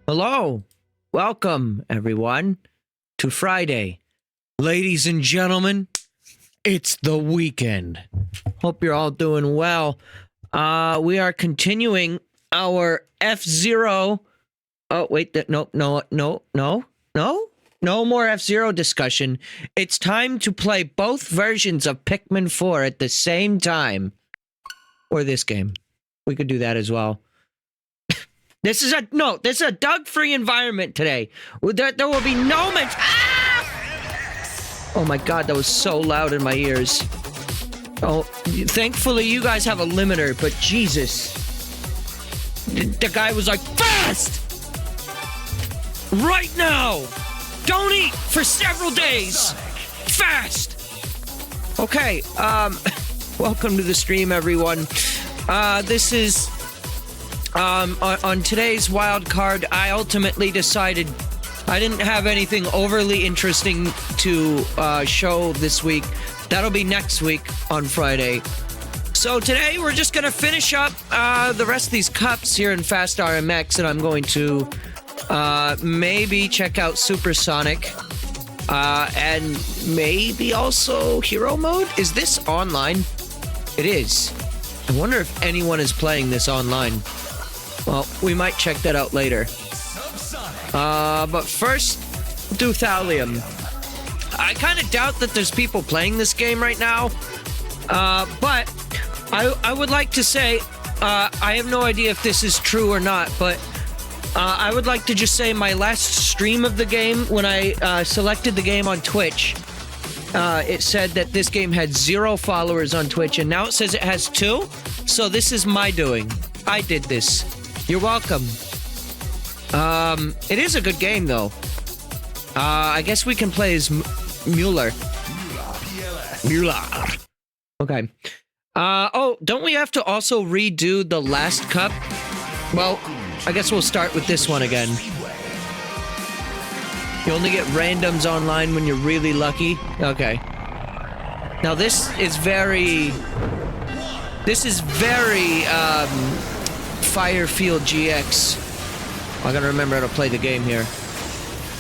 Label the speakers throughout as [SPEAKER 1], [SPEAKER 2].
[SPEAKER 1] Hello. Welcome, everyone, to Friday. Ladies and gentlemen, it's the weekend. Hope you're all doing well. We are continuing our F-Zero. Oh, wait. No more F-Zero discussion. It's time to play both versions of Pikmin 4 at the same time. Or this game. We could do that as well. This is a Doug-free environment today. There will be no mention. Ah! Oh my god, that was so loud in my ears. Oh, thankfully you guys have a limiter, but Jesus. The guy was like, fast! Right now! Don't eat for several days! Fast! Okay, welcome to the stream, everyone. This is... on today's wild card, I ultimately decided I didn't have anything overly interesting to show this week. That'll be next week on Friday. So today we're just going to finish up the rest of these cups here in Fast RMX, and I'm going to maybe check out Supersonic and maybe also Hero Mode. Is this online? It is. I wonder if anyone is playing this online. Well, we might check that out later. But first, do Thallium. I kind of doubt that there's people playing this game right now. But I would like to say, I have no idea if this is true or not, but I would like to just say my last stream of the game, when I selected the game on Twitch, it said that this game had 0 followers on Twitch, and now it says it has 2. So this is my doing. I did this. You're welcome. It is a good game, though. I guess we can play as Mueller. Mueller. Okay. Oh, don't we have to also redo the last cup? Well, I guess we'll start with this one again. You only get randoms online when you're really lucky? Okay. Now, this is very... Firefield GX. I gotta remember how to play the game here.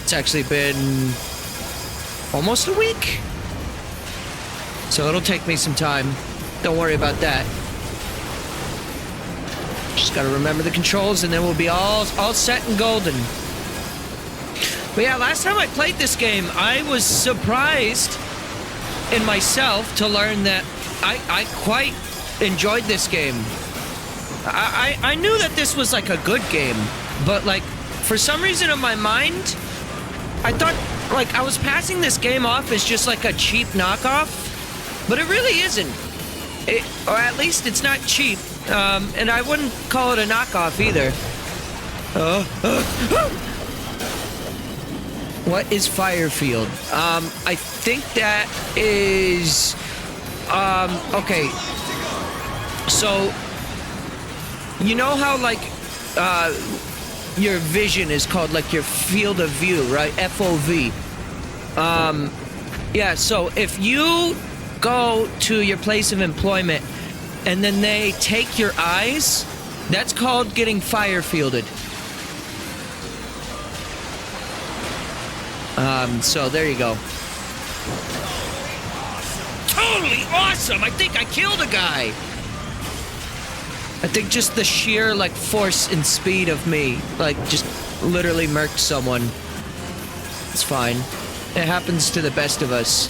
[SPEAKER 1] It's actually been almost a week, so it'll take me some time. Don't worry about that. Just gotta remember the controls, and then we'll be all set and golden. But yeah, last time I played this game, I was surprised in myself to learn that I quite enjoyed this game. I knew that this was like a good game, but like for some reason in my mind, I thought like I was passing this game off as just like a cheap knockoff, but it really isn't. Or at least it's not cheap, and I wouldn't call it a knockoff either. What is Firefield? I think that is okay. So you know how, like, your vision is called, like, your field of view, right? FOV. Yeah, so if you go to your place of employment and then they take your eyes, that's called getting fire-fielded. So there you go. Totally awesome! I think I killed a guy! I think just the sheer, like, force and speed of me, like, just literally murked someone. It's fine. It happens to the best of us.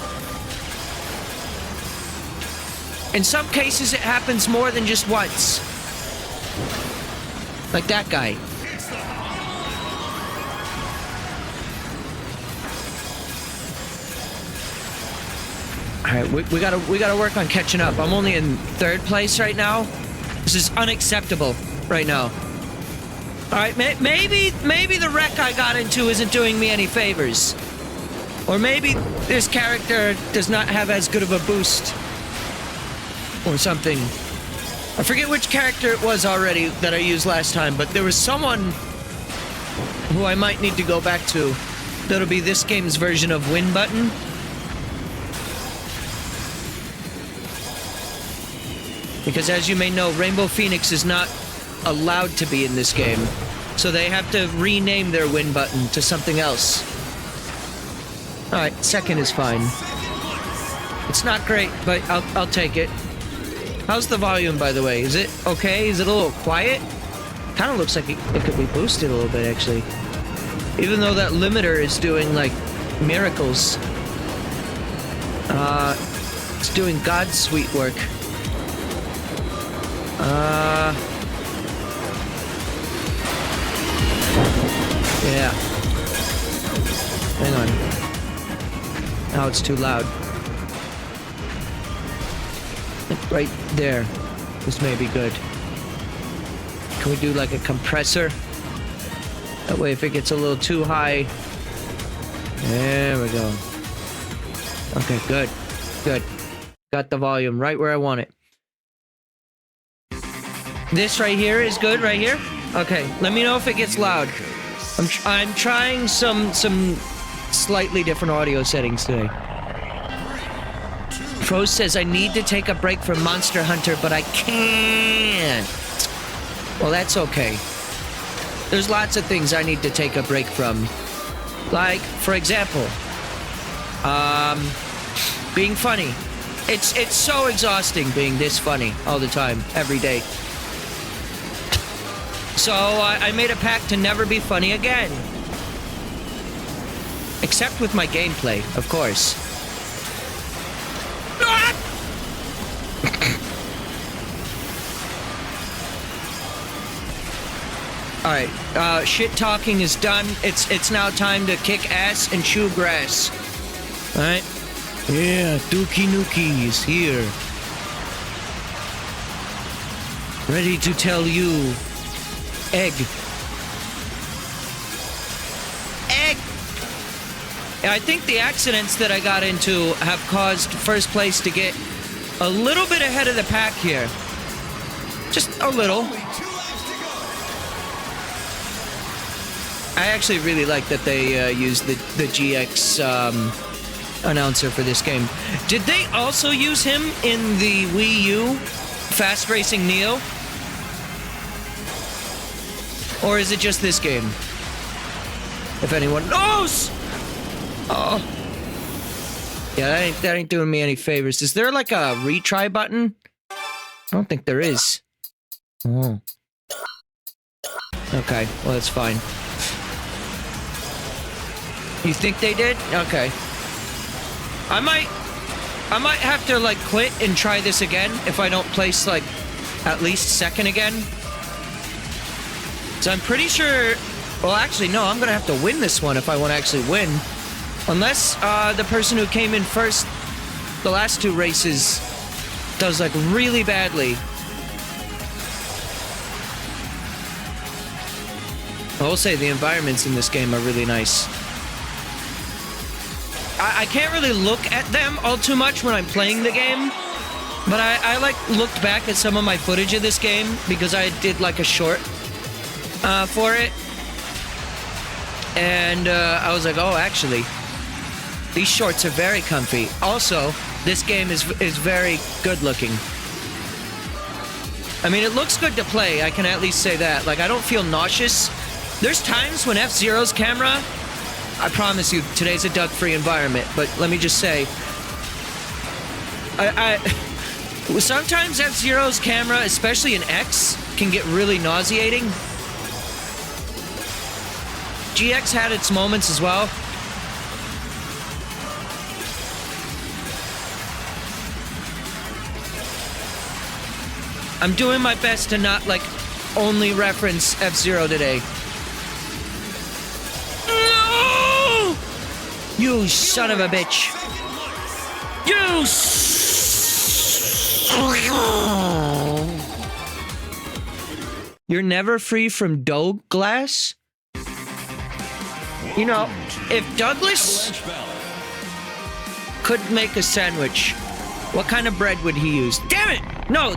[SPEAKER 1] In some cases, it happens more than just once. Like that guy. Alright, we gotta work on catching up. I'm only in 3rd place right now. This is unacceptable right now. Alright, maybe the wreck I got into isn't doing me any favors. Or maybe this character does not have as good of a boost. Or something. I forget which character it was already that I used last time, but there was someone who I might need to go back to. That'll be this game's version of Win Button. Because as you may know, Rainbow Phoenix is not allowed to be in this game. So they have to rename their win button to something else. Alright, second is fine. It's not great, but I'll take it. How's the volume, by the way? Is it okay? Is it a little quiet? Kind of looks like it could be boosted a little bit, actually. Even though that limiter is doing, like, miracles. It's doing God's sweet work. Yeah. Hang on. Now it's too loud. Right there. This may be good. Can we do like a compressor? That way if it gets a little too high... There we go. Okay, good. Good. Got the volume right where I want it. This right here is good, right here? Okay, let me know if it gets loud. I'm trying some slightly different audio settings today. Froze says, I need to take a break from Monster Hunter, but I can't. Well, that's okay. There's lots of things I need to take a break from. Like, for example, being funny. It's so exhausting being this funny all the time, every day. So I made a pact to never be funny again. Except with my gameplay, of course. Alright, shit talking is done. It's now time to kick ass and chew grass. Alright? Yeah, Dookie Nukie is here. Ready to tell you. Egg. Egg! I think the accidents that I got into have caused first place to get a little bit ahead of the pack here. Just a little. I actually really like that they used the GX announcer for this game. Did they also use him in the Wii U Fast Racing Neo? Or is it just this game? If anyone knows! Oh. Yeah, that ain't doing me any favors. Is there like a retry button? I don't think there is. Oh. Okay, well that's fine. You think they did? Okay. I might have to like quit and try this again if I don't place like at least second again. So I'm pretty sure... Well, actually, no, I'm gonna have to win this one if I want to actually win. Unless the person who came in first the last two races does like really badly. I will say the environments in this game are really nice. I can't really look at them all too much when I'm playing the game, but I like looked back at some of my footage of this game because I did like a short for it, and I was like, oh, actually, these shorts are very comfy. Also, this game is very good looking. I mean, it looks good to play, I can at least say that. Like, I don't feel nauseous. There's times when F-Zero's camera... I promise you, today's a Doug-free environment, but let me just say... sometimes F-Zero's camera, especially in X, can get really nauseating. GX had its moments as well. I'm doing my best to not, like, only reference F-Zero today. No! You son of a bitch. You You're never free from dough glass? You know, if Douglas could make a sandwich, what kind of bread would he use? Damn it! No,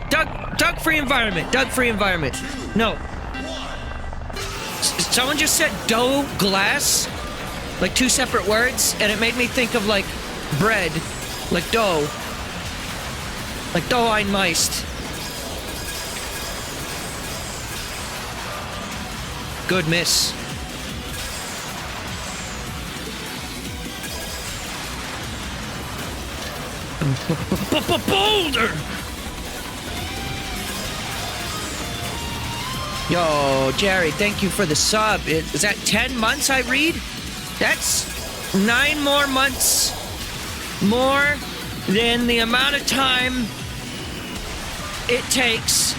[SPEAKER 1] Doug-free environment. Doug-free environment. No. Someone just said dough glass, like two separate words, and it made me think of like bread, like dough, like dough einmeist. Good miss. Boulder! Yo, Jerry, thank you for the sub. Is that 10 months I read? That's 9 more months more than the amount of time it takes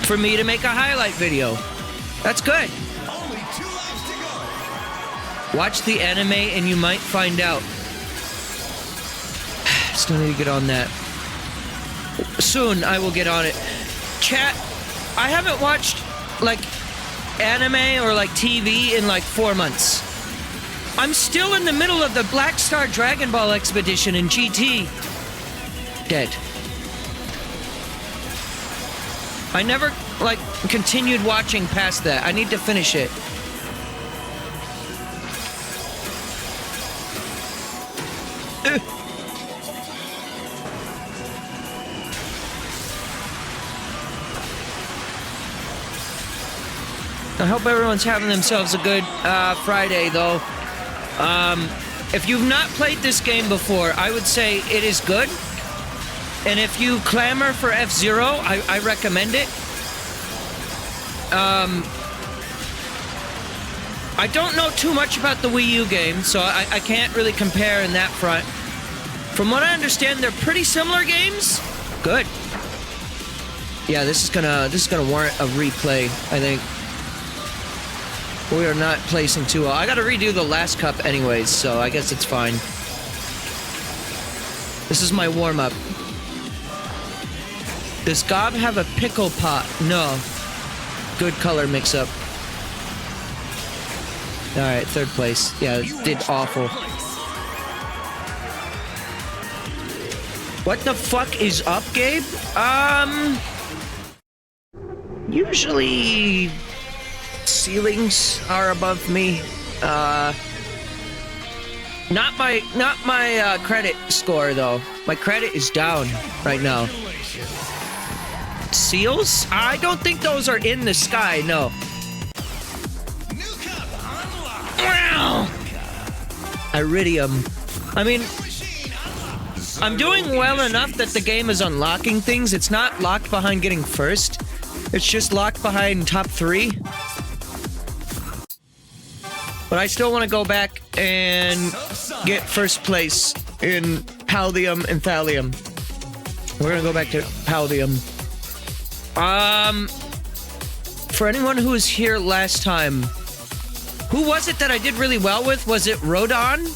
[SPEAKER 1] for me to make a highlight video. That's good.
[SPEAKER 2] Only 2 laps to go.
[SPEAKER 1] Watch the anime and you might find out. Still need to get on that. Soon I will get on it. Chat, I haven't watched like anime or like TV in like 4 months. I'm still in the middle of the Black Star Dragon Ball expedition in GT. Dead. I never like continued watching past that. I need to finish it. I hope everyone's having themselves a good Friday, though. If you've not played this game before, I would say it is good. And if you clamor for F-Zero, I recommend it. I don't know too much about the Wii U game, so I can't really compare in that front. From what I understand, they're pretty similar games. Good. Yeah, this is gonna warrant a replay, I think. We are not placing too well. I gotta redo the last cup anyways, so I guess it's fine. This is my warm-up. Does Gabe have a pickle pot? No. Good color mix-up. Alright, 3rd place. Yeah, did awful. What the fuck is up, Gabe? Usually ceilings are above me. Not my credit score though. My credit is down right now. Seals? I don't think those are in the sky, no. Wow. Iridium. I mean, I'm doing well enough that the game is unlocking things. It's not locked behind getting first. It's just locked behind top 3. But I still want to go back and get first place in Paldium and Thallium. We're going to go back to Paldium. For anyone who was here last time, who was it that I did really well with? Was it Rodon?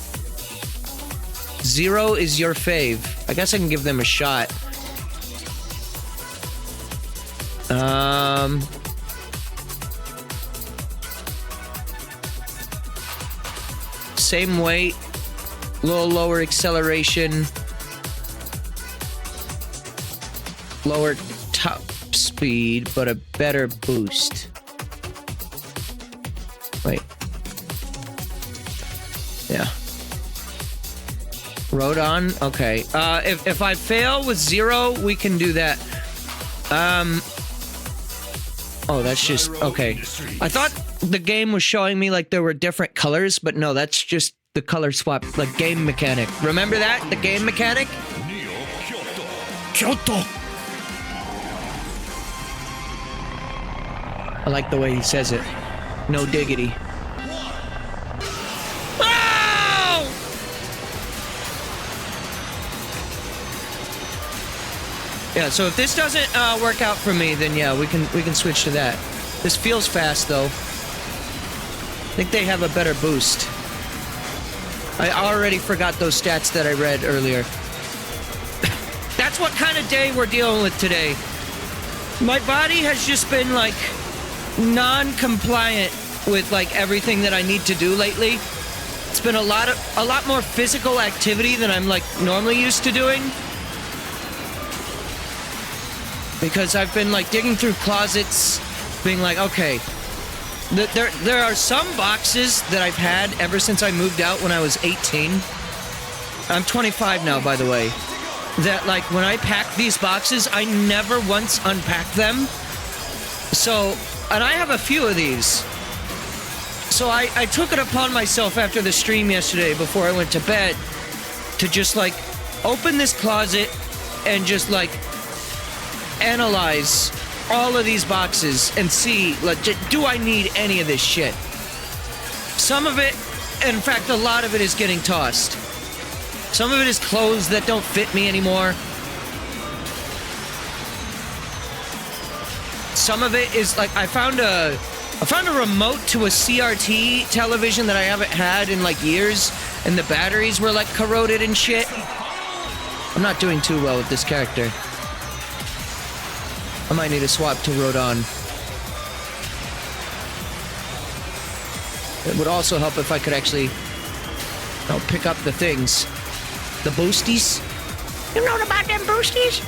[SPEAKER 1] 0 is your fave. I guess I can give them a shot. Same weight, a little lower acceleration, lower top speed, but a better boost. Wait. Yeah. Rodon? Okay. If I fail with 0, we can do that. Oh, that's just... Okay. I thought the game was showing me like there were different colors, but no, that's just the color swap, like game mechanic. Remember that? The game mechanic? Kyoto! I like the way he says it. No diggity. Oh! Yeah, so if this doesn't work out for me, then yeah, we can switch to that. This feels fast though. I think they have a better boost. I already forgot those stats that I read earlier. That's what kind of day we're dealing with today. My body has just been like non-compliant with like everything that I need to do lately. It's been a lot more physical activity than I'm like normally used to doing. Because I've been like digging through closets, being like, okay, there are some boxes that I've had ever since I moved out when I was 18. I'm 25 now, by the way. That like when I pack these boxes, I never once unpack them. So And I have a few of these. So I took it upon myself after the stream yesterday before I went to bed to just like open this closet and just like analyze all of these boxes and see, like, do I need any of this shit? Some of it, in fact, a lot of it is getting tossed. Some of it is clothes that don't fit me anymore. Some of it is like I found a remote to a CRT television that I haven't had in like years, and the batteries were like corroded and shit. I'm not doing too well with this character. I might need to swap to Rodon. It would also help if I could actually pick up the things. The boosties. You know about them boosties?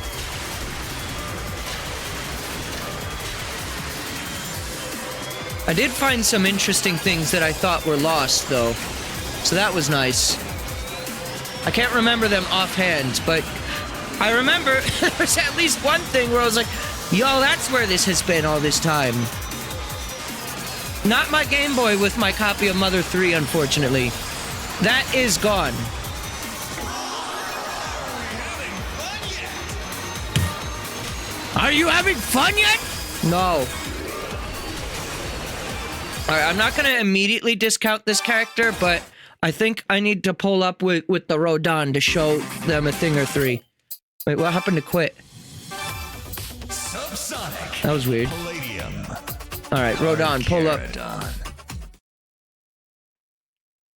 [SPEAKER 1] I did find some interesting things that I thought were lost, though. So that was nice. I can't remember them offhand, but I remember there was at least one thing where I was like, yo, that's where this has been all this time. Not my Game Boy with my copy of Mother 3, unfortunately. That is gone. Are you having fun yet? No. Alright, I'm not gonna immediately discount this character, but I think I need to pull up with the Rodon to show them a thing or three. Wait, what happened to quit?
[SPEAKER 2] Subsonic.
[SPEAKER 1] That was weird.
[SPEAKER 2] Palladium.
[SPEAKER 1] Alright, Rodon, pull up.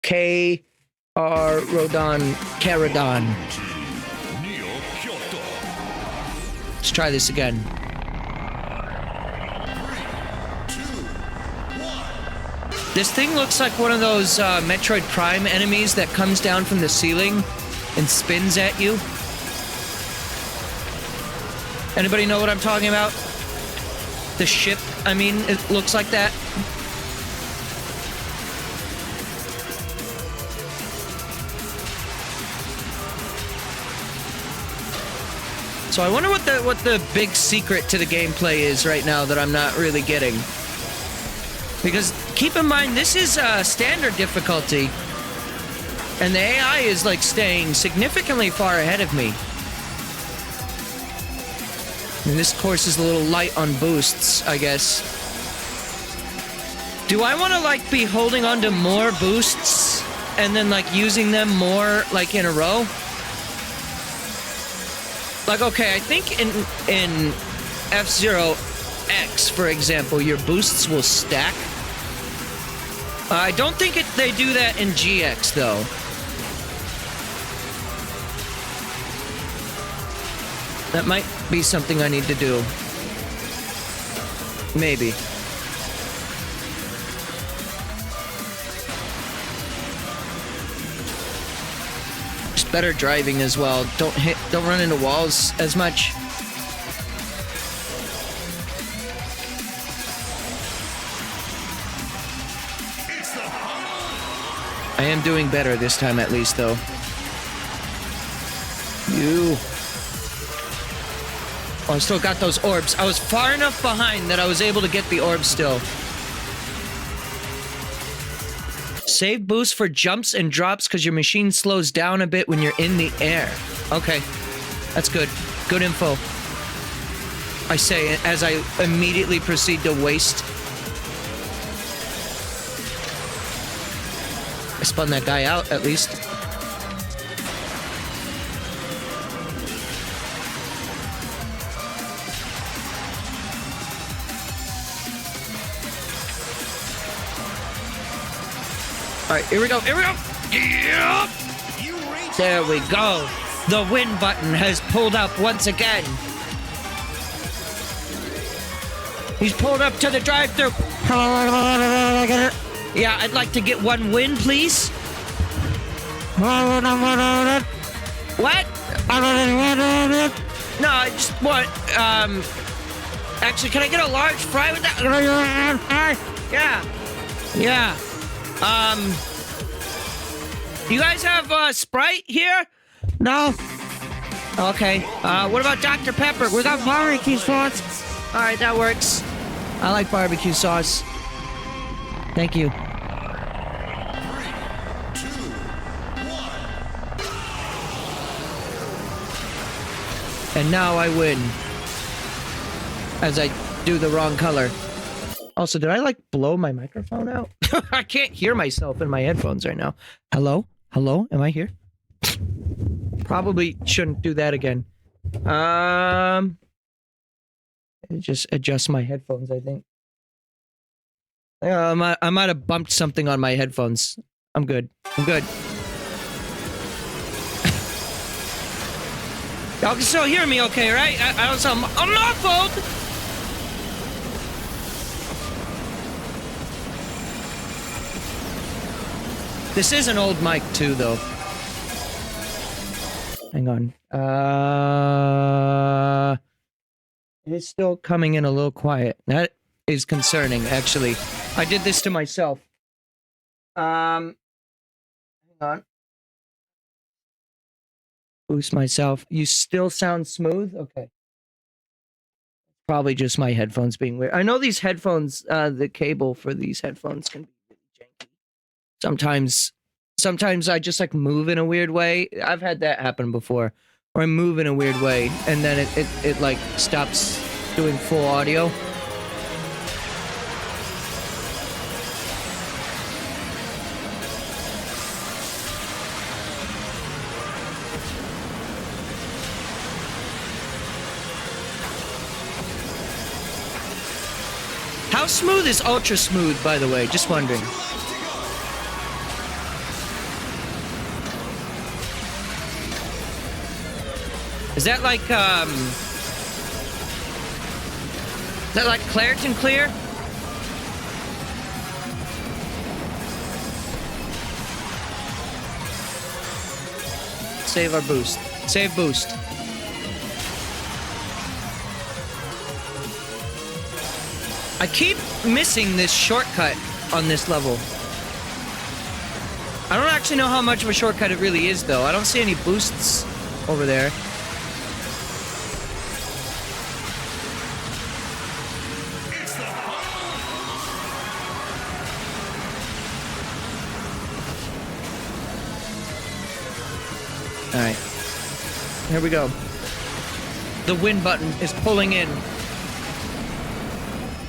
[SPEAKER 1] K-R Rodon Caradon. Let's try this again.
[SPEAKER 2] 3, 2, 1.
[SPEAKER 1] This thing looks like one of those Metroid Prime enemies that comes down from the ceiling and spins at you. Anybody know what I'm talking about? The ship, I mean, it looks like that. So I wonder what the big secret to the gameplay is right now that I'm not really getting. Because keep in mind, this is standard difficulty. And the AI is like staying significantly far ahead of me. And this course is a little light on boosts, I guess. Do I want to like be holding on to more boosts and then like using them more like in a row? Like, okay, I think in F-Zero X, for example, your boosts will stack. I don't think they do that in GX, though. That might be something I need to do. Maybe. Just better driving as well. Don't run into walls as much. I am doing better this time at least, though. Oh, I still got those orbs. I was far enough behind that I was able to get the orbs still. Save boost for jumps and drops because your machine slows down a bit when you're in the air. Okay. That's good. Good info. I say as I immediately proceed to waste. I spun that guy out, at least. Alright, here we go, here we go! Yep! There we go! The win button has pulled up once again. He's pulled up to the drive-thru. Yeah, I'd like to get one win, please. What? No, I just want, actually, can I get a large fry with that? Yeah. Yeah. You guys have, Sprite here? No. Okay. What about Dr. Pepper? We got Mario Keys for it. Alright, that works. I like barbecue sauce. Thank you.
[SPEAKER 2] 3, 2, 1.
[SPEAKER 1] And now I win. As I do the wrong color. Also, did I like blow my microphone out? I can't hear myself in my headphones right now. Hello? Hello? Am I here? Probably shouldn't do that again. Just adjust my headphones, I think. I might have bumped something on my headphones. I'm good. I'm good. Y'all can still hear me okay, right? I don't sound muffled! This is an old mic, too, though. Hang on. It is still coming in a little quiet. That is concerning, actually. I did this to myself. Hang on. Boost myself. You still sound smooth? Okay. Probably just my headphones being weird. I know these headphones, the cable for these headphones can be really janky. Sometimes I just like move in a weird way. I've had that happen before. Or I move in a weird way and then it like stops doing full audio. How smooth is ultra smooth, by the way? Just wondering. Is that like Claritin Clear? Save our boost. Save boost. I keep missing this shortcut on this level. I don't actually know how much of a shortcut it really is, though. I don't see any boosts over there. Alright. Here we go. The win button is pulling in.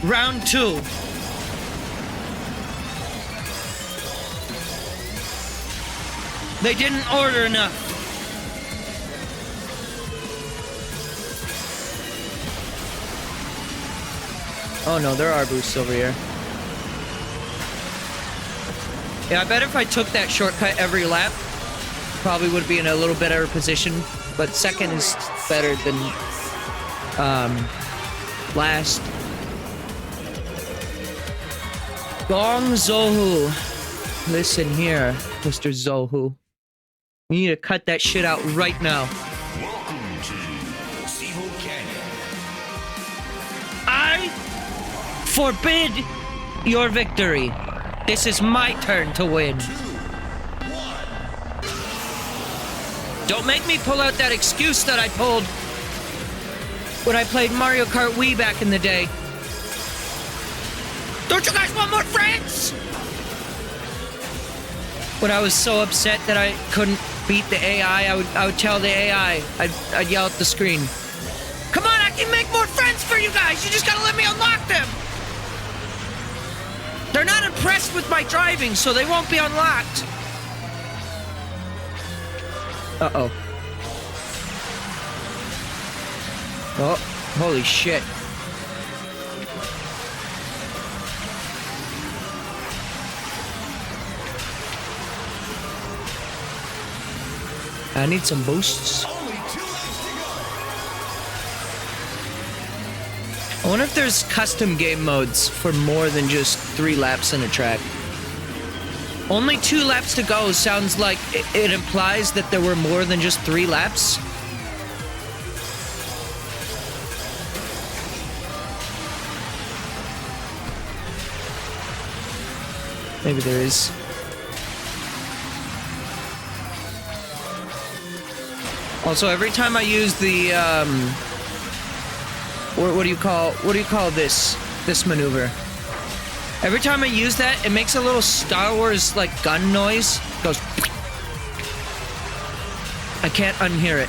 [SPEAKER 1] Round 2. They didn't order enough. Oh no, there are boosts over here. Yeah, I bet if I took that shortcut every lap, probably would be in a little better position. But second is better than last. Gong Zohu. Listen here, Mr. Zohu. You need to cut that shit out right now.
[SPEAKER 2] Welcome to Sivo Canyon.
[SPEAKER 1] I forbid your victory. This is my turn to win.
[SPEAKER 2] 2, 1.
[SPEAKER 1] Don't make me pull out that excuse that I pulled when I played Mario Kart Wii back in the day. Don't you guys want more friends? When I was so upset that I couldn't beat the AI, I would tell the AI, I'd yell at the screen, come on, I can make more friends for you guys. You just gotta let me unlock them. They're not impressed with my driving, so they won't be unlocked. Uh-oh. Oh, holy shit. I need some boosts.
[SPEAKER 2] Only 2 laps to go.
[SPEAKER 1] I wonder if there's custom game modes for more than just 3 laps in a track. Only 2 laps to go sounds like it implies that there were more than just 3 laps. Maybe there is. Also, every time I use the what do you call this? this maneuver. Every time I use that, it makes a little Star Wars like gun noise. It goes. I can't unhear it.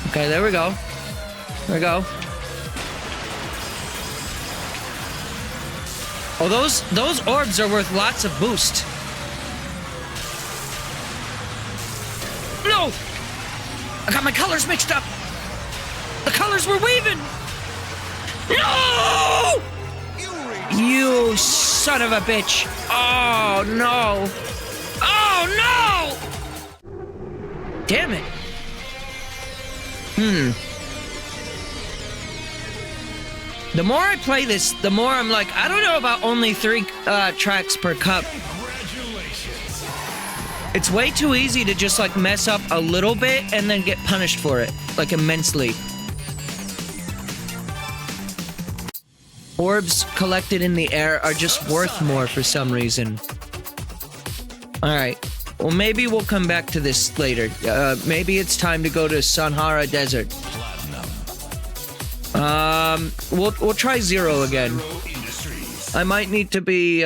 [SPEAKER 1] Okay, there we go. There we go. Oh, those orbs are worth lots of boost. No! I got my colors mixed up. The colors were waving. No! You son of a bitch. Oh, no. Oh, no! Damn it. The more I play this, the more I'm like, I don't know about only 3 tracks per cup. It's way too easy to just like mess up a little bit and then get punished for it, like immensely. Orbs collected in the air are just worth more for some reason. Alright. Well, maybe we'll come back to this later. Maybe it's time to go to Sahara Desert. We'll try 0 again. I might need to be,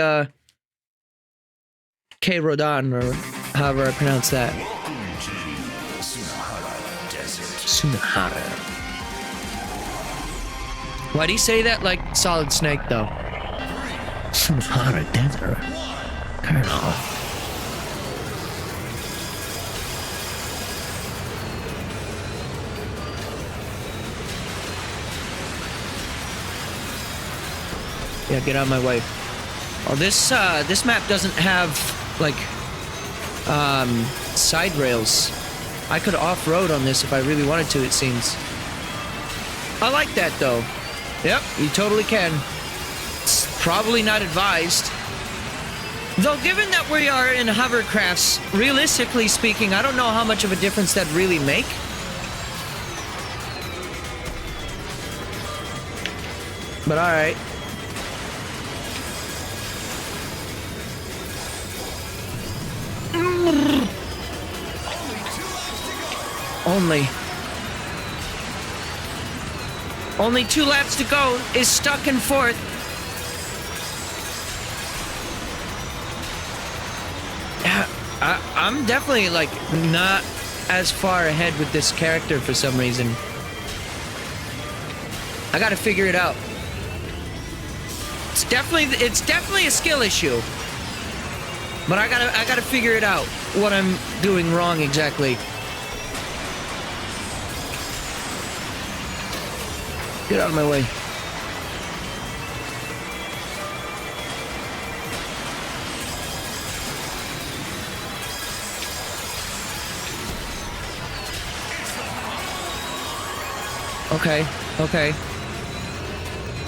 [SPEAKER 1] K. Rodan, or however I pronounce that. Sahara. Why'd he say that like Solid Snake, though? Sahara Desert. Colonel. Yeah, get out of my way. Oh, this map doesn't have, like, side rails. I could off-road on this if I really wanted to, it seems. I like that, though. Yep, you totally can. It's probably not advised. Though, given that we are in hovercrafts, realistically speaking, I don't know how much of a difference that'd really make. But alright. Only 2 laps to go. Is stuck in 4th. I'm definitely like not as far ahead with this character for some reason. I gotta figure it out. It's definitely a skill issue. But I gotta figure it out, what I'm doing wrong exactly. Get out of my way. Okay.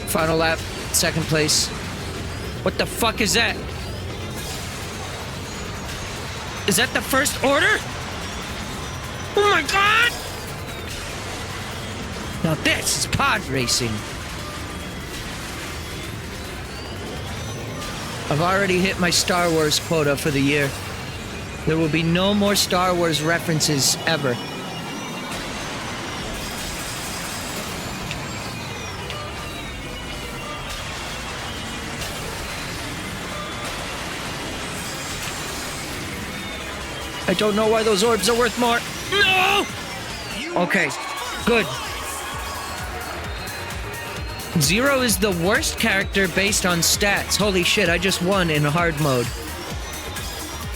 [SPEAKER 1] Final lap, 2nd place. What the fuck is that? Is that the first order? Oh my god! Now this is pod racing. I've already hit my Star Wars quota for the year. There will be no more Star Wars references ever. I don't know why those orbs are worth more. No! Okay, good. 0 is the worst character based on stats. Holy shit, I just won in hard mode.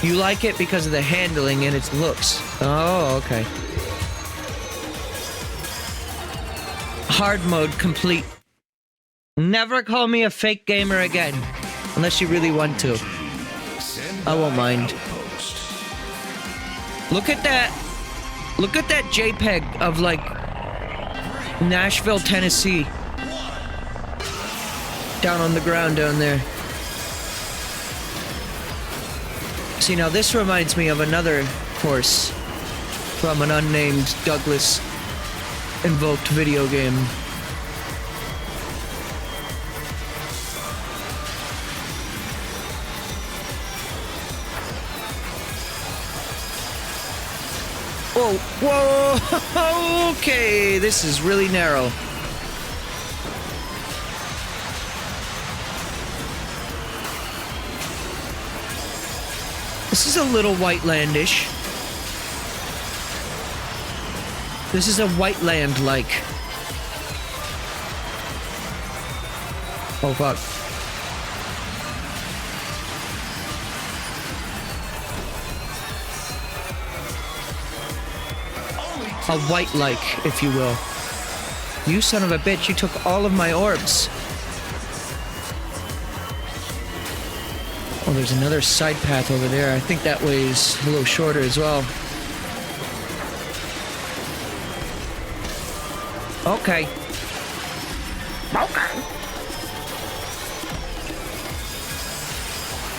[SPEAKER 1] You like it because of the handling and its looks. Oh, okay. Hard mode complete. Never call me a fake gamer again. Unless you really want to. I won't mind. Look at that. Look at that JPEG of, like, Nashville, Tennessee. Down on the ground down there. See, now this reminds me of another course from an unnamed Douglas invoked video game. Whoa, whoa, okay, this is really narrow. This is a little whitelandish. This is a white land-like. Oh, fuck. A white-like, if you will. You son of a bitch, you took all of my orbs. Oh, there's another side path over there. I think that way is a little shorter as well. Okay. Okay.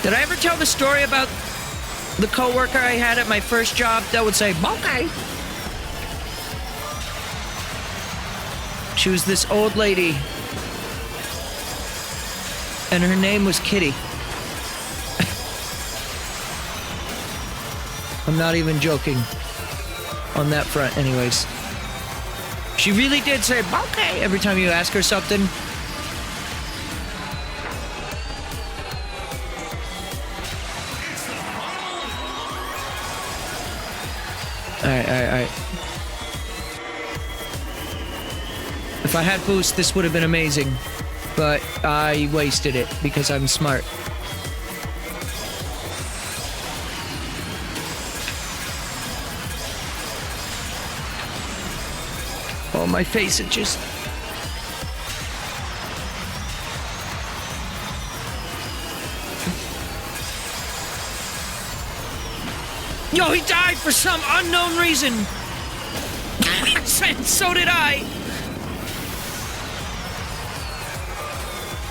[SPEAKER 1] Did I ever tell the story about the coworker I had at my first job that would say, okay? She was this old lady, and her name was Kitty. I'm not even joking on that front anyways. She really did say, okay, every time you ask her something. Alright. If I had boost, this would have been amazing. But I wasted it because I'm smart. Oh, my face itches. Yo, he died for some unknown reason. And so did I.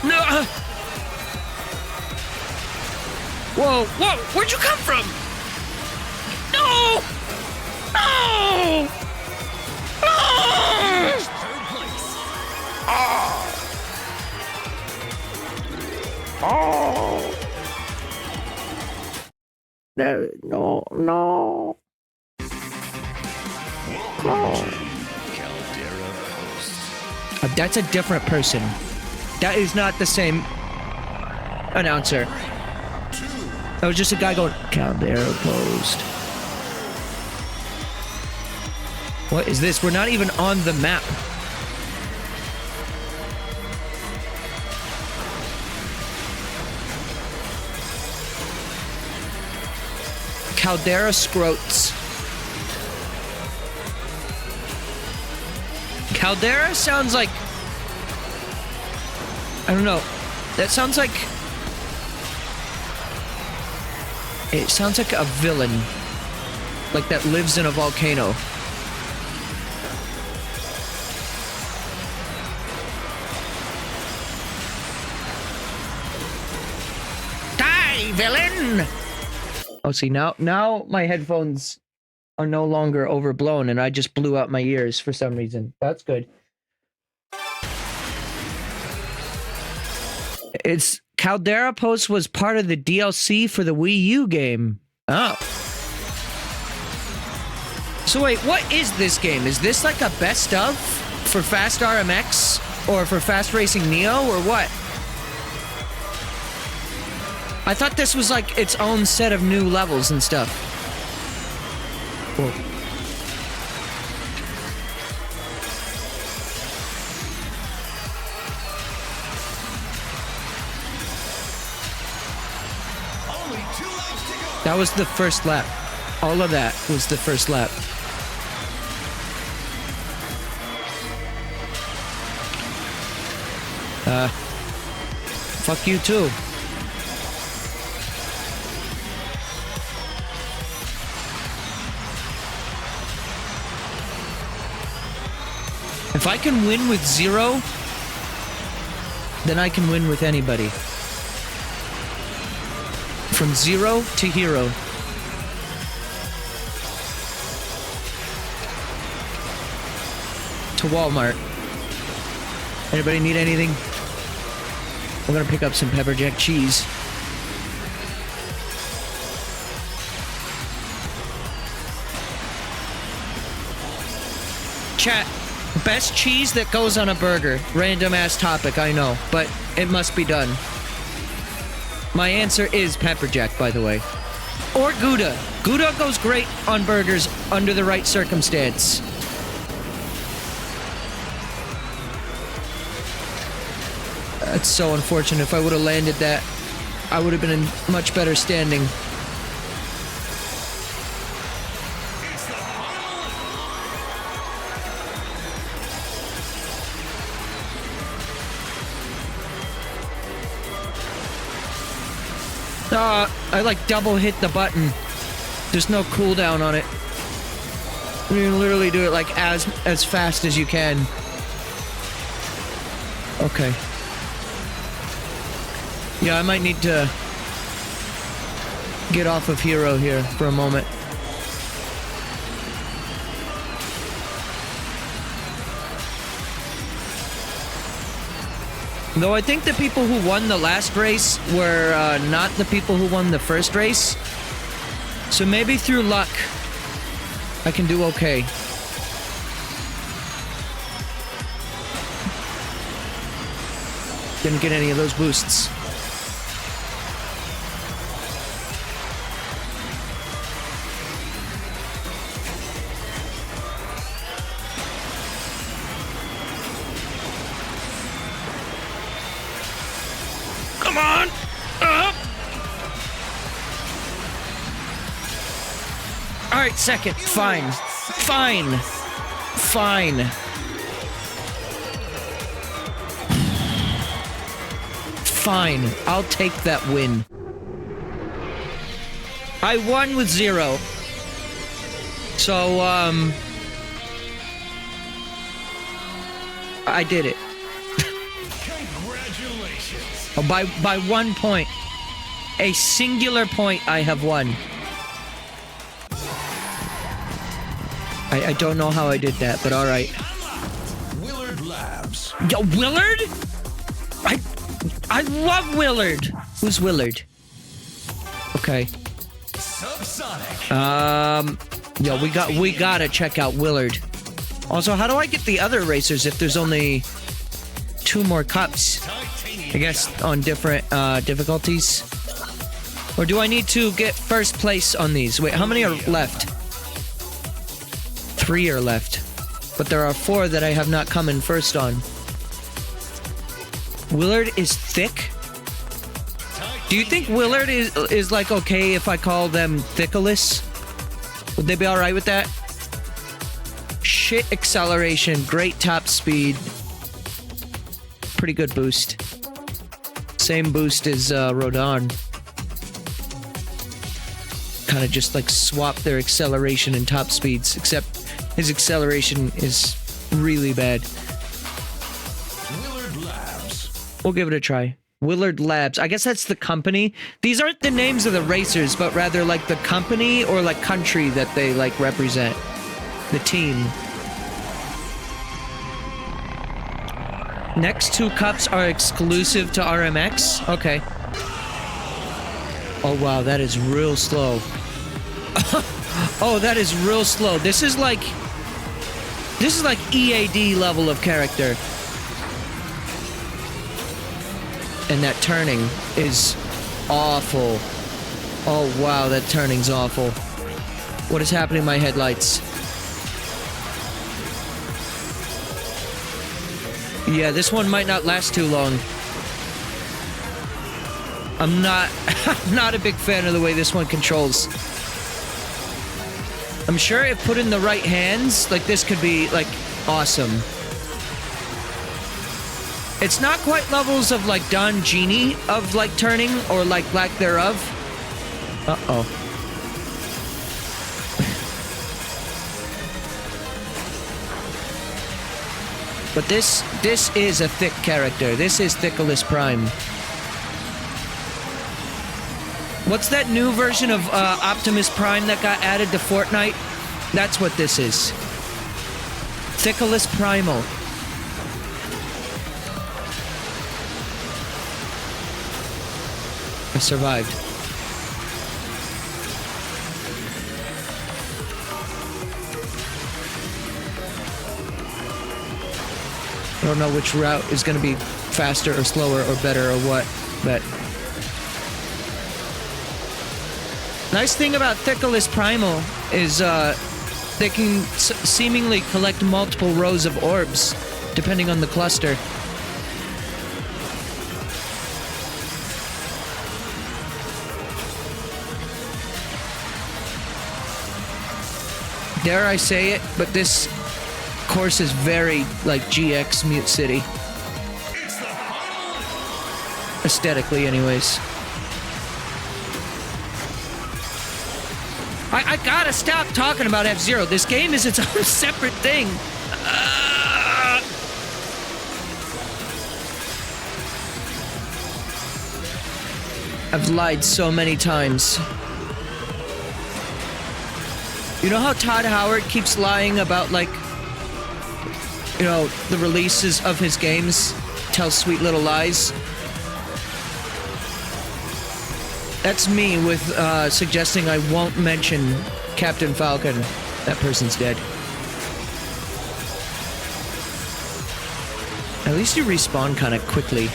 [SPEAKER 1] No. Whoa, where'd you come from? No! No! Oh. No. That's a different person. That is not the same announcer. That was just a guy going, Caldera Post. What is this? We're not even on the map. Caldera Scroats. Caldera sounds like... I don't know. That sounds like... It sounds like a villain. Like that lives in a volcano. Die, villain! Oh, see, now my headphones are no longer overblown and I just blew out my ears for some reason. That's good. It's Caldera Post was part of the DLC for the Wii U game. Oh. So wait, what is this game? Is this like a best of for Fast RMX or for Fast Racing Neo or what? I thought this was like its own set of new levels and stuff. Whoa.
[SPEAKER 2] Only 2 laps to go.
[SPEAKER 1] That was the first lap. All of that was the first lap. Fuck you too. If I can win with 0, then I can win with anybody. From 0 to hero. to Walmart. Anybody need anything? We're gonna pick up some pepper jack cheese. Chat, best cheese that goes on a burger. Random ass topic, I know, but it must be done. My answer is pepper jack, by the way. Or Gouda. Gouda goes great on burgers under the right circumstance. That's so unfortunate. If I would have landed that, I would have been in much better standing. I like double hit the button. There's no cooldown on it. You can literally do it like as fast as you can. Okay. Yeah, I might need to get off of Hero here for a moment. Though I think the people who won the last race were not the people who won the first race. So maybe through luck, I can do okay. Didn't get any of those boosts. Come on! Up! Alright, second. Fine. Fine. Fine. Fine. I'll take that win. I won with 0. So, I did it.
[SPEAKER 2] Congratulations.
[SPEAKER 1] Oh, by 1 point. A singular point I have won. I don't know how I did that, but alright.
[SPEAKER 2] Willard Labs.
[SPEAKER 1] Yo, Willard? I love Willard. Who's Willard? Okay.
[SPEAKER 2] Subsonic.
[SPEAKER 1] Yo, we gotta check out Willard. Also, how do I get the other racers if there's only 2 more cups? I guess on different difficulties. Or do I need to get first place on these? Wait, how many are left? 3 are left. But there are 4 that I have not come in first on. Willard is thick? Do you think Willard is like okay if I call them Thickless? Would they be alright with that? Shit acceleration, great top speed. Pretty good boost. Same boost as Rodon. Kind of just like swap their acceleration and top speeds, except his acceleration is really bad.
[SPEAKER 2] Willard Labs.
[SPEAKER 1] We'll give it a try. Willard Labs. I guess that's the company. These aren't the names of the racers, but rather like the company or like country that they like represent. The team. Next 2 cups are exclusive to RMX. Okay. Oh wow, that is real slow. Oh, that is real slow. This is like EAD level of character. And that turning is awful. Oh wow, that turning's awful. What is happening to my headlights? Yeah, this one might not last too long. I'm not a big fan of the way this one controls. I'm sure if put in the right hands, like this could be like awesome. It's not quite levels of like Don Genie of like turning or like lack thereof. Uh-oh. But this is a thick character. This is Thickless Prime. What's that new version of Optimus Prime that got added to Fortnite? That's what this is. Thickless Primal. I survived. I don't know which route is going to be faster or slower or better or what, but... Nice thing about Thickless Primal is they can seemingly collect multiple rows of orbs, depending on the cluster. Dare I say it, but this course is very like GX Mute City. Aesthetically, anyways. I gotta stop talking about F-Zero. This game is its own separate thing. I've lied so many times. You know how Todd Howard keeps lying about, like, you know, the releases of his games? Tells sweet little lies? That's me with suggesting I won't mention Captain Falcon. That person's dead. At least you respawn kind of quickly.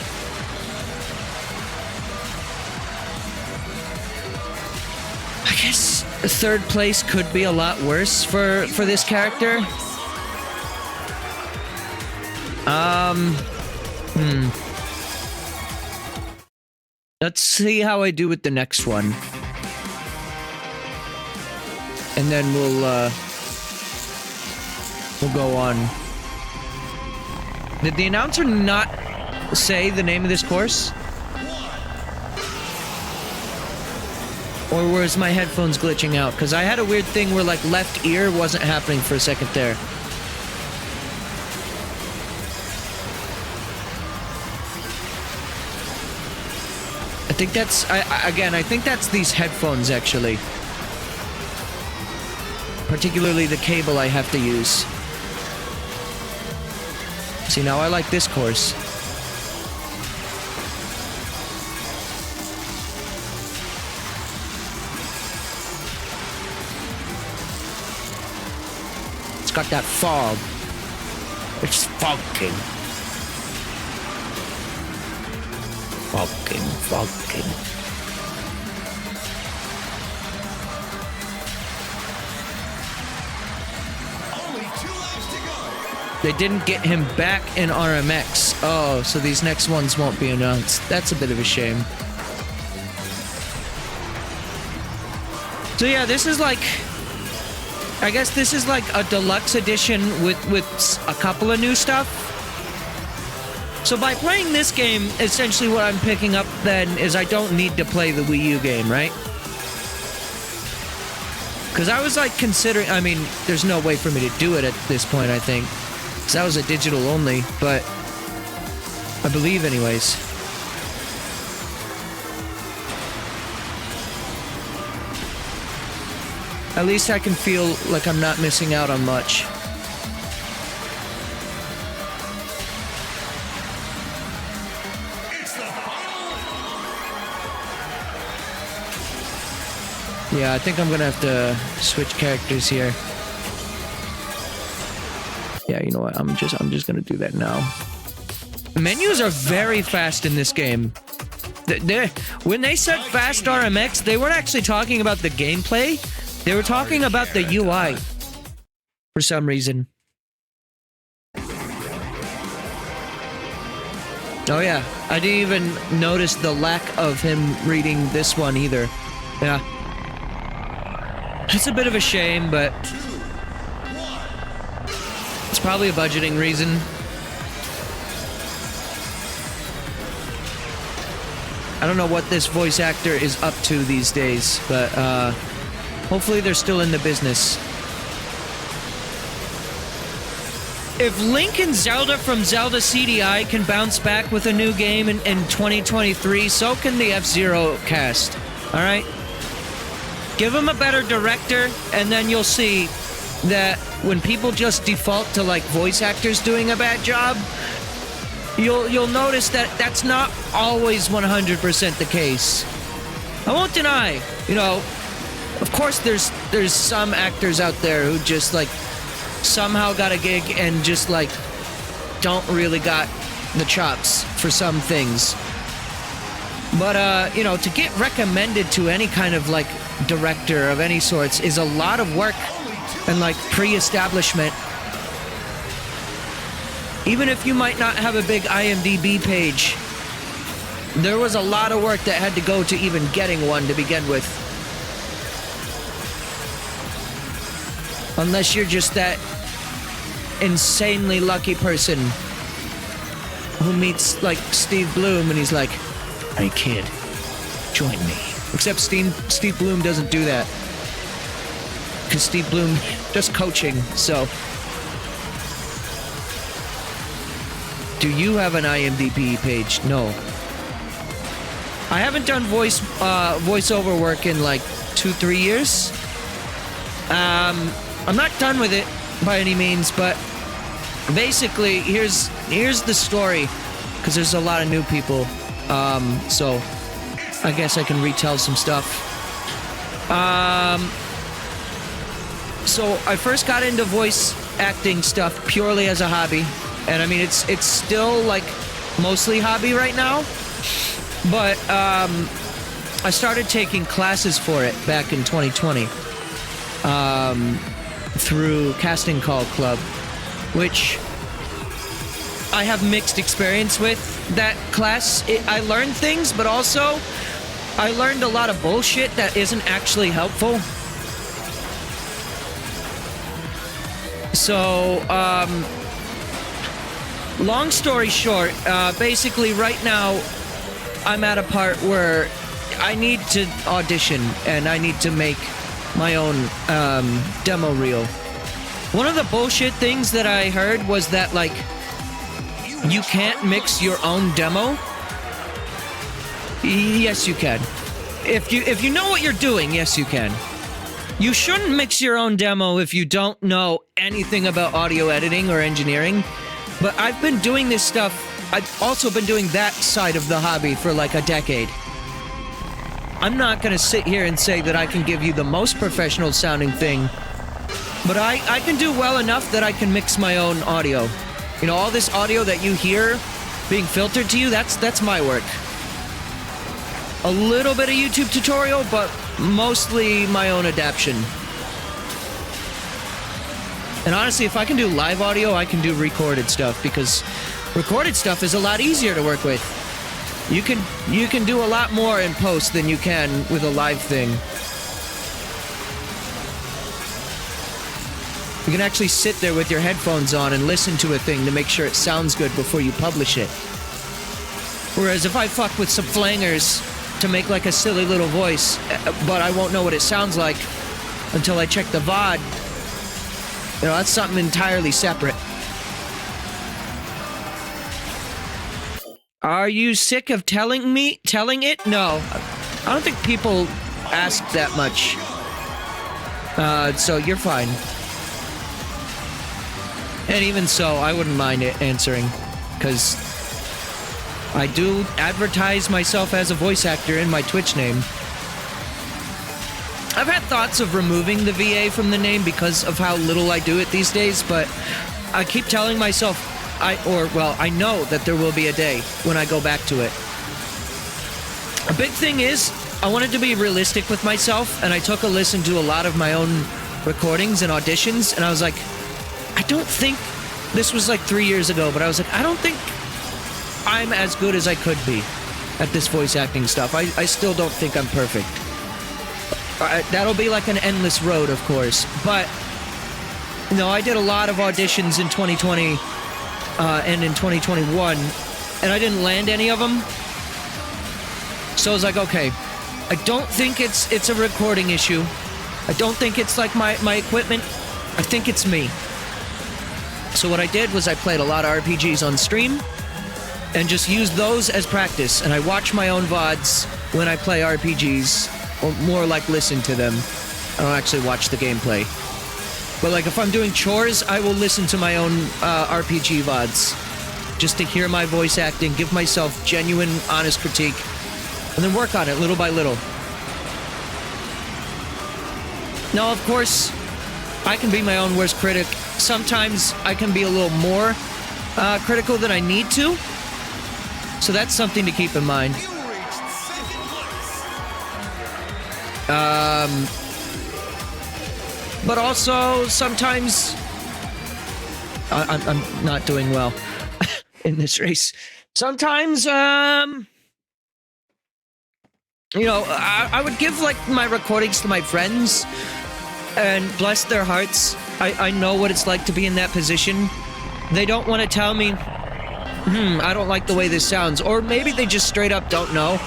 [SPEAKER 1] I guess third place could be a lot worse for this character. Let's see how I do with the next one. And then we'll go on. Did the announcer not say the name of this course? Or was my headphones glitching out? Because I had a weird thing where, like, left ear wasn't happening for a second there. I think that's... I think that's these headphones, actually. Particularly the cable I have to use. See, now I like this course. It's got that fog. It's fogging. Fogging.
[SPEAKER 2] Only 2 laps to go.
[SPEAKER 1] They didn't get him back in RMX. Oh, so these next ones won't be announced. That's a bit of a shame. So yeah, this is like... I guess this is like a deluxe edition with a couple of new stuff. So by playing this game, essentially what I'm picking up then is I don't need to play the Wii U game, right? Because I was like considering, I mean, there's no way for me to do it at this point, I think. Because that was a digital only, but I believe anyways. At least I can feel like I'm not missing out on much. Yeah, I think I'm gonna have to switch characters here. Yeah, you know what? I'm just gonna do that now. Menus are very fast in this game. When they said fast RMX, they weren't actually talking about the gameplay. They were talking about the UI. For some reason. Oh yeah, I didn't even notice the lack of him reading this one either. Yeah. It's a bit of a shame, but it's probably a budgeting reason. I don't know what this voice actor is up to these days, but hopefully they're still in the business. If Link and Zelda from Zelda CDI can bounce back with a new game in 2023, so can the F-Zero cast. Alright? Give them a better director, and then you'll see that when people just default to like voice actors doing a bad job, you'll notice that that's not always 100% the case. I won't deny, of course there's some actors out there who just like somehow got a gig and just like don't really got the chops for some things. But to get recommended to any kind of like director of any sorts is a lot of work and like pre-establishment. Even if you might not have a big IMDb page, there was a lot of work that had to go to even getting one to begin with. Unless you're just that insanely lucky person who meets like Steve Bloom and he's like, "Hey kid, join me." Except Steve Bloom doesn't do that. Because Steve Bloom does coaching, so. Do you have an IMDb page? No. I haven't done voiceover work in like 2-3 years. I'm not done with it by any means, but basically here's the story, because there's a lot of new people. So I guess I can retell some stuff. So I first got into voice acting stuff purely as a hobby. And I mean, it's still like mostly hobby right now. But I started taking classes for it back in 2020 through Casting Call Club, which I have mixed experience with that class. I learned things, but also I learned a lot of bullshit that isn't actually helpful. So, long story short, basically right now I'm at a part where I need to audition and I need to make my own demo reel. One of the bullshit things that I heard was that like you can't mix your own demo. Yes, you can. If you know what you're doing, yes, you can. You shouldn't mix your own demo if you don't know anything about audio editing or engineering. But I've been doing this stuff. I've also been doing that side of the hobby for like a decade. I'm not going to sit here and say that I can give you the most professional sounding thing, but I can do well enough that I can mix my own audio. All this audio that you hear being filtered to you, that's my work. A little bit of YouTube tutorial, but mostly my own adaptation. And honestly, if I can do live audio, I can do recorded stuff, because recorded stuff is a lot easier to work with. You can do a lot more in post than you can with a live thing. You can actually sit there with your headphones on and listen to a thing to make sure it sounds good before you publish it. Whereas if I fuck with some flangers to make like a silly little voice, but I won't know what it sounds like until I check the VOD, that's something entirely separate. Are you sick of telling it? No. I don't think people ask that much. So you're fine. And even so, I wouldn't mind it answering, because I do advertise myself as a voice actor in my Twitch name. I've had thoughts of removing the VA from the name because of how little I do it these days, but I keep telling myself, I know that there will be a day when I go back to it. A big thing is, I wanted to be realistic with myself, and I took a listen to a lot of my own recordings and auditions, and I was like, I don't think, this was like 3 years ago, but I was like, I don't think I'm as good as I could be at this voice acting stuff. I still don't think I'm perfect. That'll be like an endless road, of course, but I did a lot of auditions in 2020 and in 2021, and I didn't land any of them. So I was like, okay, I don't think it's a recording issue. I don't think it's like my equipment. I think it's me. So what I did was I played a lot of RPGs on stream and just used those as practice, and I watch my own VODs when I play RPGs, or more like listen to them. I don't actually watch the gameplay. But like if I'm doing chores, I will listen to my own RPG VODs just to hear my voice acting, give myself genuine, honest critique, and then work on it little by little. Now, of course, I can be my own worst critic. Sometimes I can be a little more critical than I need to. So that's something to keep in mind.
[SPEAKER 2] You reached second place.
[SPEAKER 1] But also, sometimes I'm not doing well in this race. Sometimes, you know, I would give like my recordings to my friends and bless their hearts. I know what it's like to be in that position. They don't want to tell me, I don't like the way this sounds. Or maybe they just straight up don't know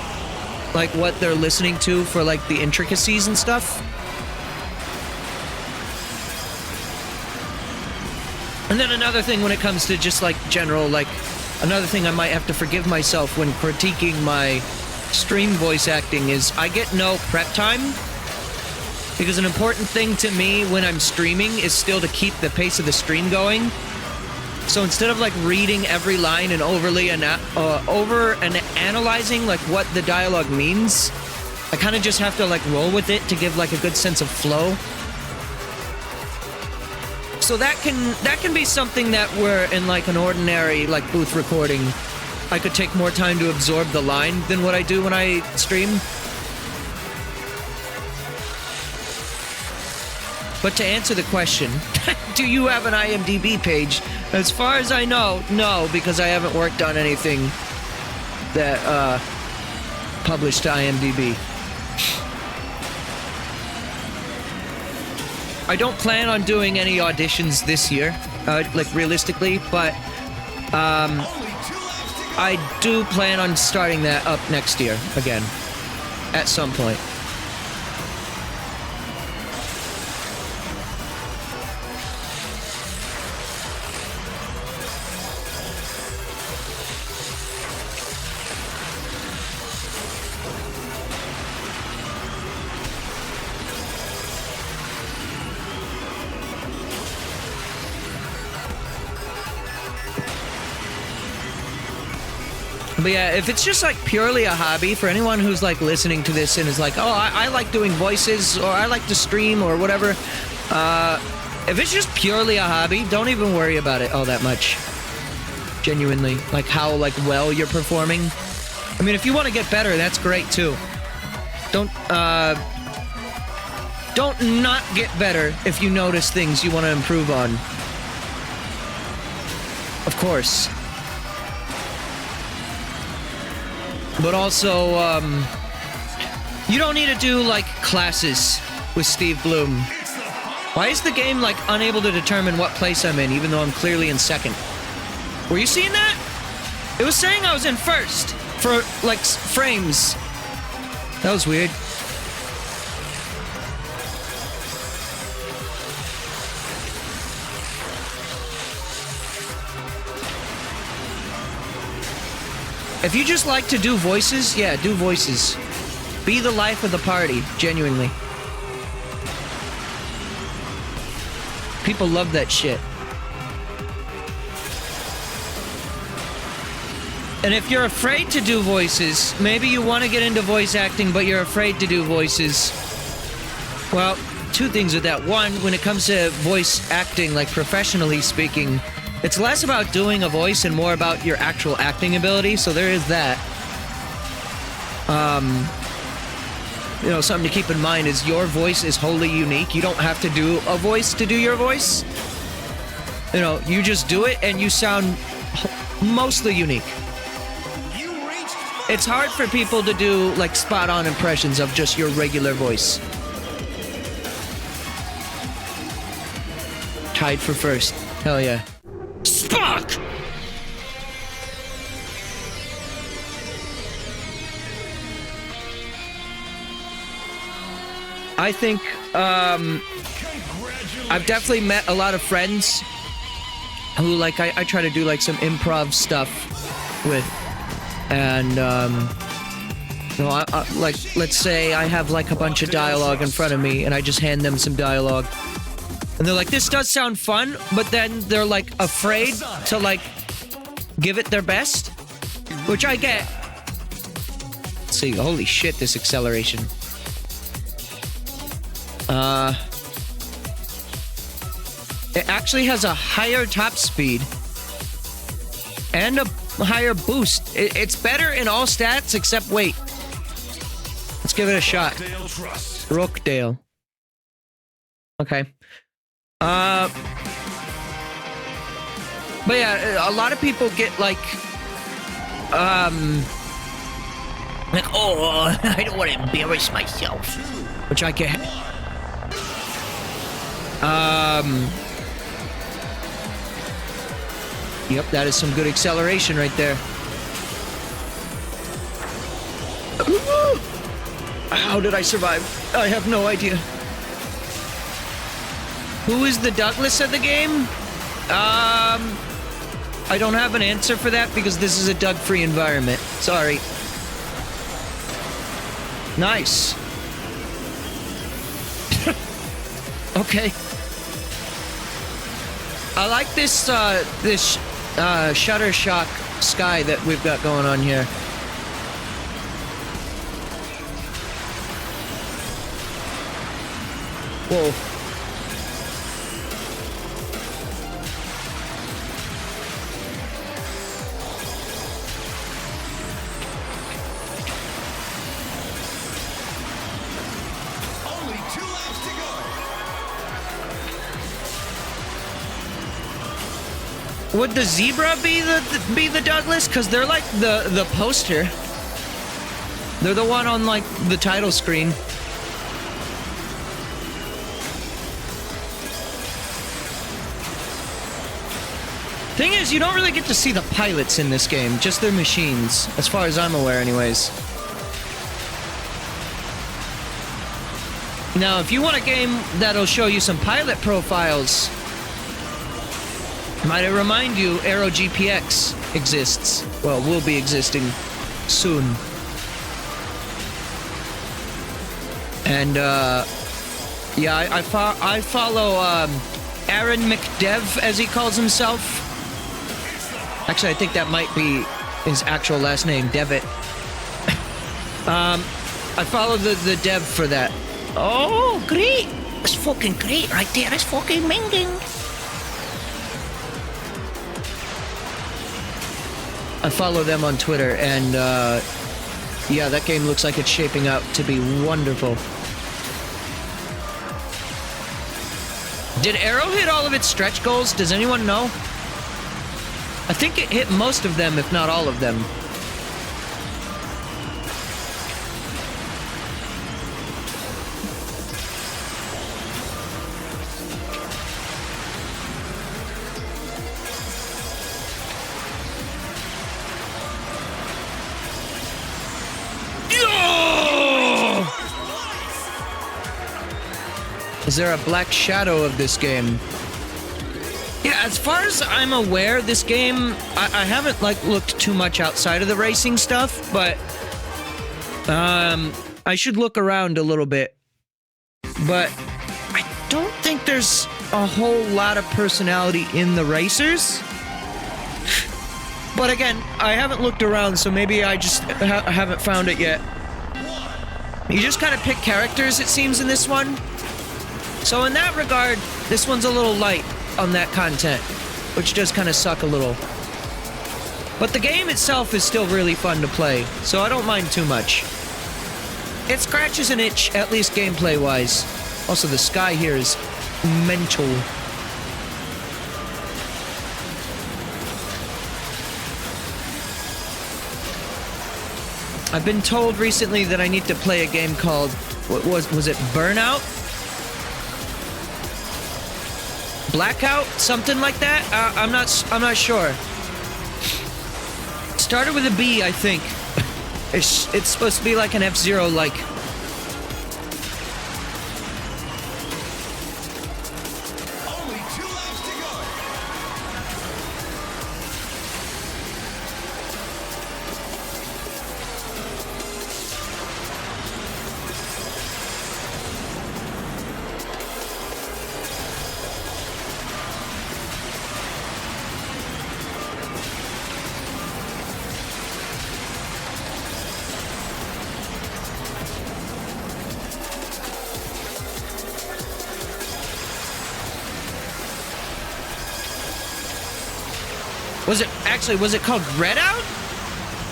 [SPEAKER 1] like what they're listening to for like the intricacies and stuff. And then another thing when it comes to just like general, like another thing I might have to forgive myself when critiquing my stream voice acting is I get no prep time. Because an important thing to me when I'm streaming is still to keep the pace of the stream going. So instead of like reading every line and over and analyzing like what the dialogue means, I kind of just have to like roll with it to give like a good sense of flow. So that can be something that where in like an ordinary like booth recording, I could take more time to absorb the line than what I do when I stream. But to answer the question, do you have an IMDb page? As far as I know, no, because I haven't worked on anything that published to IMDb. I don't plan on doing any auditions this year, like realistically, but I do plan on starting that up next year again, at some point. But yeah, if it's just like purely a hobby, for anyone who's like listening to this and is like, oh, I like doing voices, or I like to stream, or whatever. If it's just purely a hobby, don't even worry about it all that much. Genuinely. Like how like well you're performing. I mean, if you want to get better, that's great too. Don't not get better if you notice things you want to improve on. Of course. But also, you don't need to do, like, classes with Steve Bloom. Why is the game, like, unable to determine what place I'm in, even though I'm clearly in second? Were you seeing that? It was saying I was in first for, like, frames. That was weird. If you just like to do voices, yeah, do voices. Be the life of the party, genuinely. People love that shit. And if you're afraid to do voices, maybe you want to get into voice acting, but you're afraid to do voices. Well, two things with that. One, when it comes to voice acting, like professionally speaking, it's less about doing a voice and more about your actual acting ability, so there is that. You know, something to keep in mind is your voice is wholly unique. You don't have to do a voice to do your voice. You know, you just do it and you sound mostly unique. It's hard for people to do, like, spot-on impressions of just your regular voice. Tied for first. Hell yeah. Spock! I think, I've definitely met a lot of friends who, like, I try to do, like, some improv stuff with. And, you know, like, let's say I have, like, a bunch of dialogue in front of me, and I just hand them some dialogue. And they're like, this does sound fun, but then they're like afraid to like give it their best, which I get. Let's see, holy shit, this acceleration. It actually has a higher top speed and a higher boost. It's better in all stats except weight. Let's give it a shot. Rookdale. Okay. But yeah, a lot of people get like, oh, I don't want to embarrass myself, which I get. Yep, that is some good acceleration right there. How did I survive? I have no idea. Who is the Douglas of the game? I don't have an answer for that because this is a Doug-free environment. Sorry. Nice. Okay. I like this Shuttershock sky that we've got going on here. Whoa.
[SPEAKER 2] Only 2 laps to go.
[SPEAKER 1] Would the zebra be the Douglas? Because they're like the poster. They're the one on like the title screen. Thing is, you don't really get to see the pilots in this game, just their machines, as far as I'm aware anyways. Now, if you want a game that'll show you some pilot profiles, might I remind you, Aero GPX exists. Well, will be existing soon. And, yeah, I follow, Aaron McDev, as he calls himself. Actually, I think that might be his actual last name, Devitt. I follow the dev for that. Oh, great! That's fucking great right there. That's fucking minging. I follow them on Twitter, and yeah, that game looks like it's shaping up to be wonderful. Did Arrow hit all of its stretch goals? Does anyone know? I think it hit most of them, if not all of them. Is there a black shadow of this game? Yeah, as far as I'm aware, this game, I haven't like looked too much outside of the racing stuff, but I should look around a little bit. But I don't think there's a whole lot of personality in the racers. But again, I haven't looked around, so maybe I just haven't found it yet. You just kind of pick characters, it seems, in this one. So in that regard, this one's a little light on that content, which does kind of suck a little. But the game itself is still really fun to play, so I don't mind too much. It scratches an itch, at least gameplay-wise. Also, the sky here is mental. I've been told recently that I need to play a game called, what was it Burnout? Blackout? Something like that? I'm not sure. Started with a B, I think. It's supposed to be like an F-Zero like.
[SPEAKER 2] Only 2 laps to go.
[SPEAKER 1] Was it called Red Out?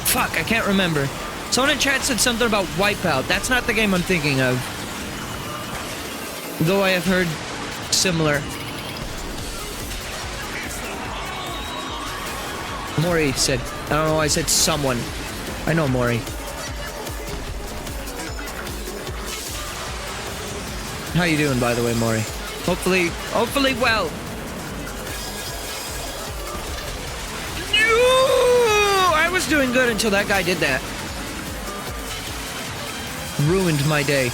[SPEAKER 1] Fuck, I can't remember. Someone in chat said something about Wipeout. That's not the game I'm thinking of. Though I have heard similar. Maury said, I don't know why I said someone. I know Maury. How you doing, by the way, Maury? Hopefully well. I was doing good until that guy did that. Ruined my day.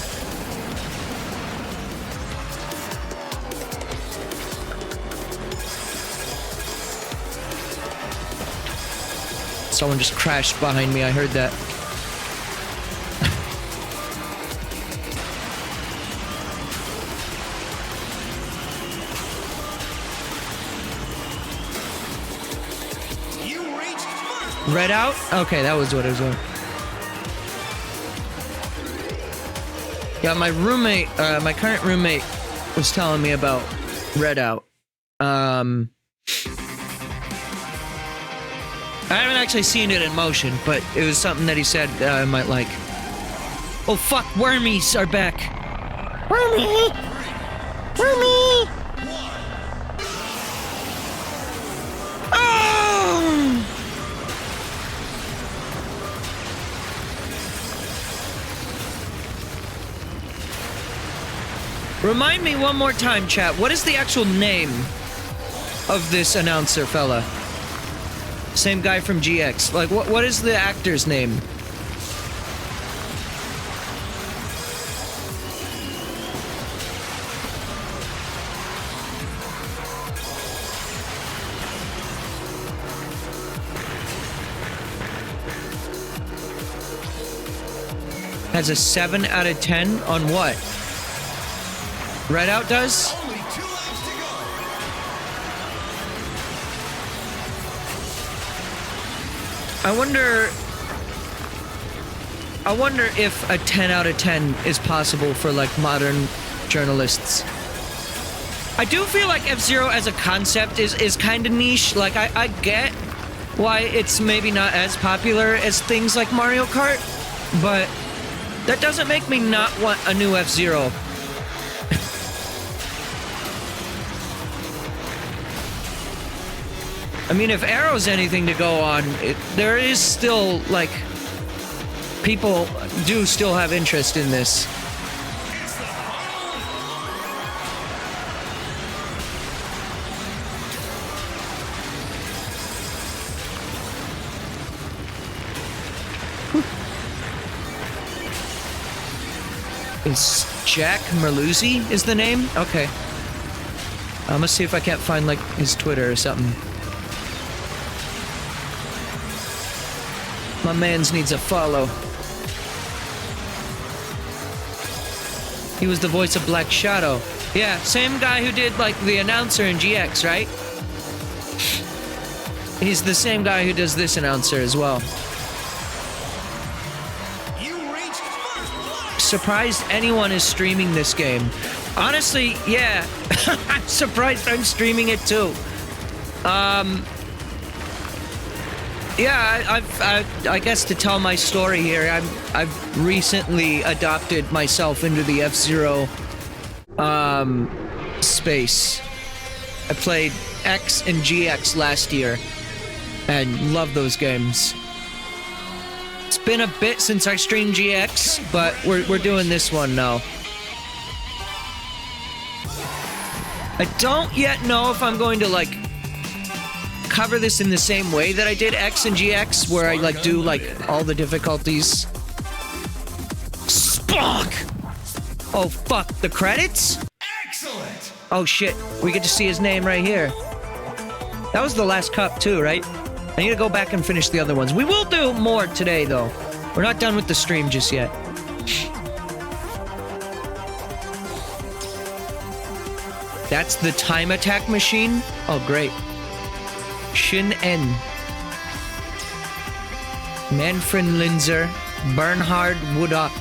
[SPEAKER 1] Someone just crashed behind me, I heard that. Red Out? Okay, that was what it was going. Yeah, my roommate, my current roommate was telling me about Red Out. I haven't actually seen it in motion, but it was something that he said I might like. Oh fuck, wormies are back. Wormy! Wormy! Oh! Remind me one more time, chat. What is the actual name of this announcer fella? Same guy from GX. Like, what is the actor's name? Has a 7 out of 10 on what? Red Out does?
[SPEAKER 2] Only 2 laps to go.
[SPEAKER 1] I wonder if a 10 out of 10 is possible for like modern journalists. I do feel like F-Zero as a concept is kind of niche. Like I get why it's maybe not as popular as things like Mario Kart, but that doesn't make me not want a new F-Zero. I mean, if Arrow's anything to go on, there is still, like, people do still have interest in this. Is Jack Merluzzi is the name? Okay. I'm gonna see if I can't find, like, his Twitter or something. My mans needs a follow. He was the voice of Black Shadow. Yeah, same guy who did, like, the announcer in GX, right? He's the same guy who does this announcer as well. Surprised anyone is streaming this game. Honestly, yeah. I'm surprised I'm streaming it too. Yeah, I guess to tell my story here, I've recently adopted myself into the F-Zero space. I played X and GX last year and love those games. It's been a bit since I streamed GX, but we're doing this one now. I don't yet know if I'm going to, like, cover this in the same way that I did X and GX, where I, like, do, like, all the difficulties. Spock! Oh, fuck. The credits?
[SPEAKER 2] Excellent!
[SPEAKER 1] Oh, shit. We get to see his name right here. That was the last cup, too, right? I need to go back and finish the other ones. We will do more today, though. We're not done with the stream just yet. That's the time attack machine? Oh, great. Shin En. Manfred Linzer. Bernhard Woodok.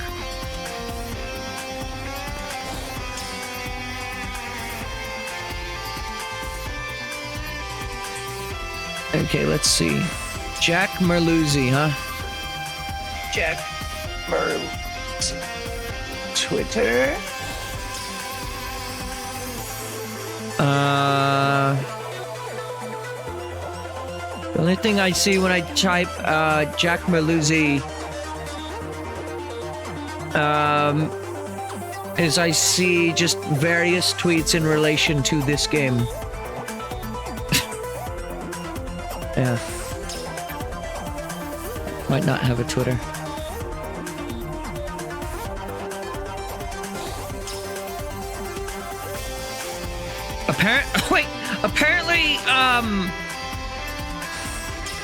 [SPEAKER 1] Okay, let's see. Jack Merluzzi, huh? Jack Merluzzi. Twitter. The only thing I see when I type Jack Merluzzi is I see just various tweets in relation to this game. Yeah. Might not have a Twitter.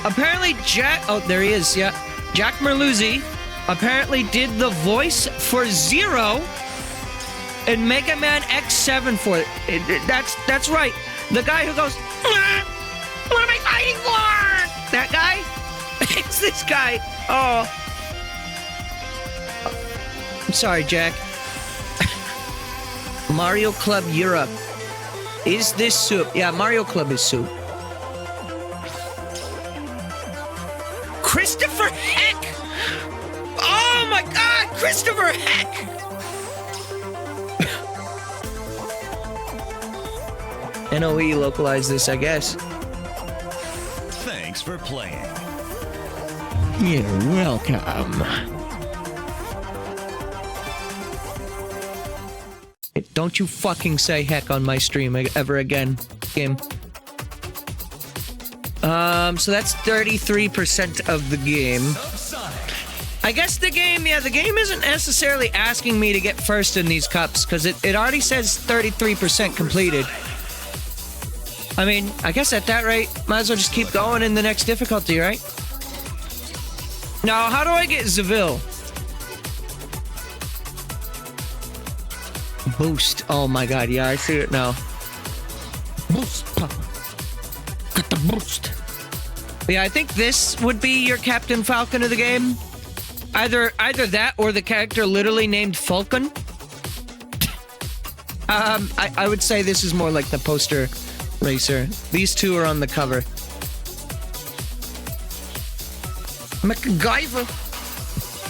[SPEAKER 1] Apparently Jack... Oh, there he is, yeah. Jack Merluzzi apparently did the voice for Zero in Mega Man X7 for it. That's right. The guy who goes, what am I fighting for? That guy? It's this guy. Oh. I'm sorry, Jack. Mario Club Europe. Is this soup? Yeah, Mario Club is soup. Christopher Heck! Oh my god, Christopher Heck! NOE localized this, I guess.
[SPEAKER 2] Thanks for playing.
[SPEAKER 1] You're welcome. Don't you fucking say heck on my stream ever again, game. So that's 33% of the game. I guess the game isn't necessarily asking me to get first in these cups, because it already says 33% completed. I mean, I guess at that rate, might as well just keep going in the next difficulty, right? Now, how do I get Seville? Boost. Oh my god, yeah, I see it now. Boost. Got the boost. Yeah, I think this would be your Captain Falcon of the game. Either that or the character literally named Falcon. I would say this is more like the poster racer. These two are on the cover. MacGyver.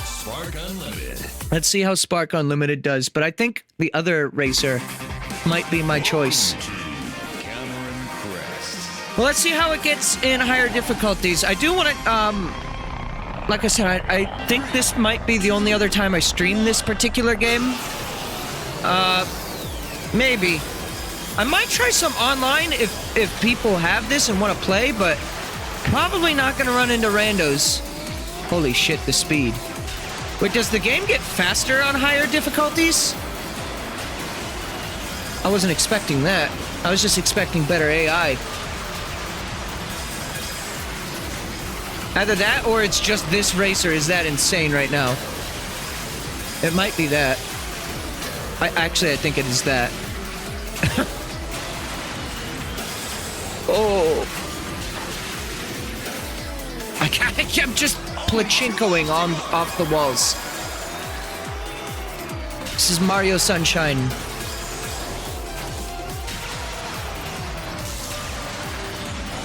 [SPEAKER 2] Spark Unlimited.
[SPEAKER 1] Let's see how Spark Unlimited does, but I think the other racer might be my choice. Well, let's see how it gets in higher difficulties. I do want to, like I said, I think this might be the only other time I stream this particular game. Maybe. I might try some online if people have this and want to play, but probably not going to run into randos. Holy shit, the speed. Wait, does the game get faster on higher difficulties? I wasn't expecting that. I was just expecting better AI. Either that or it's just this racer is that insane right now. It might be that. I think it is that. Oh. I'm just pachinkoing off the walls. This is Mario Sunshine.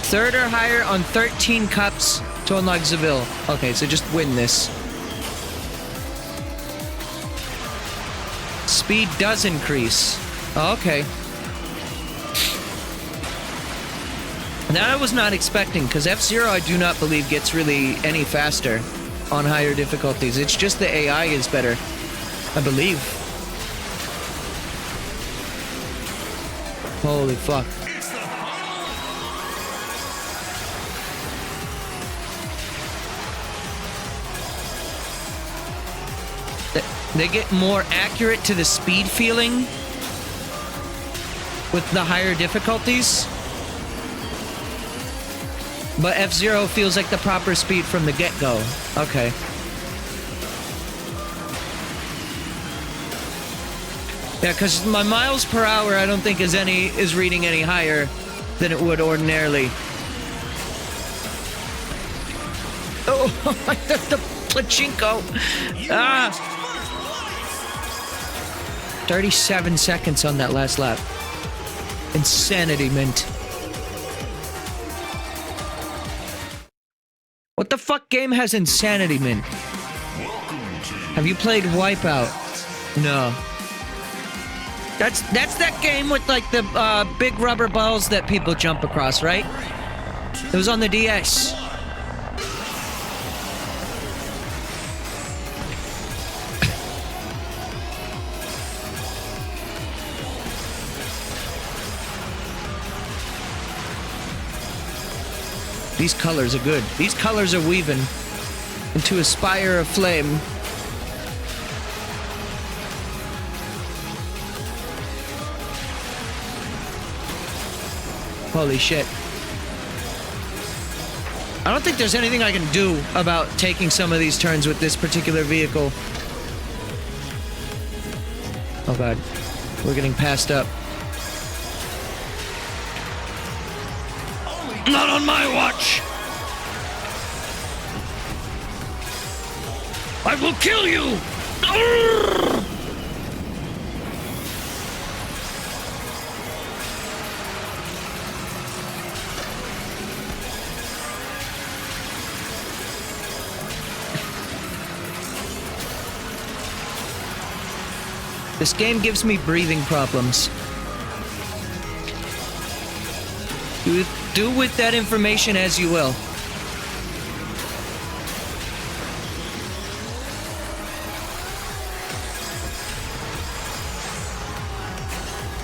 [SPEAKER 1] Third or higher on 13 cups to unlock Seville. Okay, so just win this. Speed does increase. Oh, okay. That I was not expecting, because F-Zero I do not believe gets really any faster on higher difficulties. It's just the AI is better, I believe. Holy fuck. They get more accurate to the speed feeling with the higher difficulties. But F-Zero feels like the proper speed from the get-go. Okay. Yeah, because my miles per hour I don't think is reading any higher than it would ordinarily. Oh, the pachinko. 37 seconds on that last lap. Insanity mint. fuck game has Insanity Mint? Have you played Wipeout? No. That's that game with like the big rubber balls that people jump across, right? It was on the DS. These colors are good. These colors are weaving into a spire of flame. Holy shit. I don't think there's anything I can do about taking some of these turns with this particular vehicle. Oh god. We're getting passed up. Not on my watch! I will kill you! Urgh! This game gives me breathing problems. Do with that information as you will.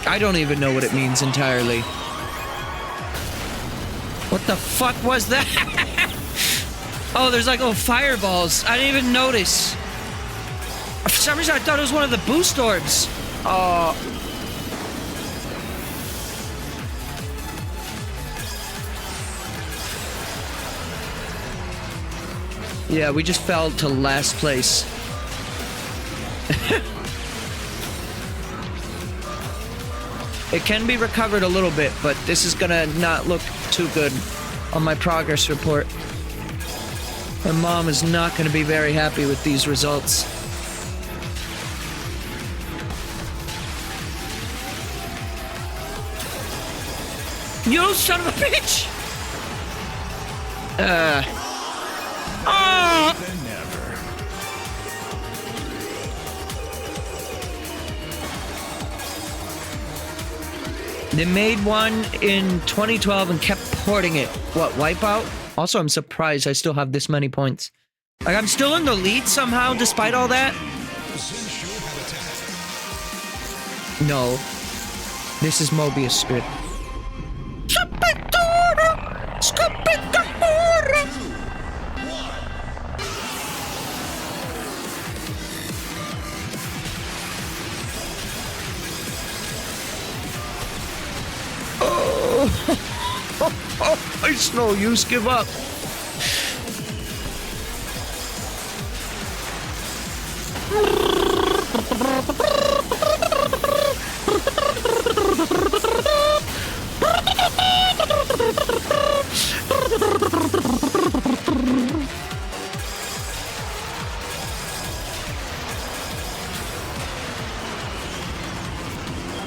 [SPEAKER 1] I don't even know what it means entirely. What the fuck was that? Oh, there's like fireballs. I didn't even notice. For some reason I thought it was one of the boost orbs. Yeah, we just fell to last place. It can be recovered a little bit, but this is gonna not look too good on my progress report. My mom is not gonna be very happy with these results. You son of a bitch! They made one in 2012 and kept porting it. What, Wipeout? Also, I'm surprised I still have this many points. Like, I'm still in the lead somehow, despite all that. No. This is Mobius Strip. It's no use, give up.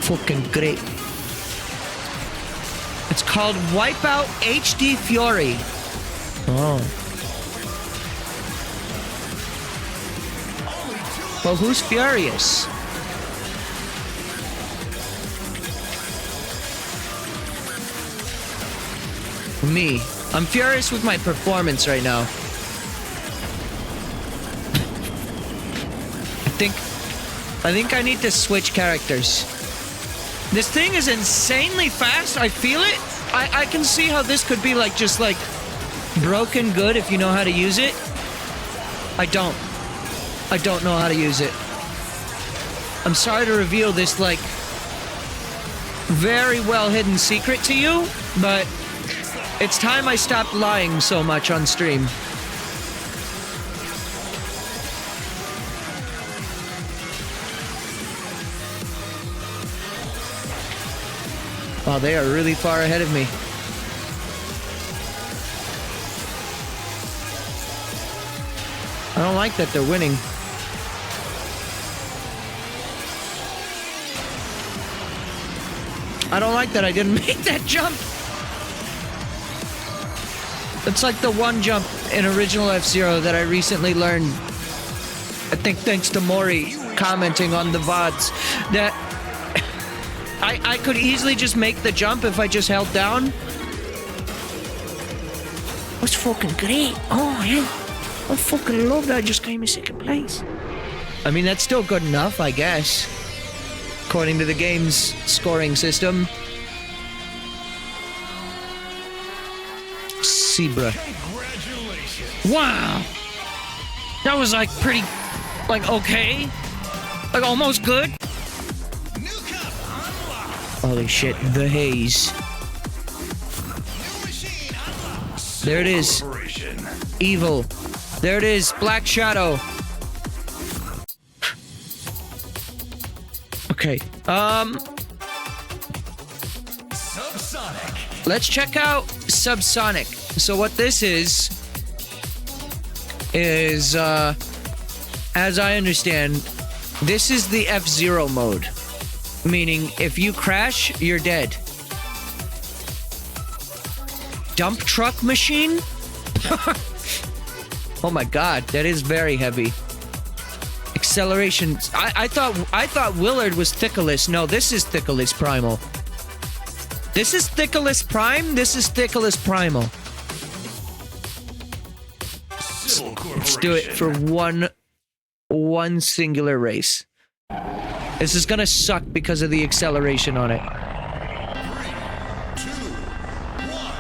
[SPEAKER 1] Fucking great. It's called Wipeout HD Fury. Oh. Well, who's furious? Me. I'm furious with my performance right now. I think I need to switch characters. This thing is insanely fast. I feel it. I can see how this could be like just like broken good if you know how to use it. I don't know how to use it. I'm sorry to reveal this like very well hidden secret to you, but it's time I stopped lying so much on stream. Oh, they are really far ahead of me. I don't like that they're winning. I don't like that I didn't make that jump. It's like the one jump in original F-Zero that I recently learned, I think thanks to Maury commenting on the VODs, that I could easily just make the jump if I just held down. That's fucking great. Oh, yeah. I fucking love that. I just came in second place. I mean, that's still good enough, I guess, according to the game's scoring system. Zebra. Wow. That was like pretty, like okay. Like almost good. Holy shit, the haze. There it is. Evil. There it is, Black Shadow. Okay, Subsonic. Let's check out Subsonic. So what this is, as I understand, this is the F-Zero mode. Meaning, if you crash, you're dead. Dump truck machine? Oh my god, that is very heavy. Acceleration. I thought Willard was Thickless. No, this is Thickless Primal. This is Thickless Prime. This is Thickless Primal. Let's do it for one singular race. This is gonna suck because of the acceleration on it. 3, 2, 1.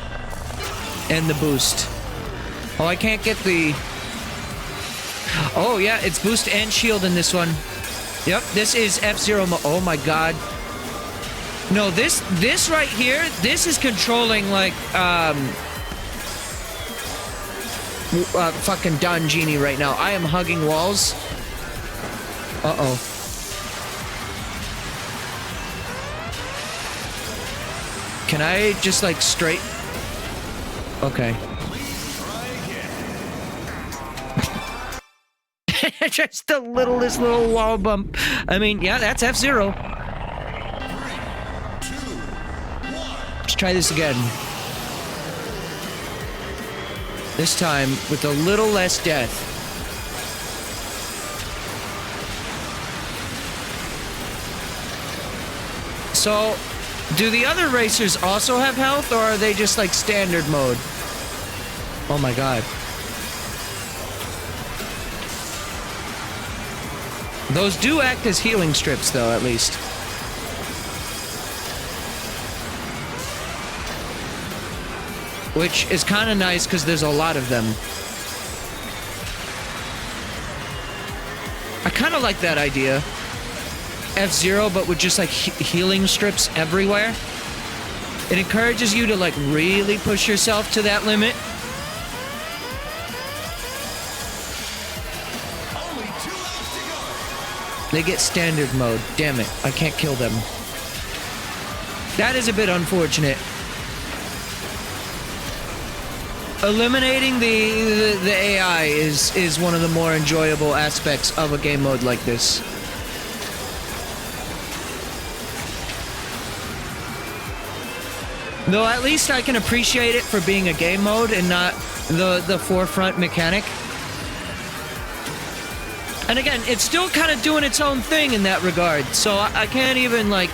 [SPEAKER 1] And the boost. Oh, I can't get the... Oh, yeah, it's boost and shield in this one. Yep, this is F-Zero mode. Oh, my God. No, this right here, this is controlling, like, fucking Don Genie right now. I am hugging walls. Uh-oh. Can I just, like, straight... Okay. Just the littlest little wall bump. I mean, yeah, that's F-Zero. 3, 2, 1. Let's try this again. This time with a little less death. So, do the other racers also have health, or are they just like standard mode? Oh my god. Those do act as healing strips, though, at least. Which is kind of nice, because there's a lot of them. I kind of like that idea. F-Zero, but with just, like, healing strips everywhere. It encourages you to, like, really push yourself to that limit. They get standard mode. Damn it. I can't kill them. That is a bit unfortunate. Eliminating the AI is one of the more enjoyable aspects of a game mode like this. Though at least I can appreciate it for being a game mode and not the forefront mechanic. And again, it's still kind of doing its own thing in that regard, so I can't even, like,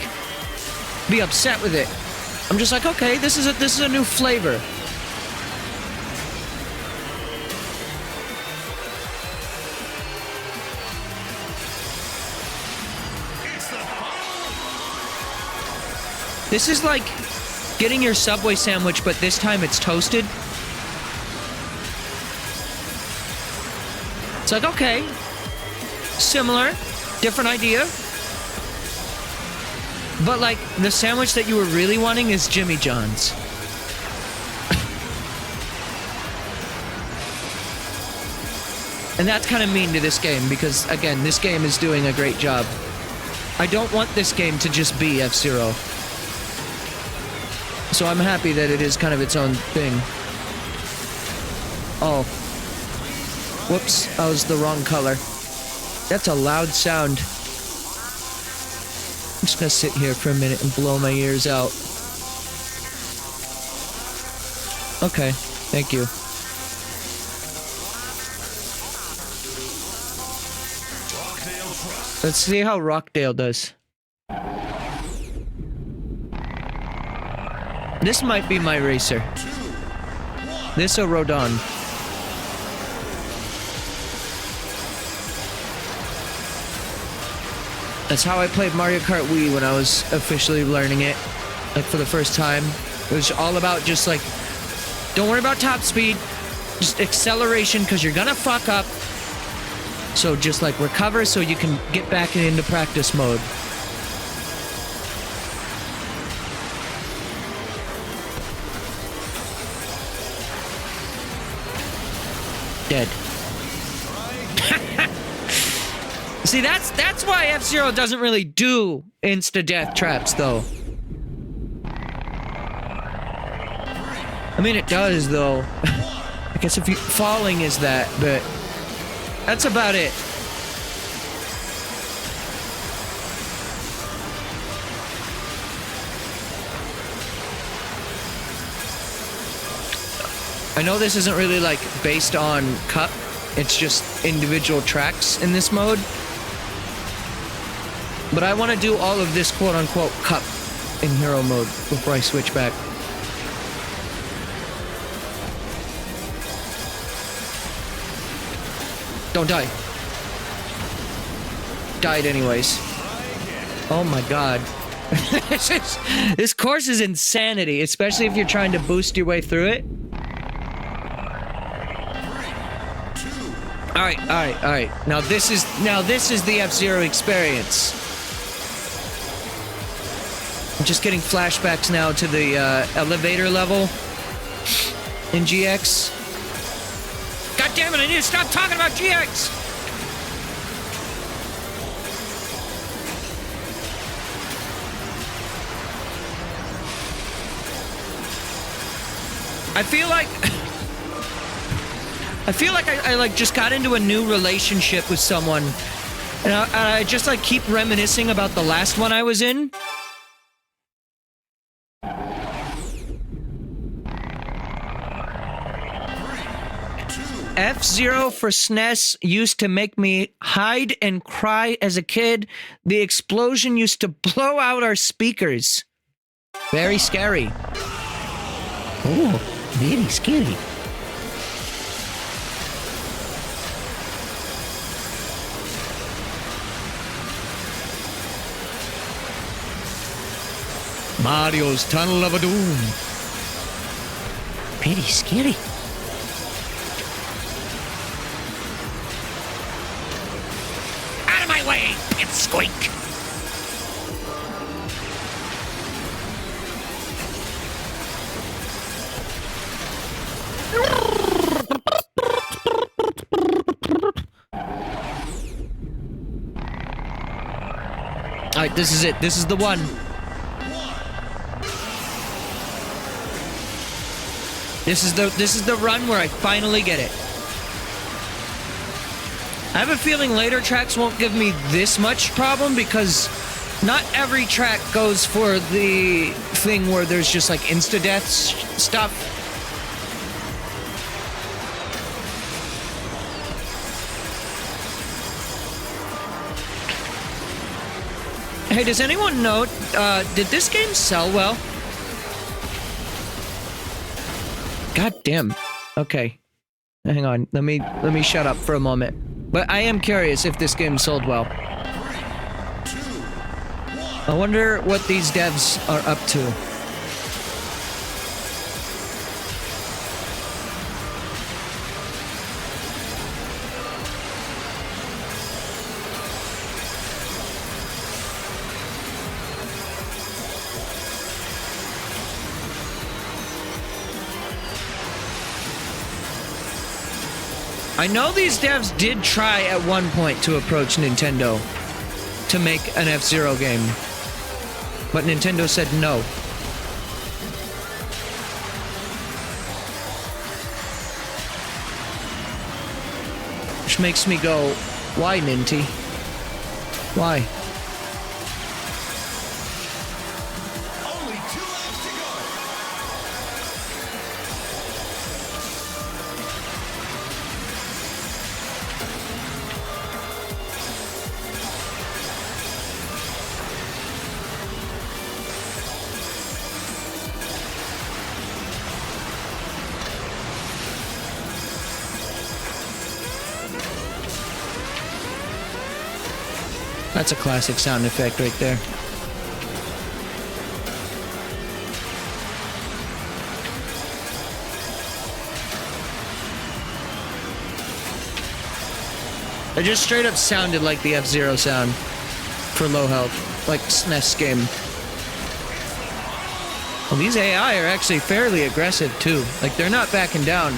[SPEAKER 1] be upset with it. I'm just like, okay, this is a new flavor. This is like getting your Subway sandwich, but this time it's toasted. It's like, okay. Similar, different idea. But, like, the sandwich that you were really wanting is Jimmy John's. And that's kind of mean to this game, because, again, this game is doing a great job. I don't want this game to just be F-Zero. So I'm happy that it is kind of its own thing. Oh. Whoops, I was the wrong color. That's a loud sound. I'm just gonna sit here for a minute and blow my ears out. Okay, thank you. Let's see how Rockdale does. This might be my racer. This or Rodon. That's how I played Mario Kart Wii when I was officially learning it. Like for the first time. It was all about just like, don't worry about top speed. Just acceleration because you're gonna fuck up. So just like recover so you can get back into practice mode. Dead. See, that's why F-Zero doesn't really do insta-death traps, though. I mean, it does, though. I guess if you falling is that, but that's about it. I know this isn't really like based on cup. It's just individual tracks in this mode. But I want to do all of this quote-unquote cup in hero mode before I switch back. Don't die. Died anyways. Oh my god. This course is insanity, especially if you're trying to boost your way through it. Alright. Now this is the F-Zero experience. I'm just getting flashbacks now to the elevator level in GX. God damn it, I need to stop talking about GX! I feel like I like just got into a new relationship with someone, and I just like keep reminiscing about the last one I was in. F-Zero for SNES used to make me hide and cry as a kid. The explosion used to blow out our speakers. Very scary.
[SPEAKER 3] Oh, very scary.
[SPEAKER 1] Mario's Tunnel of a Doom.
[SPEAKER 3] Pretty scary.
[SPEAKER 2] Out of my way, pipsqueak!
[SPEAKER 1] Alright, this is it. This is the one. This is the run where I finally get it. I have a feeling later tracks won't give me this much problem because not every track goes for the thing where there's just like insta-death stuff. Hey, does anyone know, did this game sell well? God damn. Okay. Hang on. Let me shut up for a moment. But I am curious if this game sold well.
[SPEAKER 2] 3, 2, 1.
[SPEAKER 1] I wonder what these devs are up to. I know these devs did try at one point to approach Nintendo to make an F-Zero game, but Nintendo said no. Which makes me go, why, Ninty? Why?
[SPEAKER 2] Only 2 laps to go.
[SPEAKER 1] That's a classic sound effect right there. It just straight up sounded like the F-Zero sound for low health, like SNES game. Well, these AI are actually fairly aggressive too. Like, they're not backing down.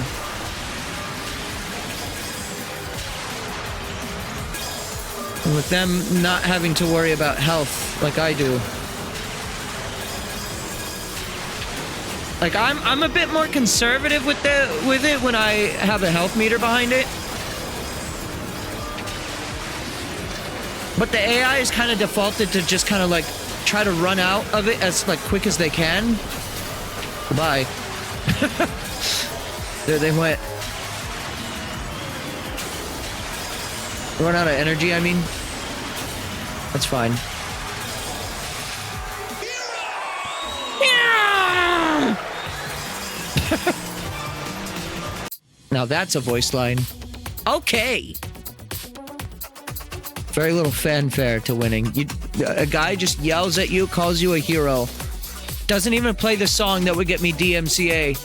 [SPEAKER 1] And with them not having to worry about health like I do. Like, I'm a bit more conservative with it when I have a health meter behind it. But the AI is kind of defaulted to just kind of like try to run out of it as like quick as they can. Goodbye. There they went. Run out of energy, I mean. That's fine. Now that's a voice line. Okay. Very little fanfare to winning. A guy just yells at you, calls you a hero. Doesn't even play the song that would get me DMCA.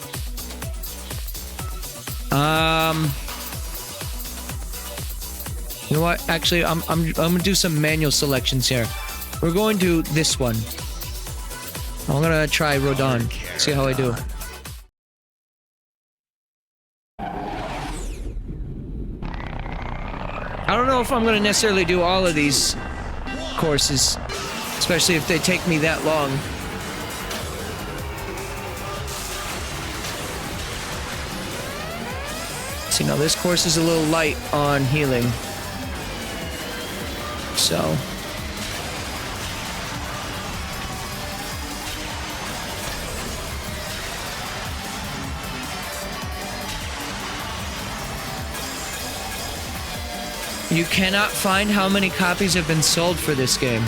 [SPEAKER 1] You know what? Actually, I'm gonna do some manual selections here. We're going to this one. I'm gonna try Rodon. See how I do. I don't know if I'm going to necessarily do all of these courses, especially if they take me that long. See, now this course is a little light on healing. So... You cannot find how many copies have been sold for this game.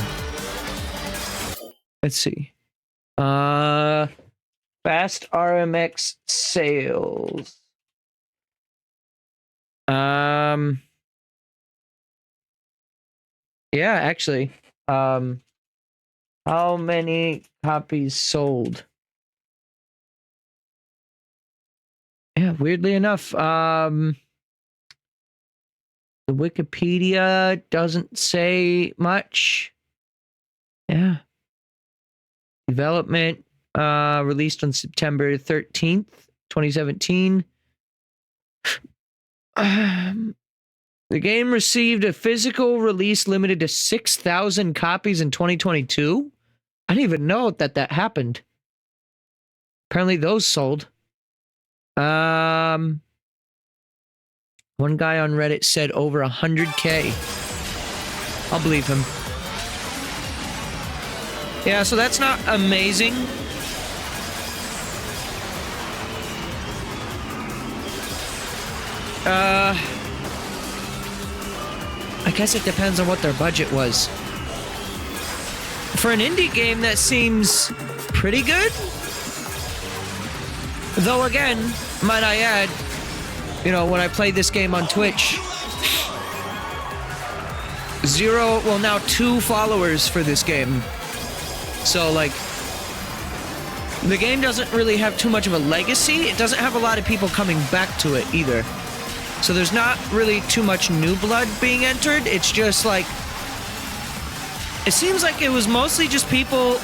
[SPEAKER 1] Let's see. Fast RMX sales. Yeah, actually. How many copies sold? Yeah, weirdly enough, the Wikipedia doesn't say much. Yeah. Development released on September 13th, 2017. The game received a physical release limited to 6,000 copies in 2022. I didn't even know that happened. Apparently those sold. One guy on Reddit said over 100K. I'll believe him. Yeah, so that's not amazing. I guess it depends on what their budget was. For an indie game, that seems pretty good. Though again, might I add, you know, when I played this game on Twitch, 2 followers for this game. So, like, the game doesn't really have too much of a legacy. It doesn't have a lot of people coming back to it either. So there's not really too much new blood being entered. It's just like, it seems like it was mostly just people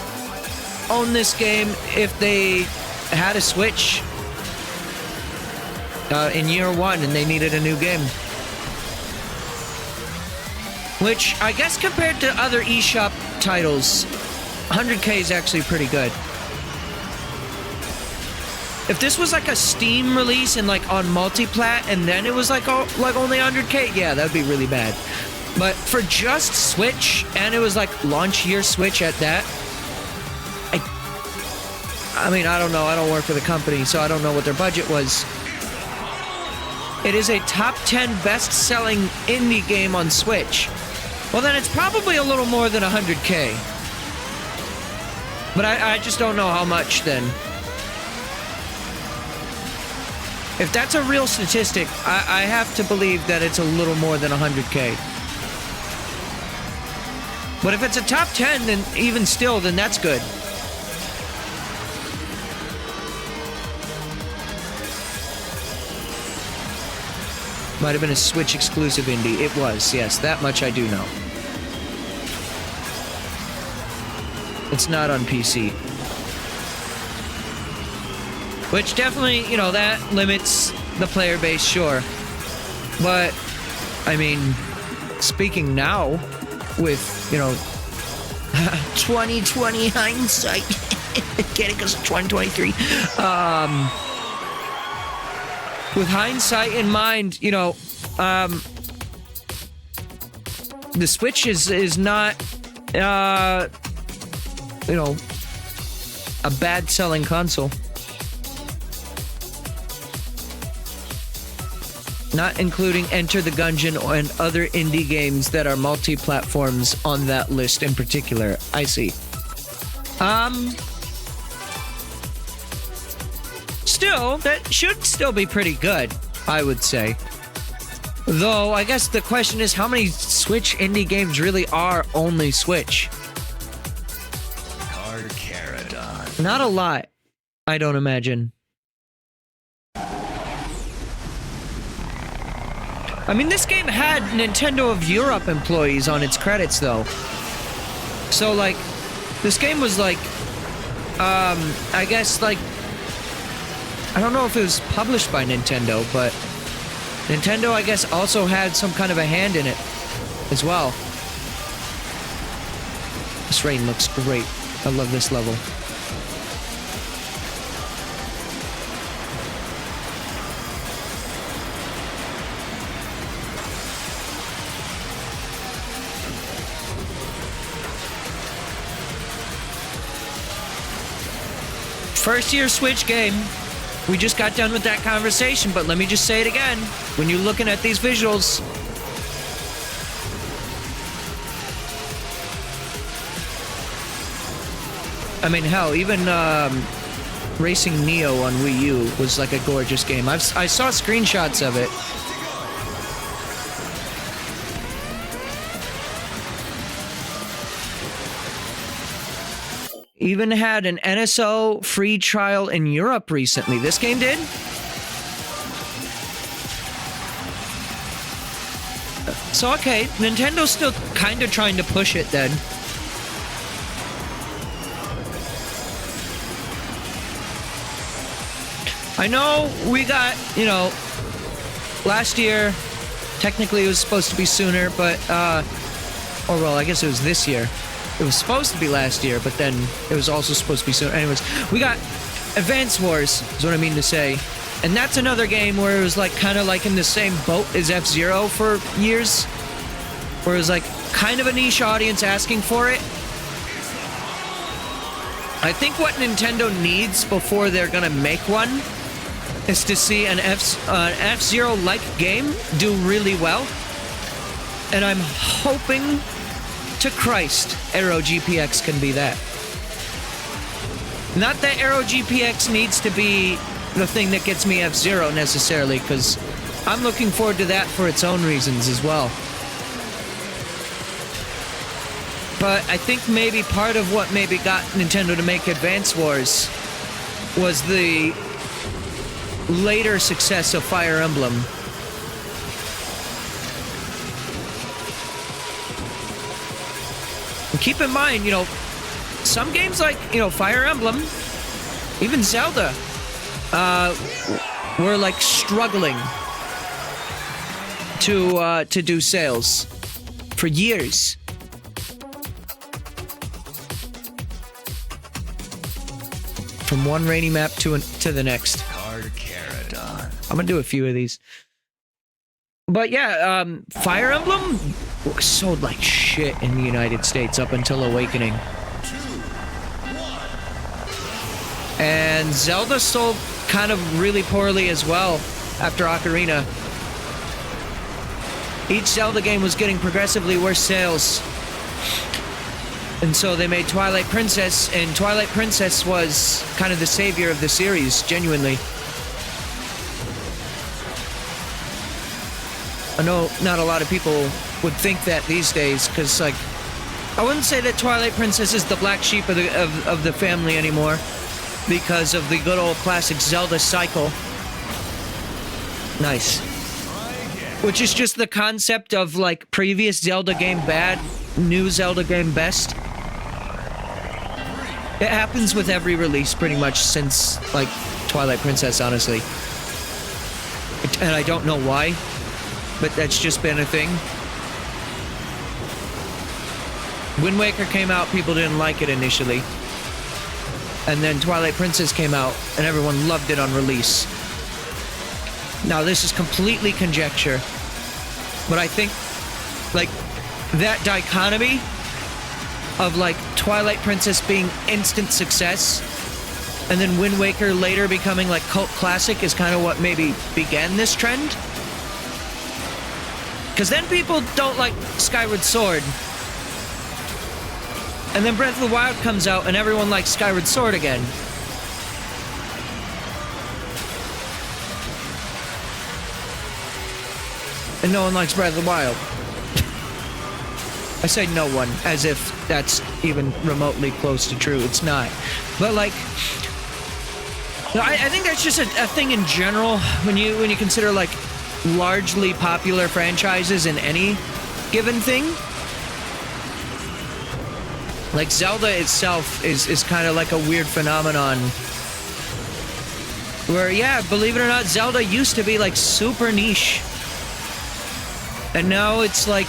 [SPEAKER 1] own this game if they had a Switch in year 1 and they needed a new game. Which, I guess compared to other eShop titles, 100K is actually pretty good. If this was like a Steam release and like on multiplat and then it was like only 100K, yeah, that would be really bad. But for just Switch, and it was like launch year Switch at that, I mean, I don't know. I don't work for the company, so I don't know what their budget was. It is a top 10 best-selling indie game on Switch. Well, then it's probably a little more than 100K. But I just don't know how much then. If that's a real statistic, I have to believe that it's a little more than 100K. But if it's a top 10, then even still, then that's good. Might have been a Switch exclusive indie. It was, yes. That much I do know. It's not on PC. Which definitely, you know, that limits the player base, sure. But, I mean, speaking now, with, you know, 2020 hindsight. Get it? Because of 2023. With hindsight in mind, you know, the Switch is not, you know, a bad selling console. Not including Enter the Gungeon and other indie games that are multi-platforms on that list in particular. I see. Still, that should still be pretty good, I would say. Though, I guess the question is how many Switch indie games really are only Switch? Not a lot, I don't imagine. I mean, this game had Nintendo of Europe employees on its credits, though. So, like, this game was, like, I guess, like, I don't know if it was published by Nintendo, but Nintendo, I guess, also had some kind of a hand in it as well. This rain looks great. I love this level. First year Switch game. We just got done with that conversation, but let me just say it again. When you're looking at these visuals, I mean, hell, even Racing Neo on Wii U was like a gorgeous game. I saw screenshots of it. Even had an NSO free trial in Europe recently. This game did? So, okay, Nintendo's still kind of trying to push it then. I know we got, you know, last year, technically it was supposed to be sooner, but, or well, I guess it was this year. It was supposed to be last year, but then it was also supposed to be soon. Anyways, we got Advance Wars, is what I mean to say. And that's another game where it was like kind of like in the same boat as F-Zero for years. Where it was like kind of a niche audience asking for it. I think what Nintendo needs before they're gonna make one is to see an F-Zero-like game do really well. And I'm hoping to Christ, Aero GPX can be that. Not that Aero GPX needs to be the thing that gets me F-Zero necessarily, because I'm looking forward to that for its own reasons as well. But I think maybe part of what maybe got Nintendo to make Advance Wars was the later success of Fire Emblem. Keep in mind, you know, some games like, you know, Fire Emblem, even Zelda, were like struggling to do sales for years. From one rainy map to the next. I'm gonna do a few of these. But yeah, Fire Emblem sold like shit in the United States up until Awakening. And Zelda sold kind of really poorly as well after Ocarina. Each Zelda game was getting progressively worse sales. And so they made Twilight Princess, and Twilight Princess was kind of the savior of the series, genuinely. I know not a lot of people would think that these days, because, like, I wouldn't say that Twilight Princess is the black sheep of the family anymore because of the good old classic Zelda cycle. Nice. Which is just the concept of like previous Zelda game bad, new Zelda game best. It happens with every release pretty much since like Twilight Princess, honestly. And I don't know why, but that's just been a thing. Wind Waker came out, people didn't like it initially. And then Twilight Princess came out, and everyone loved it on release. Now, this is completely conjecture, but I think, like, that dichotomy of, like, Twilight Princess being instant success, and then Wind Waker later becoming, like, cult classic is kind of what maybe began this trend. Because then people don't like Skyward Sword. And then Breath of the Wild comes out, and everyone likes Skyward Sword again. And no one likes Breath of the Wild. I say no one, as if that's even remotely close to true. It's not. But like, no, I think that's just a thing in general when you consider like largely popular franchises in any given thing. Like Zelda itself is kind of like a weird phenomenon. Where, yeah, believe it or not, Zelda used to be like super niche. And now it's like,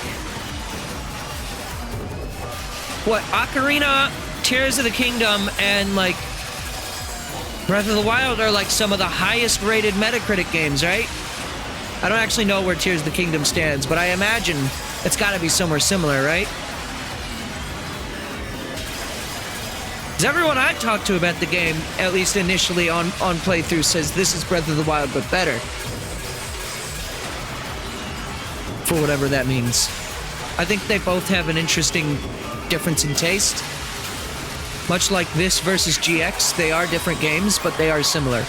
[SPEAKER 1] what, Ocarina, Tears of the Kingdom, and like Breath of the Wild are like some of the highest rated Metacritic games, right? I don't actually know where Tears of the Kingdom stands, but I imagine it's gotta be somewhere similar, right? Because everyone I talk to about the game, at least initially on playthrough, says this is Breath of the Wild, but better. For whatever that means. I think they both have an interesting difference in taste. Much like this versus GX, they are different games, but they are similar.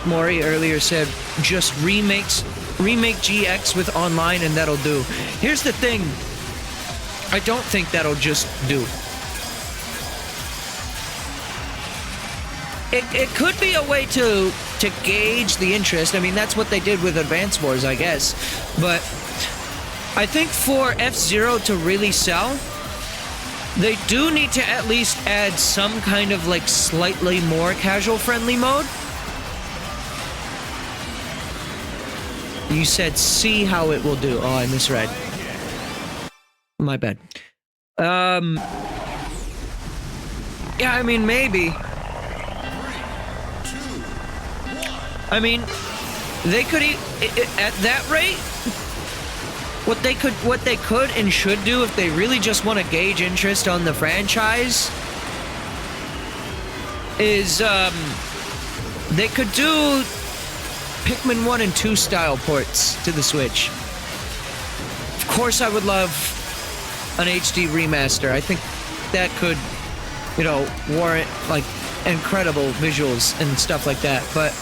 [SPEAKER 1] Maury earlier said, just remake GX with online and that'll do. Here's the thing. I don't think that'll just do. It could be a way to gauge the interest. I mean, that's what they did with Advance Wars, I guess. But I think for F-Zero to really sell, they do need to at least add some kind of like slightly more casual-friendly mode. You said see how it will do. Oh, I misread. My bad. Yeah, I mean, maybe. I mean, they could at that rate. What they could and should do if they really just want to gauge interest on the franchise is they could do Pikmin 1 and 2 style ports to the Switch. Of course, I would love an HD remaster. I think that could, you know, warrant like incredible visuals and stuff like that. But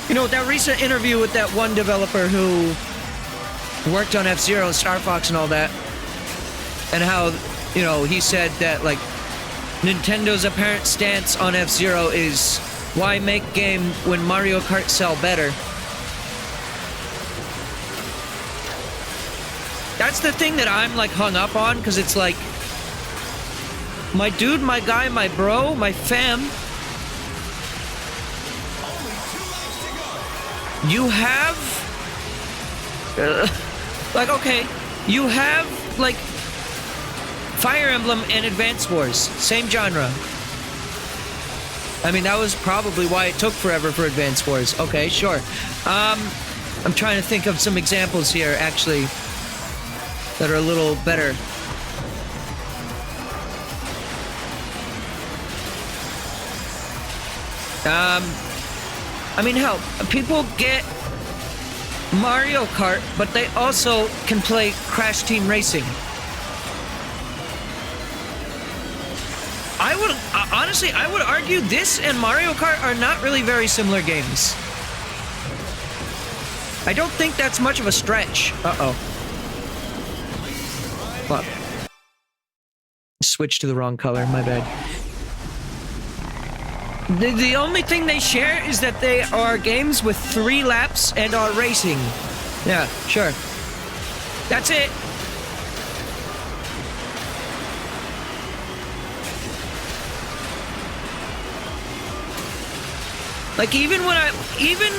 [SPEAKER 1] you know, that recent interview with that one developer who worked on F-Zero, Star Fox, and all that, and how, you know, he said that like Nintendo's apparent stance on F-Zero is why make game when Mario Kart sell better? That's the thing that I'm like hung up on, because it's like, my dude, my guy, my bro, my fam, you have like, okay, you have like Fire Emblem and Advance Wars, same genre. I mean, that was probably why it took forever for Advance Wars. Okay, sure. I'm trying to think of some examples here, actually, that are a little better. I mean, hell, people get Mario Kart, but they also can play Crash Team Racing. I would, honestly, I would argue this and Mario Kart are not really very similar games. I don't think that's much of a stretch. Uh-oh. Fuck. Switched to the wrong color, my bad. The only thing they share is that they are games with 3 laps and are racing. Yeah, sure. That's it. Like, even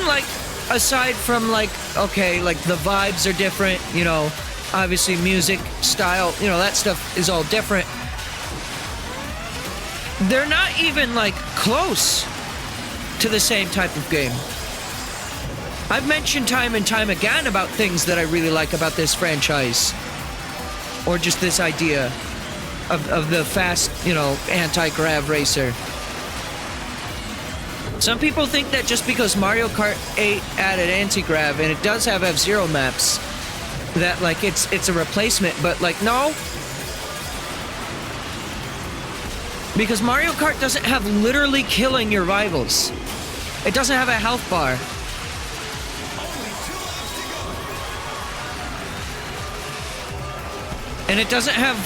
[SPEAKER 1] like, aside from, like, okay, like, the vibes are different, you know, obviously music, style, you know, that stuff is all different. They're not even, like, close to the same type of game. I've mentioned time and time again about things that I really like about this franchise. Or just this idea of the fast, you know, anti-grav racer. Some people think that just because Mario Kart 8 added anti-grav, and it does have F-Zero maps, that, like, it's a replacement, but, like, no. Because Mario Kart doesn't have literally killing your rivals. It doesn't have a health bar. And it doesn't have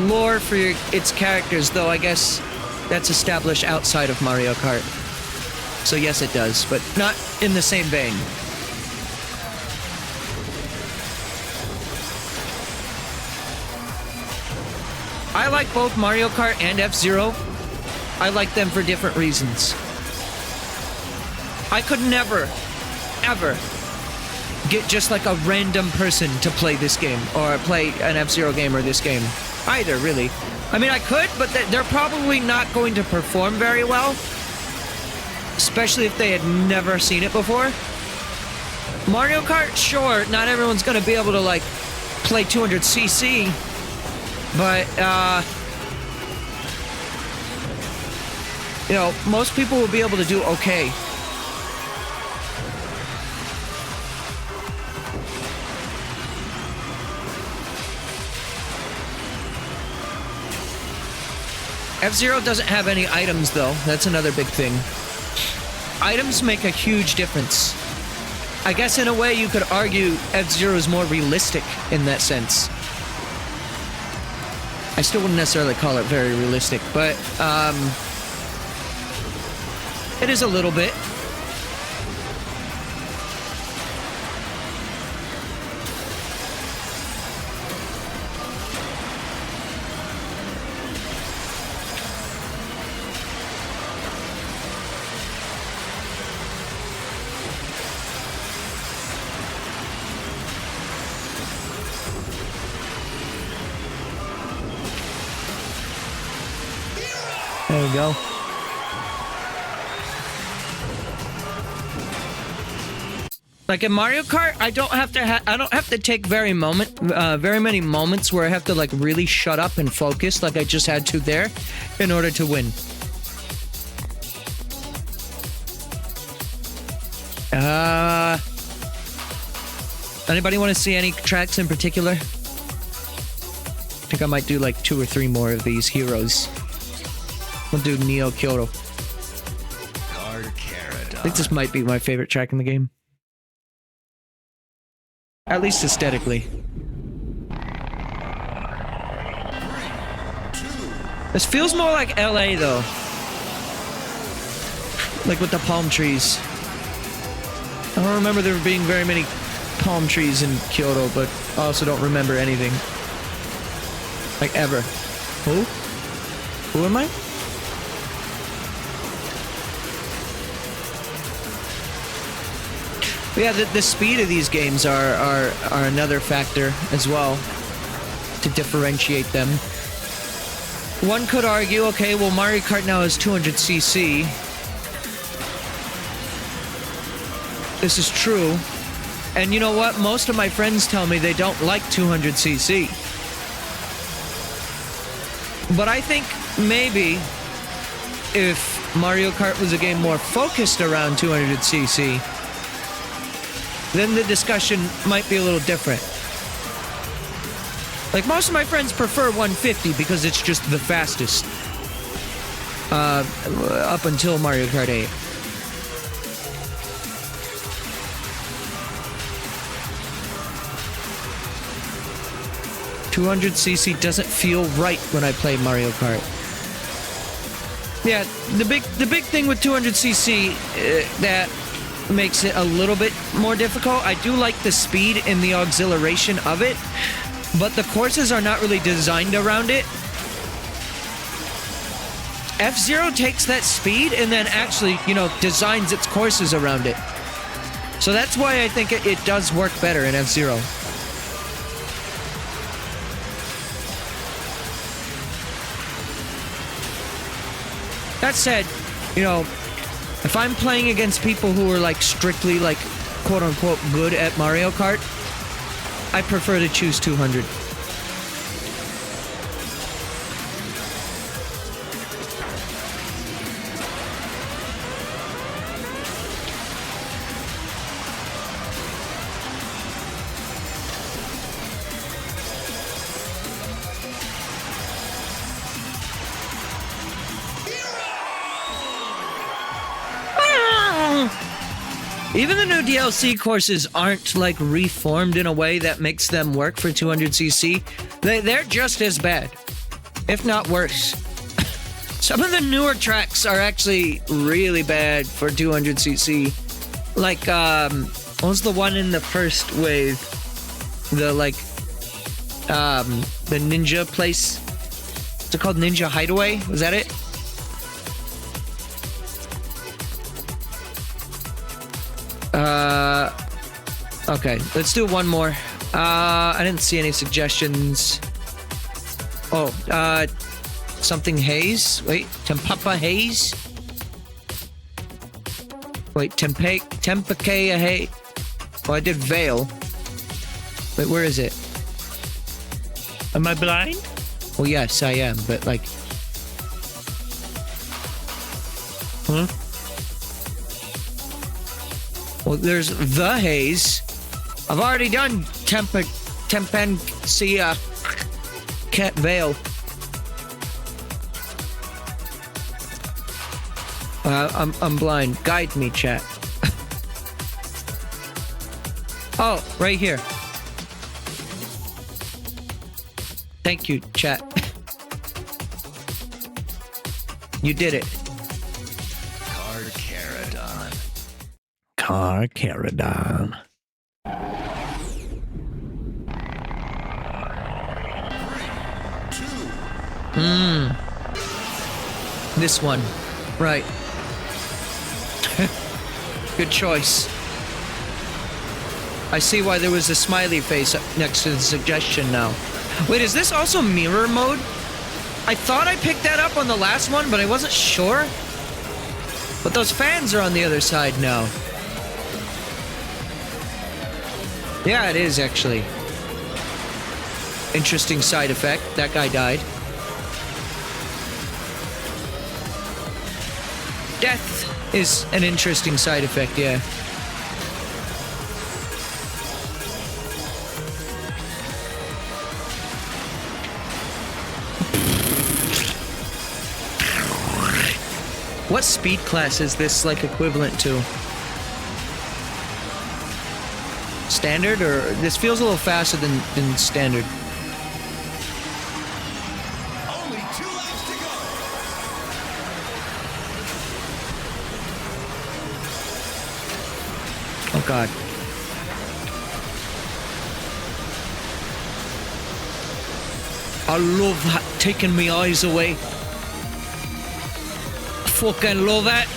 [SPEAKER 1] lore for its characters, though I guess that's established outside of Mario Kart. So yes, it does, but not in the same vein. I like both Mario Kart and F-Zero. I like them for different reasons. I could never, ever get just like a random person to play this game or play an F-Zero game or this game. Either, really. I mean, I could, but they're probably not going to perform very well. Especially if they had never seen it before. Mario Kart, sure, not everyone's going to be able to, like, play 200cc. But, you know, most people will be able to do okay. F-Zero doesn't have any items, though. That's another big thing. Items make a huge difference. I guess in a way you could argue F-Zero is more realistic in that sense. I still wouldn't necessarily call it very realistic, but it is a little bit. There we go. Like in Mario Kart, I don't have to take very many moments where I have to like really shut up and focus like I just had to there in order to win. Anybody want to see any tracks in particular? I think I might do like 2 or 3 more of these heroes. We'll do Neo Kyoto. I think this might be my favorite track in the game. At least aesthetically. This feels more like LA though. Like with the palm trees. I don't remember there being very many palm trees in Kyoto, but I also don't remember anything. Like ever. Who? Who am I? But yeah, the speed of these games are another factor as well to differentiate them. One could argue, okay, well Mario Kart now is 200cc. This is true. And you know what? Most of my friends tell me they don't like 200cc. But I think maybe if Mario Kart was a game more focused around 200cc, then the discussion might be a little different. Like, most of my friends prefer 150 because it's just the fastest. Up until Mario Kart 8. 200cc doesn't feel right when I play Mario Kart. Yeah, the big thing with 200cc that makes it a little bit more difficult. I do like the speed and the auxiliation of it, but the courses are not really designed around it. F-Zero takes that speed and then actually, designs its courses around it. So that's why I think it does work better in F-Zero. That said, if I'm playing against people who are like strictly like quote unquote good at Mario Kart, I prefer to choose 200. Even the new DLC courses aren't like reformed in a way that makes them work for 200cc. They're just as bad, if not worse. Some of the newer tracks are actually really bad for 200cc. Like, what was the one in the first wave? The ninja place? What's it called? Ninja Hideaway? Was that it? Okay, let's do one more. I didn't see any suggestions. Oh, something haze? Wait, Tempapa haze? Wait, Tempeke haze? Oh, I did Veil. Wait, where is it?
[SPEAKER 3] Am I blind?
[SPEAKER 1] Well, yes, I am, but like... Huh? Well, there's the haze. I've already done Tempencia Cat Veil. I'm blind. Guide me, chat. Oh, right here. Thank you, chat. You did it.
[SPEAKER 3] Carcharodon.
[SPEAKER 1] This one. Right. Good choice. I see why there was a smiley face next to the suggestion now. Wait, is this also mirror mode? I thought I picked that up on the last one, but I wasn't sure. But those fans are on the other side now. Yeah, it is actually. Interesting side effect. That guy died. Death is an interesting side effect, yeah. What speed class is this like equivalent to? Standard, or this feels a little faster than standard?
[SPEAKER 2] Only 2 laps to go.
[SPEAKER 1] Oh god. I love taking my eyes away. Fucking love it.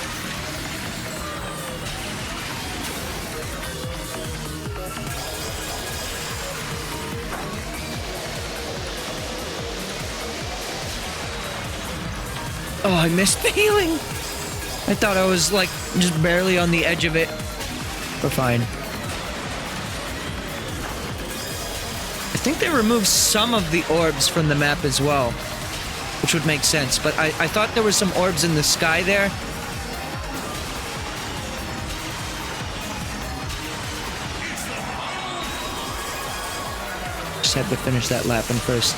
[SPEAKER 1] Oh, I missed the healing. I thought I was like just barely on the edge of it. We're fine. I think they removed some of the orbs from the map as well, which would make sense, but I thought there were some orbs in the sky there. Just had to finish that lapping first.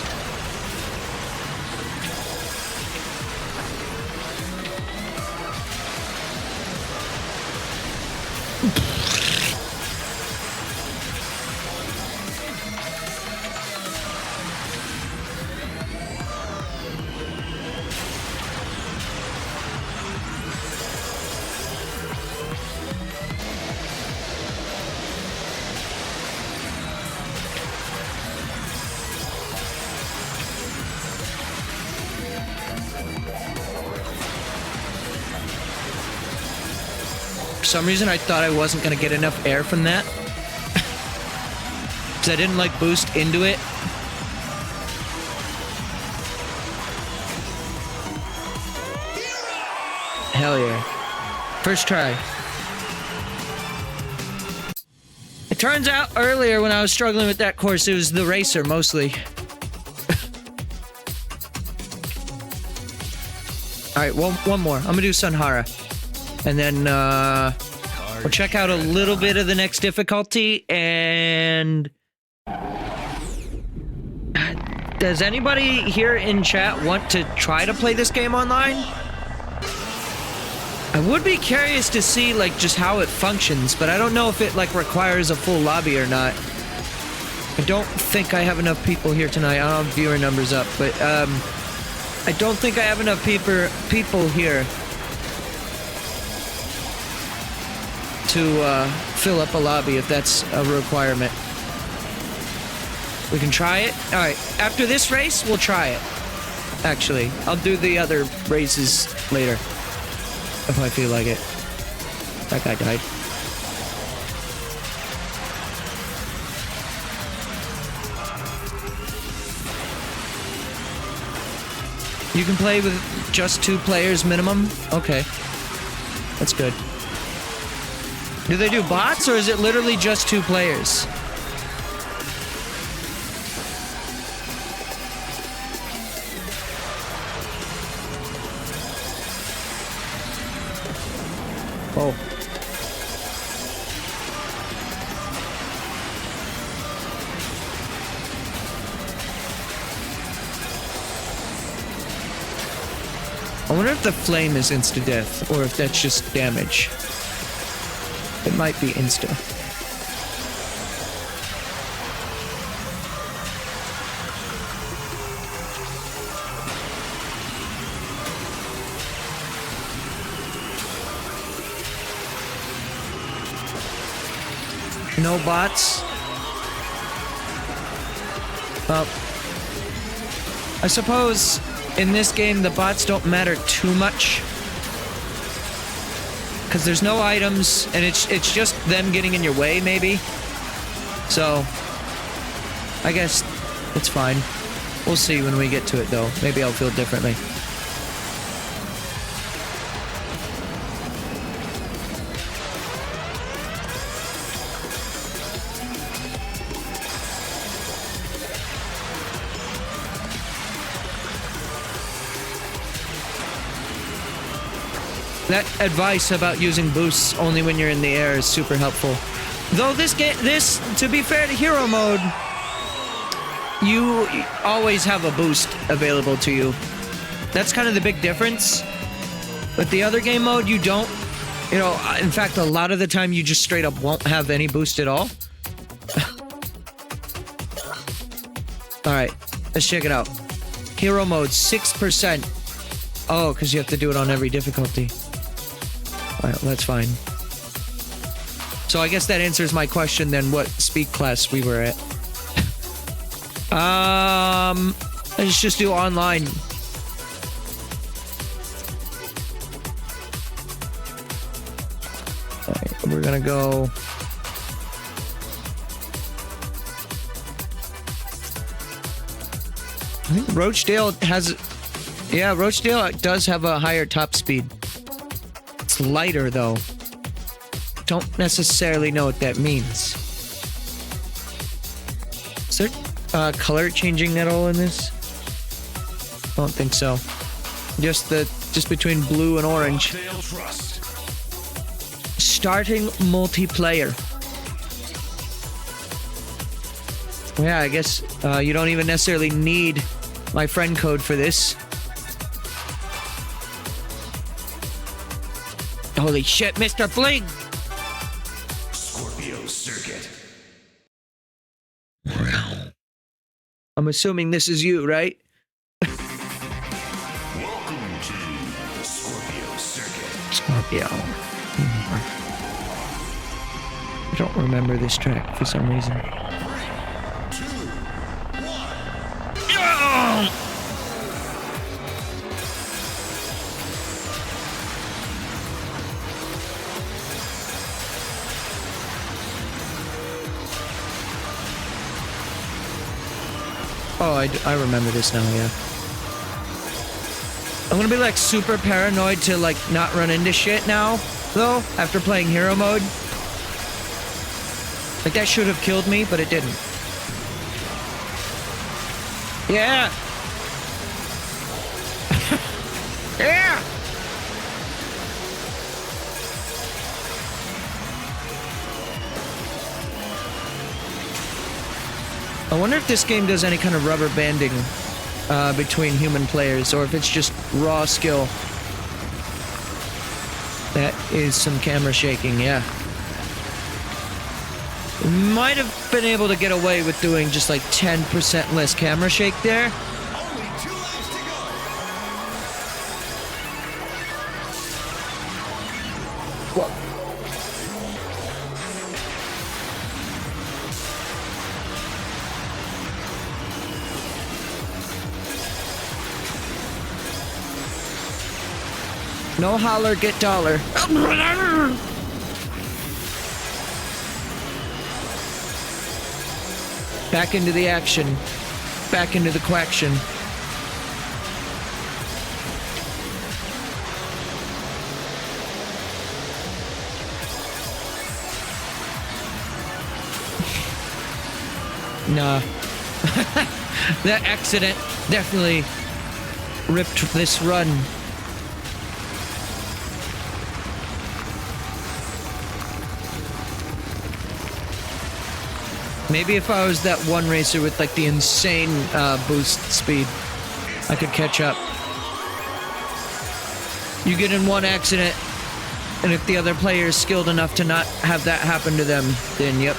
[SPEAKER 1] some reason, I thought I wasn't going to get enough air from that. Because I didn't, like, boost into it. Hell yeah. First try. It turns out earlier when I was struggling with that course, it was the racer mostly. Alright, one more. I'm gonna do Sunhara. And then we'll check out a little bit of the next difficulty. And does anybody here in chat want to try to play this game online? I would be curious to see, like, just how it functions, but I don't know if it, like, requires a full lobby or not. I don't think I have enough people here tonight. I don't have viewer numbers up, but, I don't think I have enough people here to, fill up a lobby if that's a requirement. We can try it? Alright, after this race, we'll try it. Actually, I'll do the other races later. If I feel like it. That guy died. You can play with just 2 players minimum? Okay. That's good. Do they do bots or is it literally just 2 players? Oh. I wonder if the flame is insta-death, or if that's just damage. It might be insta. No bots? Well, I suppose in this game the bots don't matter too much. Because there's no items, and it's just them getting in your way, maybe. So, I guess it's fine. We'll see when we get to it, though. Maybe I'll feel differently. That advice about using boosts only when you're in the air is super helpful. Though this, to be fair to hero mode, you always have a boost available to you. That's kind of the big difference. But the other game mode, you don't. You know, in fact, a lot of the time you just straight up won't have any boost at all. Alright, let's check it out. Hero mode, 6%. Oh, because you have to do it on every difficulty. Alright, well, that's fine. So I guess that answers my question then, what speed class we were at. Let's just do online. Alright, we're gonna go... I think Roachdale has... Yeah, Roachdale does have a higher top speed. It's lighter, though. Don't necessarily know what that means. Is there color changing at all in this? I don't think so. Just between blue and orange. Starting multiplayer. Yeah, I guess you don't even necessarily need my friend code for this. Holy shit, Mr. Bling!
[SPEAKER 2] Scorpio Circuit.
[SPEAKER 1] I'm assuming this is you, right?
[SPEAKER 2] Welcome to the Scorpio Circuit.
[SPEAKER 1] Scorpio. I don't remember this track for some reason.
[SPEAKER 2] 3, 2, 1.
[SPEAKER 1] Oh, I remember this now, yeah. I'm gonna be like super paranoid to like not run into shit now, though, after playing hero mode. Like that should have killed me, but it didn't. Yeah! Yeah! I wonder if this game does any kind of rubber banding between human players, or if it's just raw skill. That is some camera shaking, yeah. Might have been able to get away with doing just like 10% less camera shake there.
[SPEAKER 2] Only 2 laps to go.
[SPEAKER 1] Whoa. No holler, get dollar. Back into the action. Back into the quaction. Nah. That accident definitely ripped this run. Maybe if I was that one racer with like the insane boost speed, I could catch up. You get in one accident, and if the other player is skilled enough to not have that happen to them, then yep.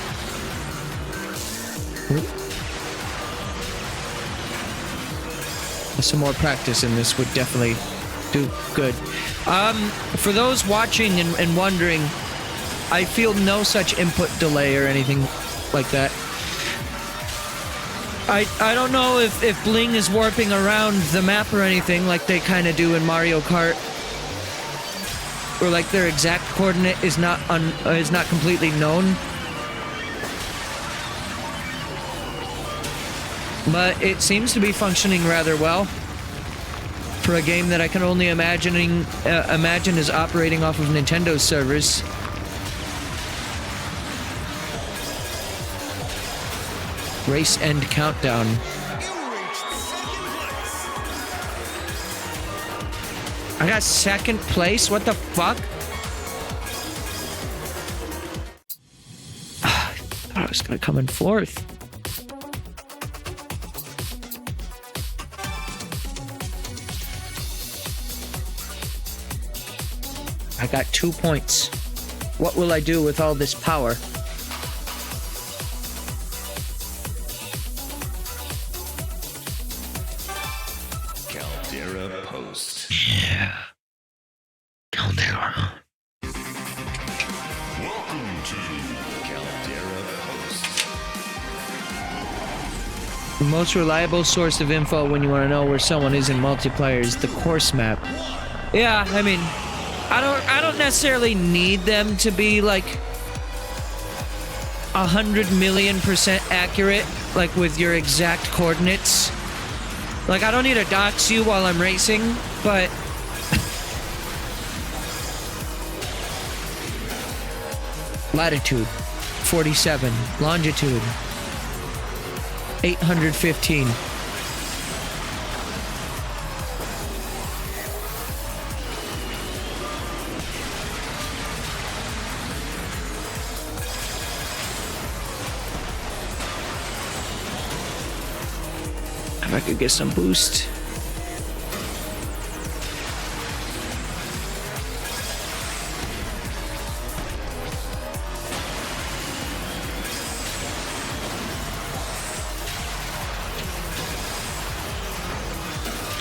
[SPEAKER 1] Some more practice in this would definitely do good. For those watching and wondering, I feel no such input delay or anything like that. I don't know if Bling is warping around the map or anything like they kind of do in Mario Kart, or like their exact coordinate is not completely known. But it seems to be functioning rather well for a game that I can only imagine is operating off of Nintendo's servers. Race end countdown.
[SPEAKER 2] You reached 2nd place.
[SPEAKER 1] I got 2nd place? What the fuck? I thought I was gonna come in 4th. I got 2 points. What will I do with all this power?
[SPEAKER 2] Caldera Post.
[SPEAKER 1] Yeah. Caldera.
[SPEAKER 2] Welcome to Caldera Post.
[SPEAKER 1] The most reliable source of info when you want to know where someone is in multiplayer is the course map. Yeah, I mean, I don't necessarily need them to be like 100,000,000% accurate, like with your exact coordinates. Like, I don't need to dox you while I'm racing, but latitude 47, longitude 815. If I could get some boost.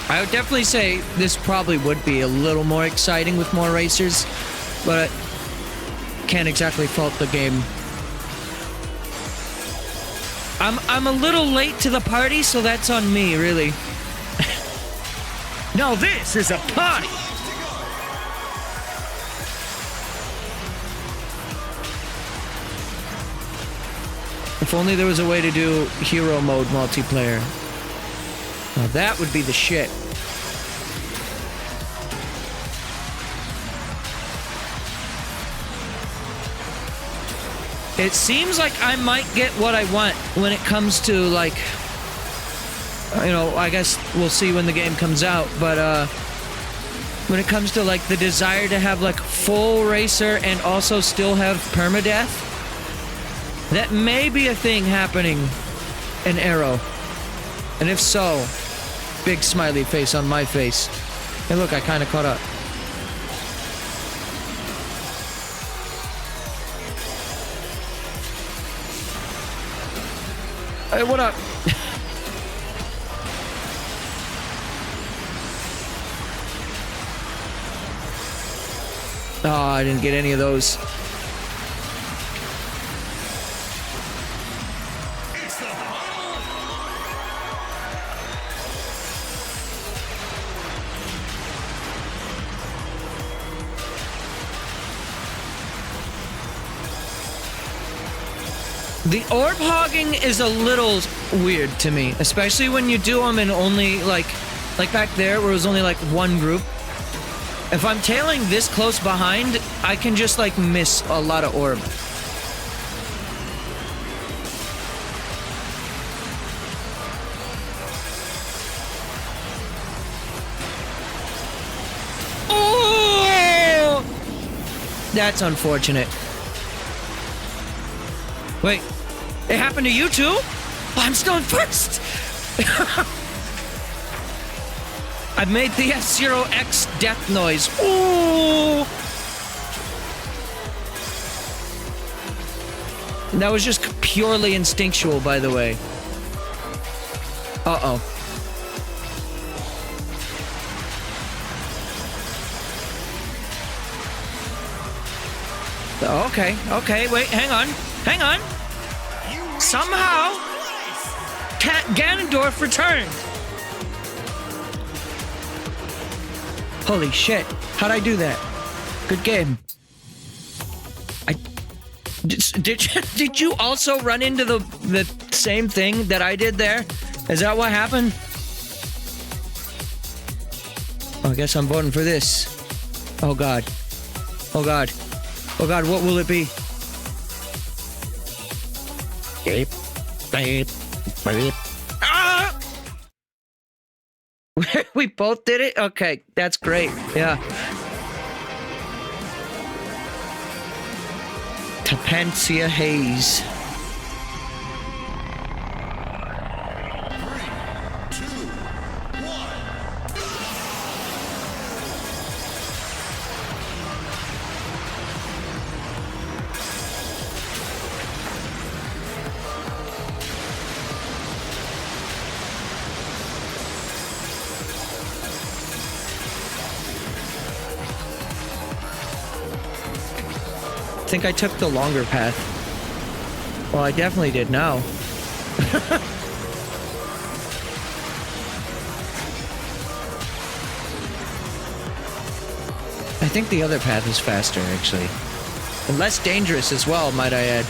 [SPEAKER 1] I would definitely say this probably would be a little more exciting with more racers, but I can't exactly fault the game. I'm a little late to the party, so that's on me, really. No, this is a party! If only there was a way to do hero mode multiplayer. Now that would be the shit. It seems like I might get what I want when it comes to, like, you know, I guess we'll see when the game comes out, but when it comes to, like, the desire to have, like, full racer and also still have permadeath, that may be a thing happening in Arrow. And if so, big smiley face on my face. Hey, look, I kind of caught up. Hey, what up? Oh, I didn't get any of those. The orb hogging is a little weird to me, especially when you do them in only, like back there where it was only, like, one group. If I'm tailing this close behind, I can just, like, miss a lot of orb. Oh! That's unfortunate. Wait, it happened to you too? I'm still in first! I made the F-Zero-X death noise. Ooh! That was just purely instinctual, by the way. Uh-oh. Okay, wait, hang on. Somehow, Ganondorf returned. Holy shit. How'd I do that? Good game. Did you also run into the same thing that I did there? Is that what happened? Oh, I guess I'm voting for this. Oh god. Oh god. Oh god, what will it be?
[SPEAKER 3] Gabe. Gabe. Gabe.
[SPEAKER 1] Ah! We both did it? Okay, that's great. Yeah. Tapancia Haze. I think I took the longer path. Well, I definitely did now. I think the other path is faster, actually. And less dangerous as well, might I add.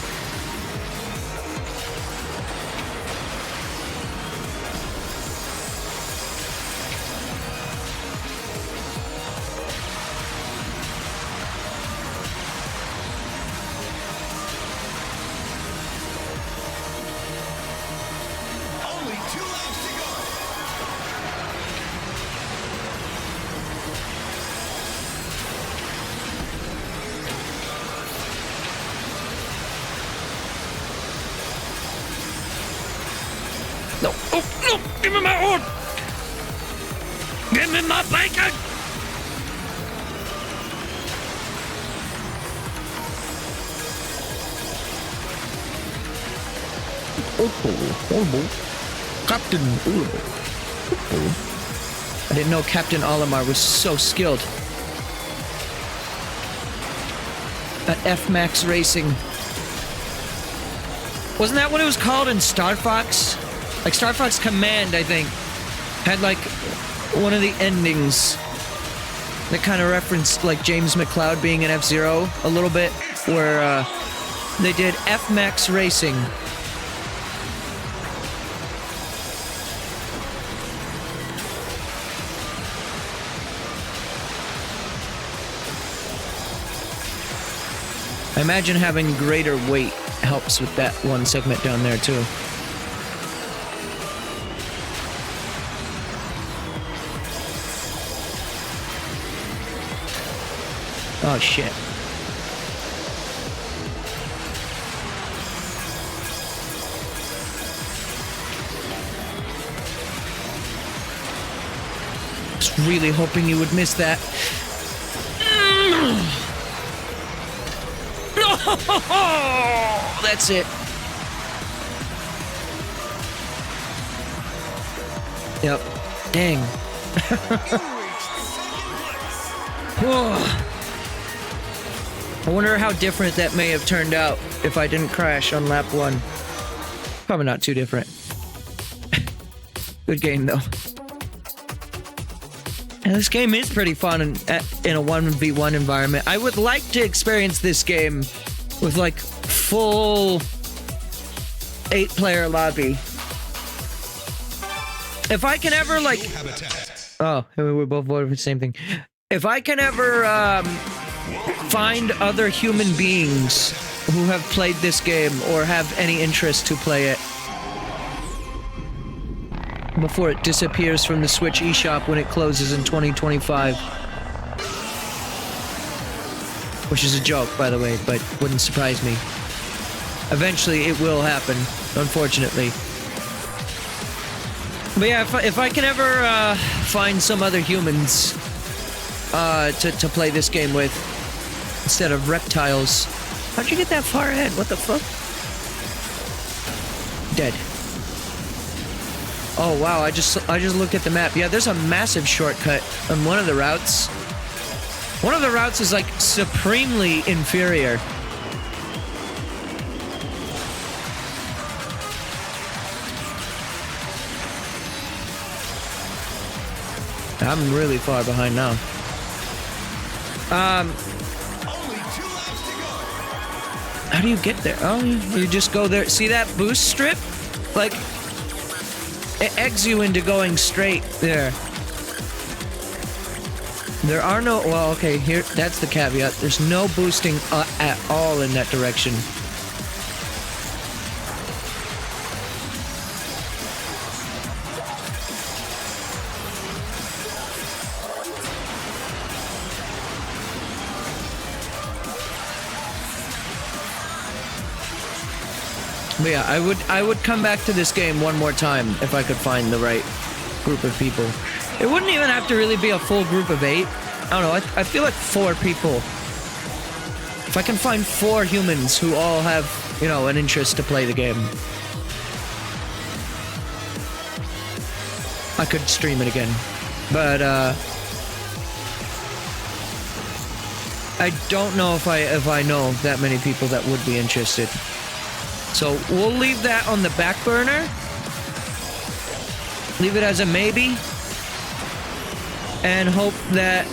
[SPEAKER 1] No. Oh, no! Give me my orb! Give me my bacon! Captain Olimar. I didn't know Captain Olimar was so skilled at F-Max Racing. Wasn't that what it was called in Star Fox? Like Star Fox Command, I think, had like one of the endings that kind of referenced like James McCloud being an F-Zero a little bit, where they did F-Max Racing. I imagine having greater weight helps with that one segment down there too. Oh shit. I was really hoping you would miss that. No! That's it. Yep. Dang. I wonder how different that may have turned out if I didn't crash on lap 1. Probably not too different. Good game though. And this game is pretty fun in a 1v1 environment. I would like to experience this game with like full 8-player lobby. If I can ever like... Oh, we both voted for the same thing. If I can ever find other human beings who have played this game or have any interest to play it before it disappears from the Switch eShop when it closes in 2025. Which is a joke, by the way, but wouldn't surprise me. Eventually, it will happen, unfortunately. But yeah, if I can ever find some other humans to play this game with instead of reptiles. How'd you get that far ahead? What the fuck? Dead. Oh wow, I just looked at the map. Yeah, there's a massive shortcut on one of the routes. One of the routes is like supremely inferior. I'm really far behind now. How do you get there? Oh, you just go there. See that boost strip? Like, it eggs you into going straight there. There are no... Well, okay, here, that's the caveat. There's no boosting at all in that direction. But yeah, I would come back to this game one more time if I could find the right group of people. It wouldn't even have to really be a full group of 8. I don't know, I feel like 4 people. If I can find 4 humans who all have, you know, an interest to play the game, I could stream it again. But I don't know if I know that many people that would be interested. So we'll leave that on the back burner. Leave it as a maybe. And hope that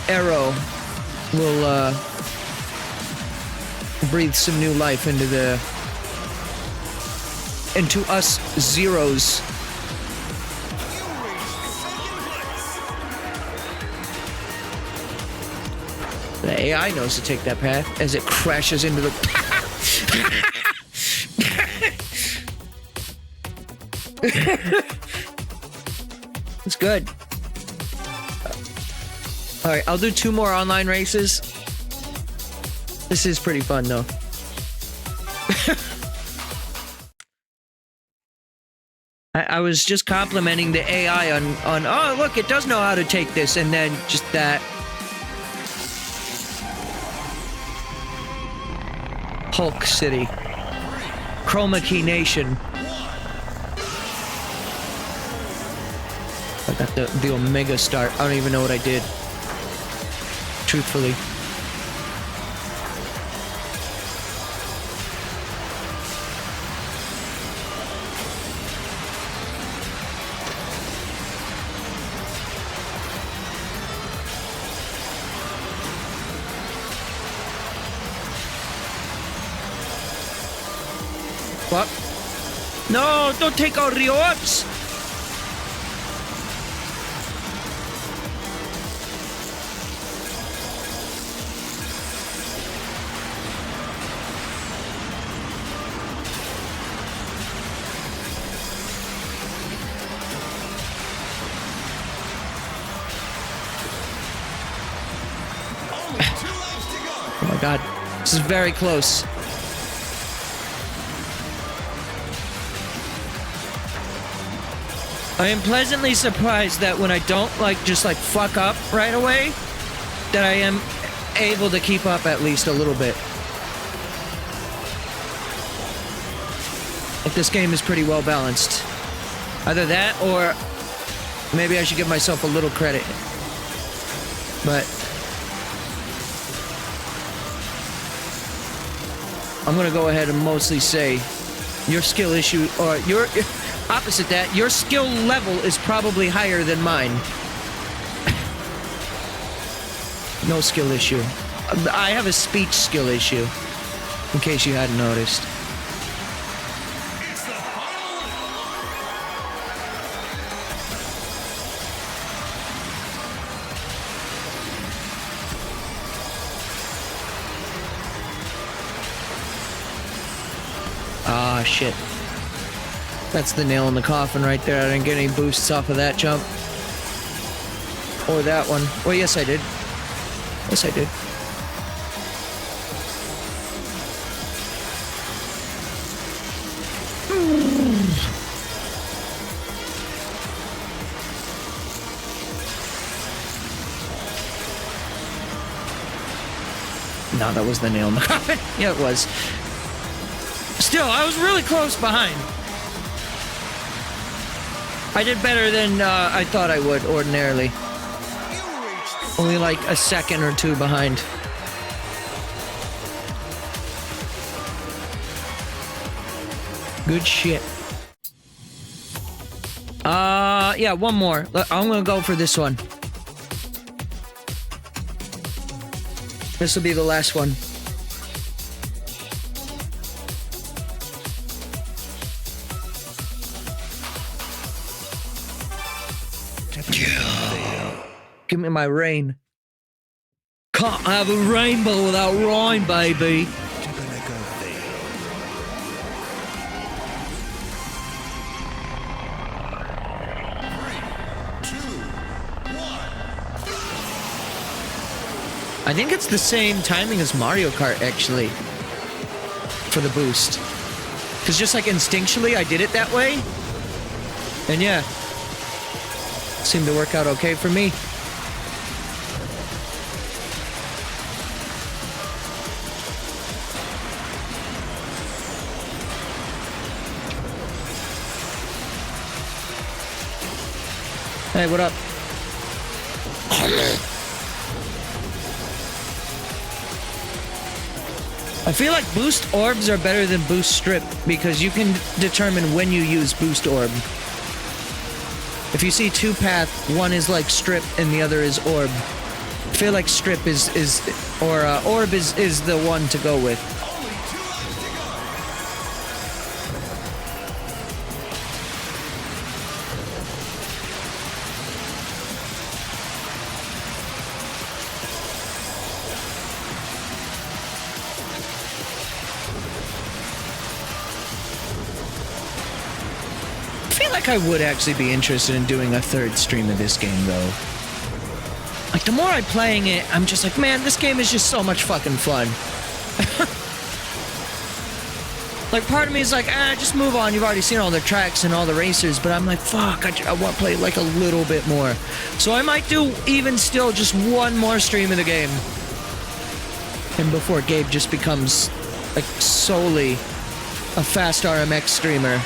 [SPEAKER 1] Arrow will breathe some new life into us zeros. The AI knows to take that path as it crashes into the... It's good. Alright, I'll do 2 more online races. This is pretty fun, though. I was just complimenting the AI on, oh, look, it does know how to take this, and then just that. Hulk City. Chroma Key Nation. I got the Omega start. I don't even know what I did. Truthfully. What? No, don't take all the orbs! my god. This is very close. I am pleasantly surprised that when I don't just fuck up right away, that I am able to keep up at least a little bit. Like, this game is pretty well balanced. Either that or maybe I should give myself a little credit. But I'm gonna go ahead and mostly say your skill issue, or your opposite that, your skill level is probably higher than mine. No skill issue. I have a speech skill issue, in case you hadn't noticed. Ah, shit. That's the nail in the coffin right there. I didn't get any boosts off of that jump. Or that one. Well, yes, I did. Yes, I did. No, that was the nail in the coffin. Yeah, it was. Still, I was really close behind. I did better than I thought I would ordinarily. Only like a second or two behind. Good shit. Yeah, one more. I'm gonna go for this one. This will be the last one. Give me my rain. Can't have a rainbow without rhyme, baby. I think it's the same timing as Mario Kart, actually, for the boost. Because just like instinctually, I did it that way. And yeah, seemed to work out okay for me. Hey, what up? I feel like boost orbs are better than boost strip because you can determine when you use boost orb. If you see two path, one is like strip and the other is orb. I feel like strip orb is the one to go with. I would actually be interested in doing a third stream of this game, though. Like, the more I'm playing it, I'm just like, man, this game is just so much fucking fun. Like, part of me is like, just move on. You've already seen all the tracks and all the racers. But I'm like, fuck, I want to play like a little bit more. So I might do even still just one more stream of the game. And before Gabe just becomes, like, solely a fast RMX streamer.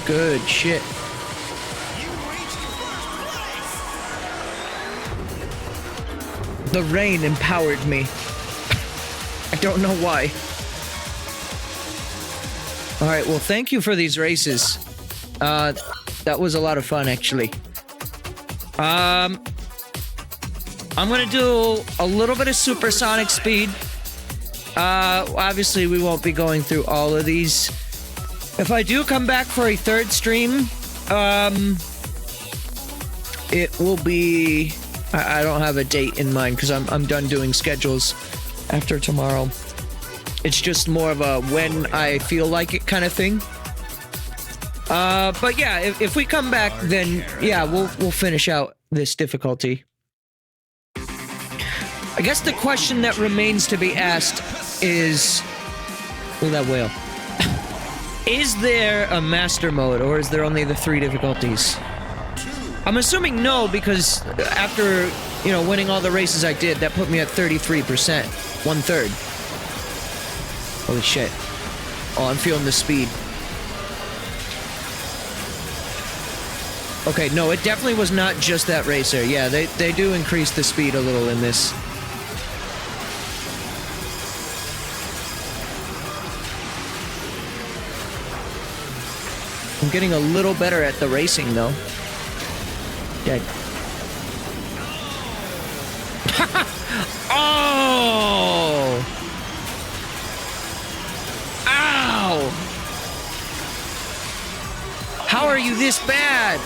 [SPEAKER 1] Good shit. The rain empowered me. I don't know why. All right, well, thank you for these races. That was a lot of fun, actually. I'm gonna do a little bit of supersonic speed. Obviously, we won't be going through all of these. If I do come back for a third stream, it will be... I don't have a date in mind because I'm done doing schedules after tomorrow. It's just more of a when I feel like it kind of thing. But yeah, if we come back, then yeah, we'll finish out this difficulty. I guess the question that remains to be asked is... Oh, that whale. Is there a master mode, or is there only the 3 difficulties? I'm assuming no, because after, you know, winning all the races I did, that put me at 33%. 1/3. Holy shit. Oh, I'm feeling the speed. Okay, no, it definitely was not just that racer. Yeah, they do increase the speed a little in this. I'm getting a little better at the racing, though. Dead. Oh! Ow! How are you this bad?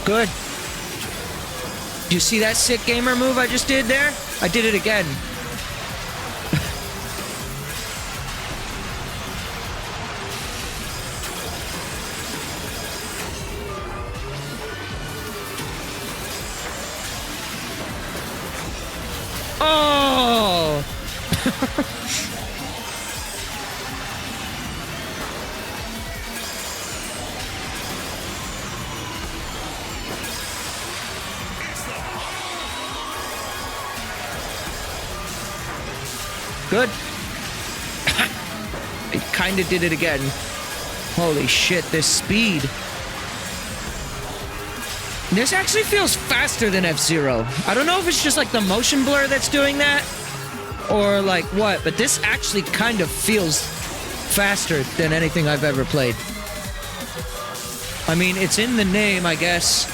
[SPEAKER 1] Good. Did you see that sick gamer move I just did there? I did it again. Oh! Good. It kinda did it again. Holy shit, this speed. This actually feels faster than F-Zero. I don't know if it's just like the motion blur that's doing that, or like what, but this actually kind of feels faster than anything I've ever played. I mean, it's in the name, I guess.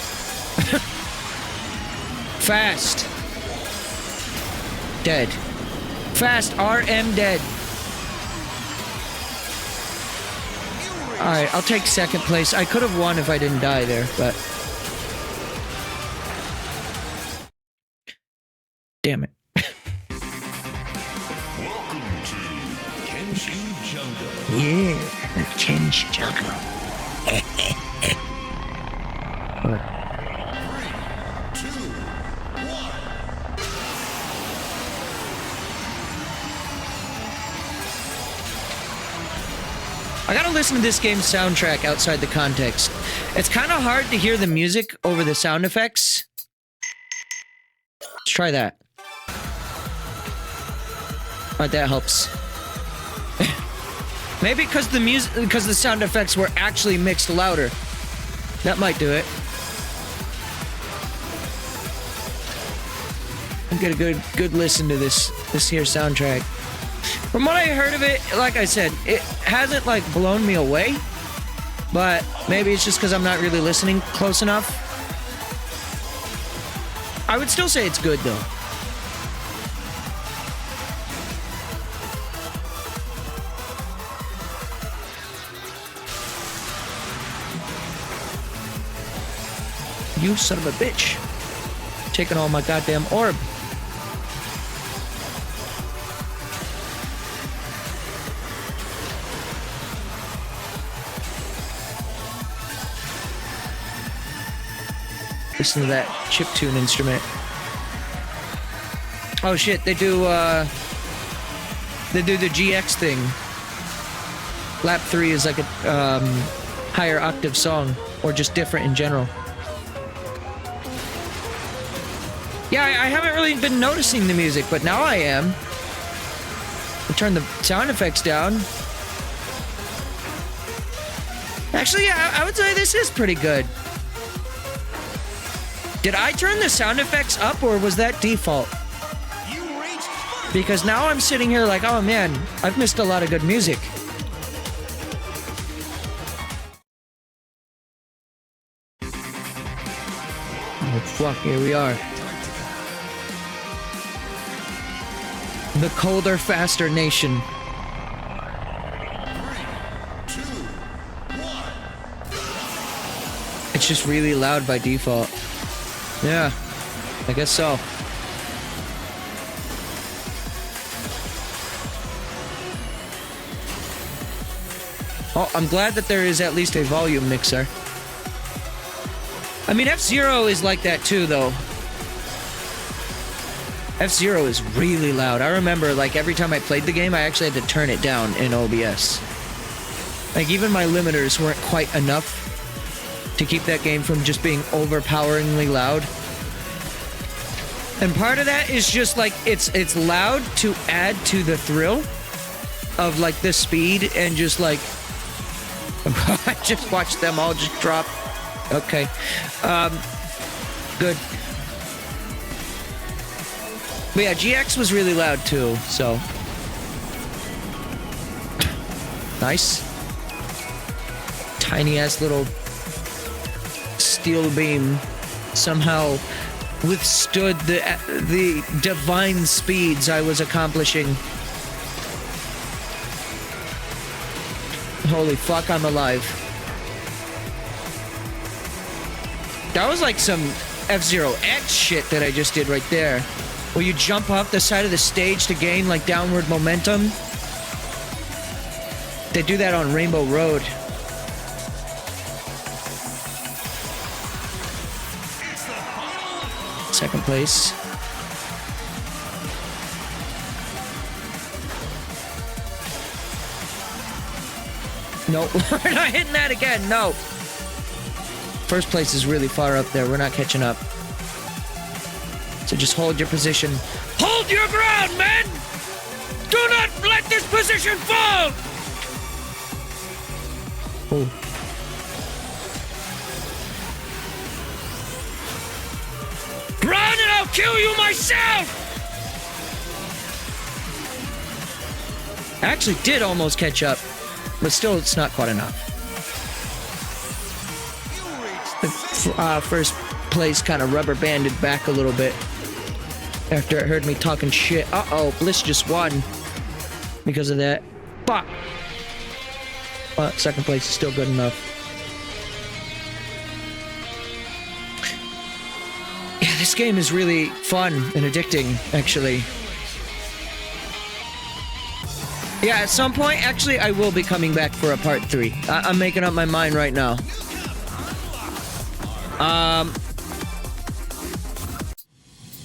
[SPEAKER 1] Fast. Dead. Fast, RM dead. Alright, I'll take second place. I could have won if I didn't die there, but... Damn it.
[SPEAKER 2] Welcome to Kenshin Jungle.
[SPEAKER 3] Yeah, the Kenshin Jungle.
[SPEAKER 2] Three, two, one.
[SPEAKER 1] I gotta listen to this game's soundtrack outside the context. It's kind of hard to hear the music over the sound effects. Let's try that. Alright, that helps. Maybe because the sound effects were actually mixed louder. That might do it. I'll get a good listen to this here soundtrack. From what I heard of it, like I said, it hasn't like blown me away. But maybe it's just because I'm not really listening close enough. I would still say it's good though. You son of a bitch. Taking all my goddamn orb. Listen to that chiptune instrument. Oh shit, they do the GX thing. Lap 3 is like a higher octave song, or just different in general. Yeah, I haven't really been noticing the music, but now I am. I turn the sound effects down. Actually, yeah, I would say this is pretty good. Did I turn the sound effects up, or was that default? Because now I'm sitting here like, oh man, I've missed a lot of good music. Oh fuck, here we are. The colder, faster nation.
[SPEAKER 2] 3, 2, 1.
[SPEAKER 1] It's just really loud by default. Yeah, I guess so. Oh, I'm glad that there is at least a volume mixer. I mean, F-Zero is like that too, though. F-Zero is really loud. I remember, like, every time I played the game, I actually had to turn it down in OBS. Like, even my limiters weren't quite enough to keep that game from just being overpoweringly loud. And part of that is just, like, it's loud to add to the thrill of, like, the speed and just, like... I just watched them all just drop. Okay. Good. But yeah, GX was really loud too, so. Nice. Tiny ass little steel beam somehow withstood the divine speeds I was accomplishing. Holy fuck, I'm alive. That was like some F-Zero X shit that I just did right there. Where you jump off the side of the stage to gain, like, downward momentum. They do that on Rainbow Road. Second place. Nope, we're not hitting that again, no. First place is really far up there. We're not catching up. So just hold your position. Hold your ground, men! Do not let this position fall! Oh. Run and I'll kill you myself! I actually did almost catch up, but still it's not quite enough. First place kind of rubber banded back a little bit after it heard me talking shit. Uh-oh, Bliss just won because of that. Fuck! Well, second place is still good enough. Yeah, this game is really fun and addicting, actually. Yeah, at some point, actually, I will be coming back for a part 3. I'm making up my mind right now.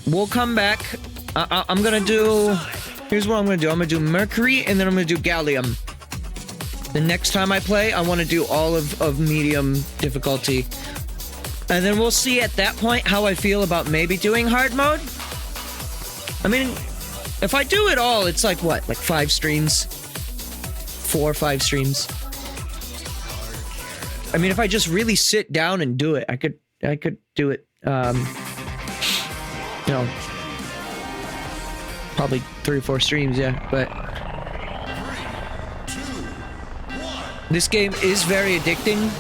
[SPEAKER 1] We'll come back. I'm gonna do... Here's what I'm gonna do. I'm gonna do Mercury, and then I'm gonna do Gallium. The next time I play, I want to do all of medium difficulty. And then we'll see at that point how I feel about maybe doing hard mode. I mean, if I do it all, it's like what? Like 5 streams? 4 or 5 streams? I mean, if I just really sit down and do it, I could do it, you know, probably 3 or 4 streams, yeah, but... This game is very addicting,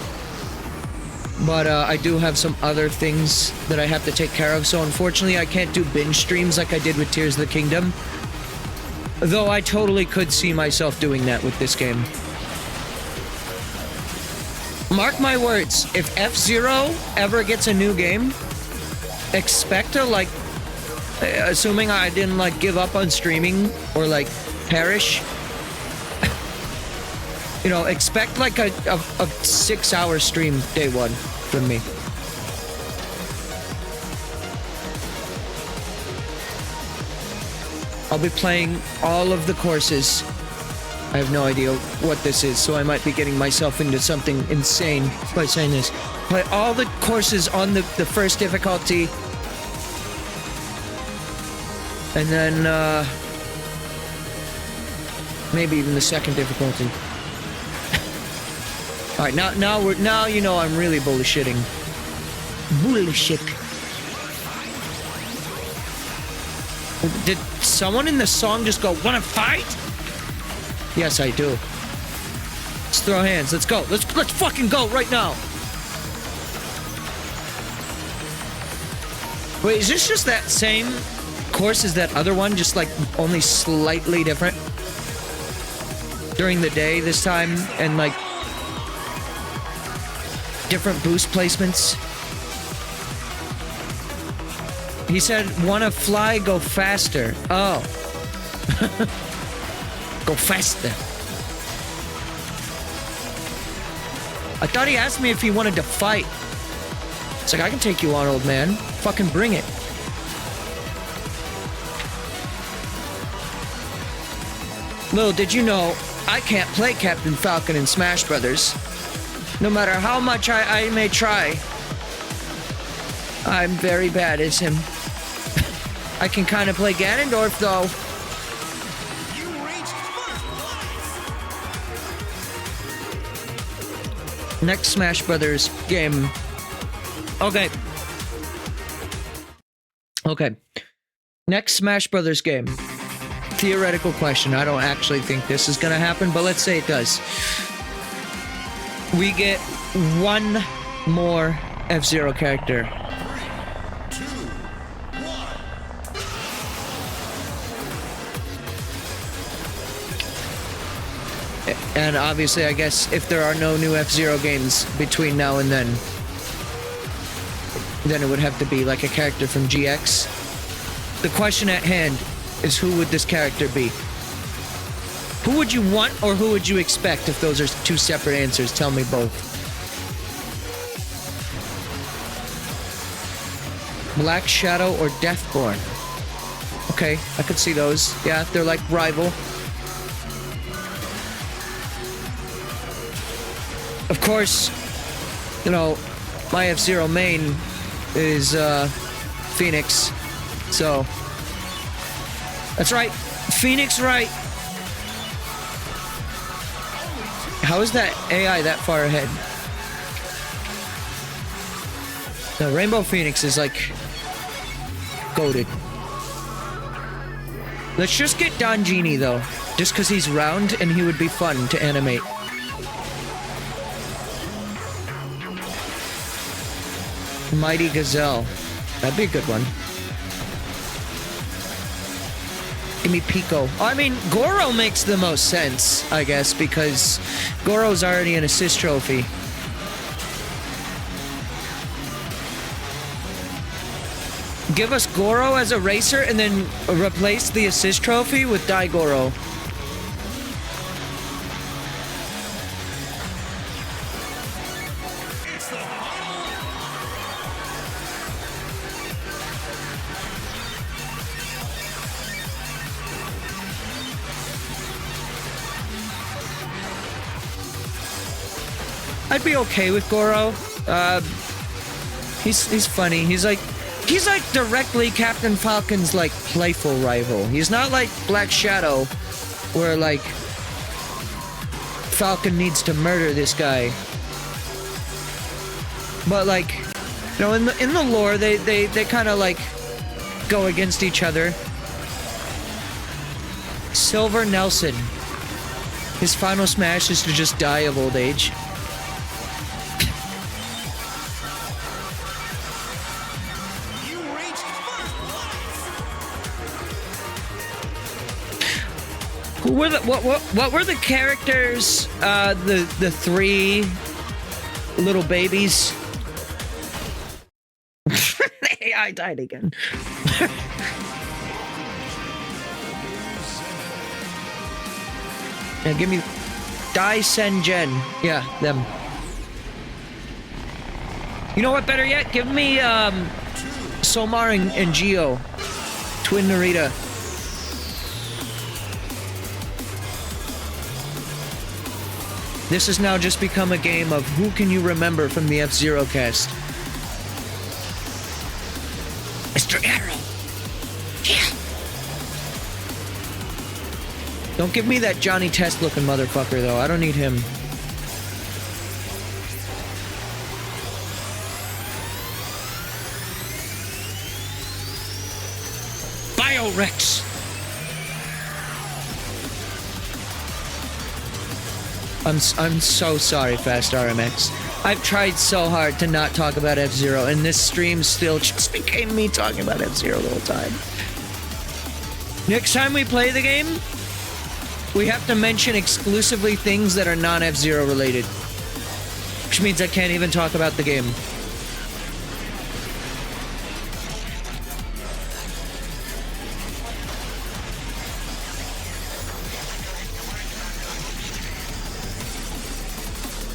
[SPEAKER 1] but I do have some other things that I have to take care of, so unfortunately I can't do binge streams like I did with Tears of the Kingdom. Though I totally could see myself doing that with this game. Mark my words, if F-Zero ever gets a new game, expect to, like, assuming I didn't, like, give up on streaming or, like, perish, you know, expect, like, a 6-hour stream day one from me. I'll be playing all of the courses. I have no idea what this is, so I might be getting myself into something insane by saying this. Play all the courses on the first difficulty. And then, maybe even the second difficulty. Alright, now you know I'm really bullshitting. Bullshit. Did someone in the song just go, "Wanna fight?" Yes, I do. Let's throw hands. Let's go. Let's fucking go right now. Wait, is this just that same course as that other one, just like only slightly different? During the day this time, and like different boost placements. He said, "Wanna fly, go faster." Oh. Go faster. I thought he asked me if he wanted to fight. It's like, I can take you on, old man. Fucking bring it. Little did you know, I can't play Captain Falcon in Smash Brothers. No matter how much I may try, I'm very bad as him. I can kind of play Ganondorf, though. Next Smash Brothers game. Okay. Next Smash Brothers game. Theoretical question. I don't actually think this is gonna happen, but let's say it does. We get one more F-Zero character.
[SPEAKER 2] 3, 2, 1.
[SPEAKER 1] And obviously, I guess if there are no new F-Zero games between now and then it would have to be like a character from GX. The question at hand is, who would this character be? Who would you want, or who would you expect? If those are two separate answers, tell me both. Black Shadow or Deathborn? Okay, I could see those. Yeah, they're like rival. Of course, you know, my F-Zero main is Phoenix. So, that's right. Phoenix right. How is that AI that far ahead? No, Rainbow Phoenix is like goated. Let's just get Don Genie though, just because he's round and he would be fun to animate. Mighty Gazelle. That'd be a good one. Give me Pico. I mean, Goro makes the most sense, I guess, because Goro's already an assist trophy. Give us Goro as a racer and then replace the assist trophy with Daigoro. I'd be okay with Goro. He's funny. He's like directly Captain Falcon's like playful rival. He's not like Black Shadow, where like Falcon needs to murder this guy. But like, you know, in the lore, they kind of like go against each other. Silver Nelson. His final smash is to just die of old age. What were the characters? The three little babies. I died again. Yeah, give me Dai Sen Gen. Yeah, them. You know what? Better yet, give me Somar and Geo, Twin Narita. This has now just become a game of who can you remember from the F-Zero cast? Mr. Arrow! Yeah! Don't give me that Johnny Test looking motherfucker though, I don't need him. Bio-Rex! I'm so sorry, Fast RMX. I've tried so hard to not talk about F-Zero, and this stream still just became me talking about F-Zero the whole time. Next time we play the game, we have to mention exclusively things that are non-F-Zero related. Which means I can't even talk about the game.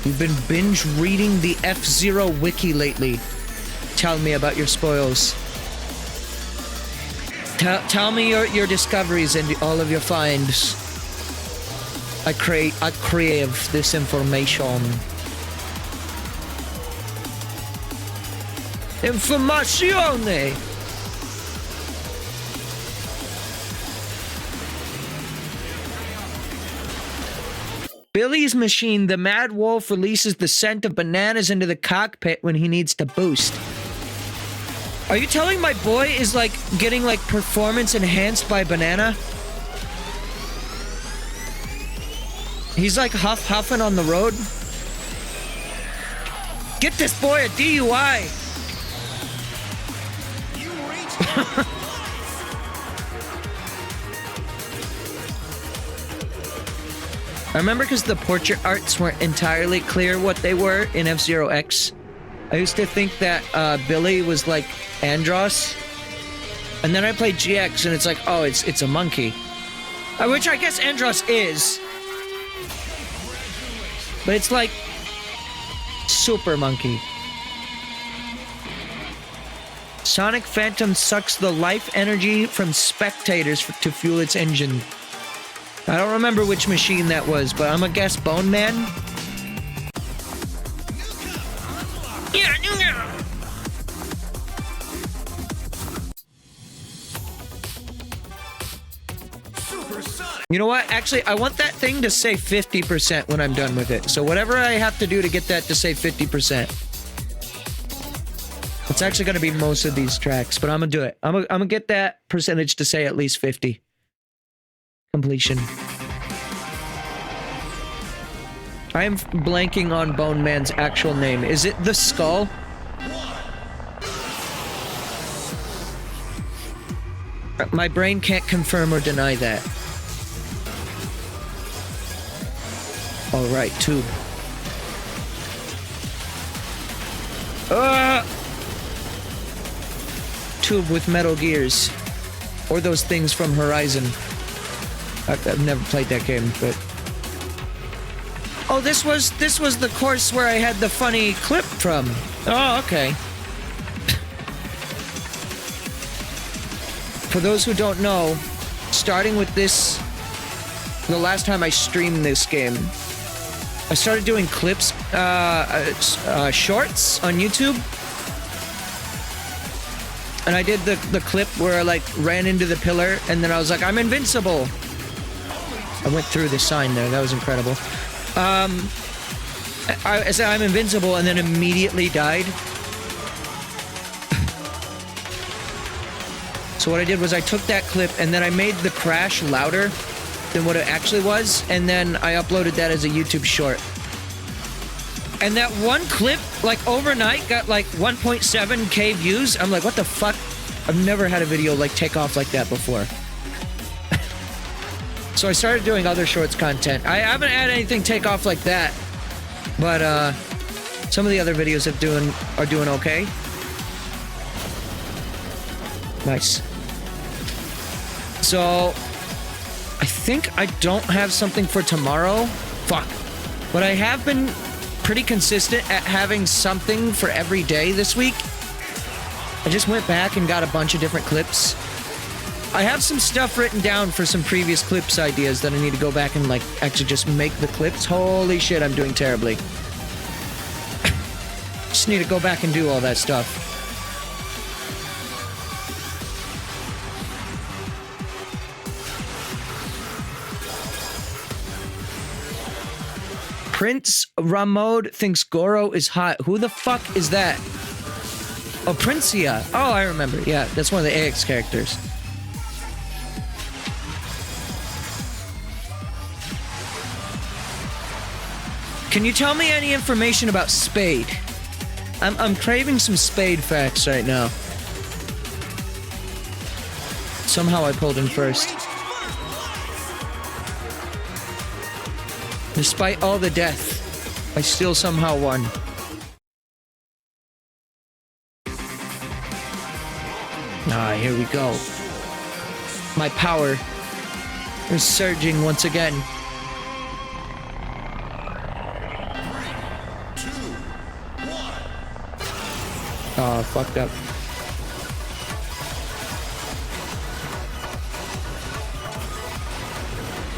[SPEAKER 1] You've been binge reading the F-Zero wiki lately. Tell me about your spoils. Tell me your discoveries and all of your finds. I crave this information. Informazione! Billy's machine, the Mad Wolf, releases the scent of bananas into the cockpit when he needs to boost. Are you telling my boy is like getting like performance enhanced by banana? He's like huffing on the road. Get this boy a DUI. I remember because the portrait arts weren't entirely clear what they were in F-Zero X. I used to think that Billy was like Andros. And then I played GX and it's like, oh, it's a monkey. Which I guess Andros is. But it's like super monkey. Sonic Phantom sucks the life energy from spectators to fuel its engine. I don't remember which machine that was, but I'm gonna guess Bone Man. You know what? Actually, I want that thing to say 50% when I'm done with it. So whatever I have to do to get that to say 50%. It's actually going to be most of these tracks, but I'm going to do it. I'm going to get that percentage to say at least 50. Completion. I am blanking on Bone Man's actual name. Is it the Skull? My brain can't confirm or deny that. All right, tube. Tube with metal gears. Or those things from Horizon. I've never played that game, but... Oh, this was the course where I had the funny clip from. Oh, okay. For those who don't know, starting with this, the last time I streamed this game, I started doing clips, shorts on YouTube. And I did the clip where I like ran into the pillar and then I was like, I'm invincible. I went through the sign there. That was incredible. I said I'm invincible and then immediately died. So what I did was I took that clip and then I made the crash louder than what it actually was, and then I uploaded that as a YouTube short. And that one clip, like overnight, got like 1.7k views. I'm like, what the fuck? I've never had a video like take off like that before. So I started doing other shorts content. I haven't had anything take off like that, but some of the other videos are doing okay. Nice. So I think I don't have something for tomorrow. Fuck. But I have been pretty consistent at having something for every day this week. I just went back and got a bunch of different clips. I have some stuff written down for some previous clips ideas that I need to go back and like actually just make the clips. Holy shit, I'm doing terribly. Just need to go back and do all that stuff. Prince Ramod thinks Goro is hot. Who the fuck is that? Oh, Princia. Oh, I remember. Yeah, that's one of the AX characters. Can you tell me any information about Spade? I'm craving some Spade facts right now. Somehow I pulled in first. Despite all the death, I still somehow won. Ah, here we go. My power is surging once again.
[SPEAKER 2] 3, 2, 1.
[SPEAKER 1] Oh, fucked up.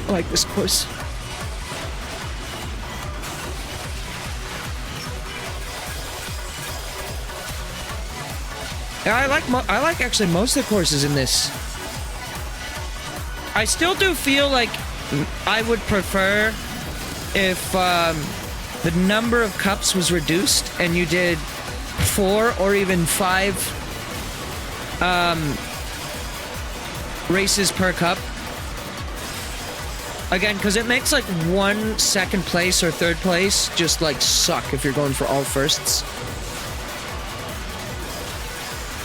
[SPEAKER 1] I like this course. Yeah, I like actually most of the courses in this. I still do feel like I would prefer if the number of cups was reduced and you did 4 or even 5 races per cup. Again, because it makes like 1 second place or third place just like suck if you're going for all firsts.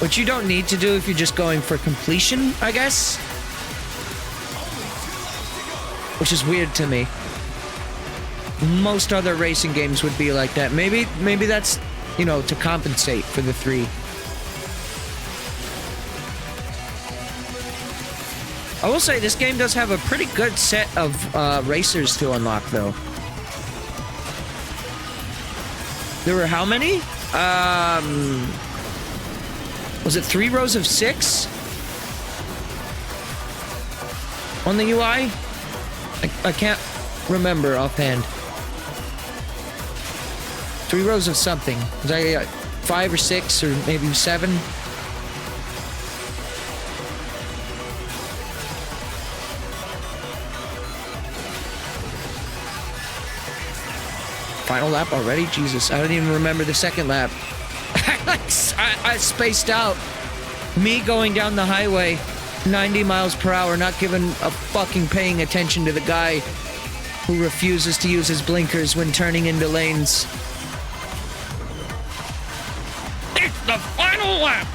[SPEAKER 1] Which you don't need to do if you're just going for completion, I guess. Which is weird to me. Most other racing games would be like that. Maybe that's, you know, to compensate for the 3. I will say this game does have a pretty good set of racers to unlock, though. There were how many? Was it 3 rows of 6? On the UI? I can't remember offhand. 3 rows of something. Was I 5 or 6 or maybe 7? Final lap already? Jesus, I don't even remember the second lap. I spaced out. Me going down the highway 90 miles per hour, not giving a fucking paying attention to the guy who refuses to use his blinkers when turning into lanes. It's the final lap!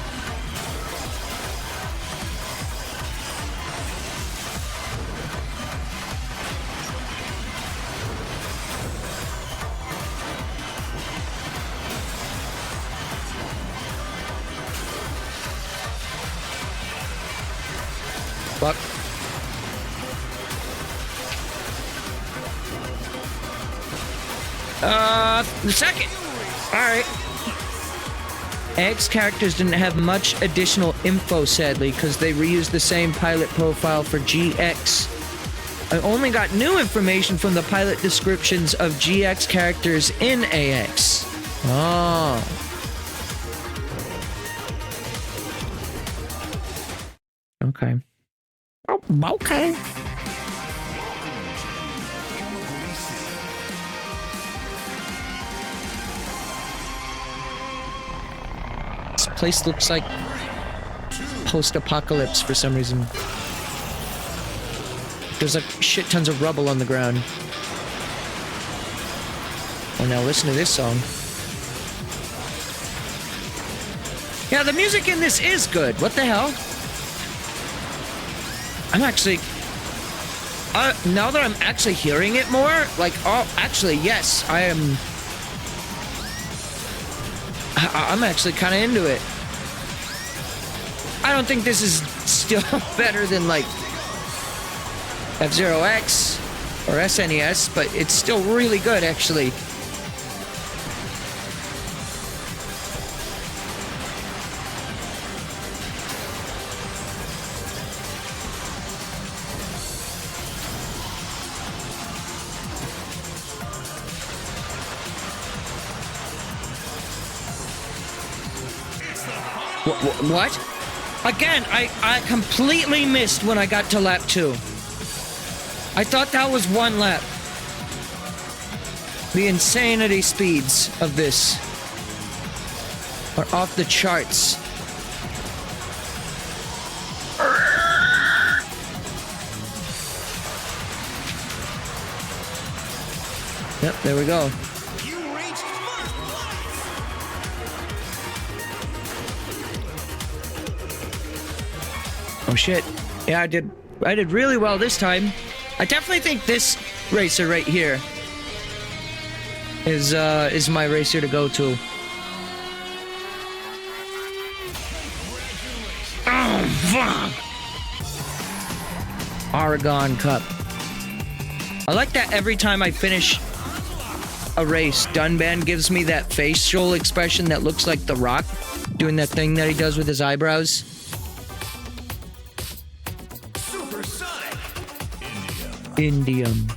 [SPEAKER 1] Fuck. The second. Alright. X characters didn't have much additional info, sadly, because they reused the same pilot profile for GX. I only got new information from the pilot descriptions of GX characters in AX. Oh. Okay. Oh, okay. This place looks like post-apocalypse for some reason. There's like shit tons of rubble on the ground. Oh, now listen to this song. Yeah, the music in this is good. What the hell? I'm actually... now that I'm actually hearing it more, like, oh, actually, yes, I'm actually kind of into it. I don't think this is still better than, like, F-Zero X or SNES, but it's still really good, actually. What? Again, I completely missed when I got to lap 2. I thought that was 1 lap. The insanity speeds of this are off the charts. Yep, there we go.
[SPEAKER 2] You reached first place.
[SPEAKER 1] Oh shit. Yeah, I did really well this time. I definitely think this racer right here is my racer to go to. Oh fuck! Oregon Cup. I like that every time I finish a race, Dunban gives me that facial expression that looks like The Rock doing that thing that he does with his eyebrows.
[SPEAKER 2] Supersonic.
[SPEAKER 1] Indium.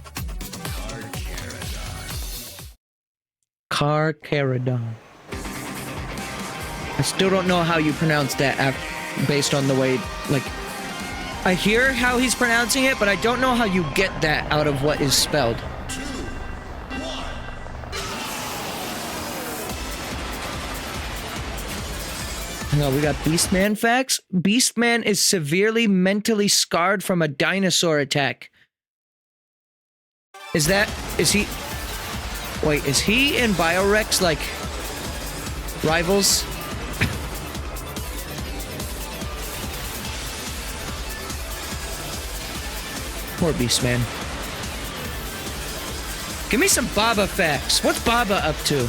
[SPEAKER 1] Carcharodon. I still don't know how you pronounce that based on the way, like, I hear how he's pronouncing it, but I don't know how you get that out of what is spelled.
[SPEAKER 2] 2, 1.
[SPEAKER 1] No, we got Beastman facts. Beastman is severely mentally scarred from a dinosaur attack. Is he... Wait, is he and Biorex, like, rivals? Poor Beastman. Give me some Baba facts. What's Baba up to?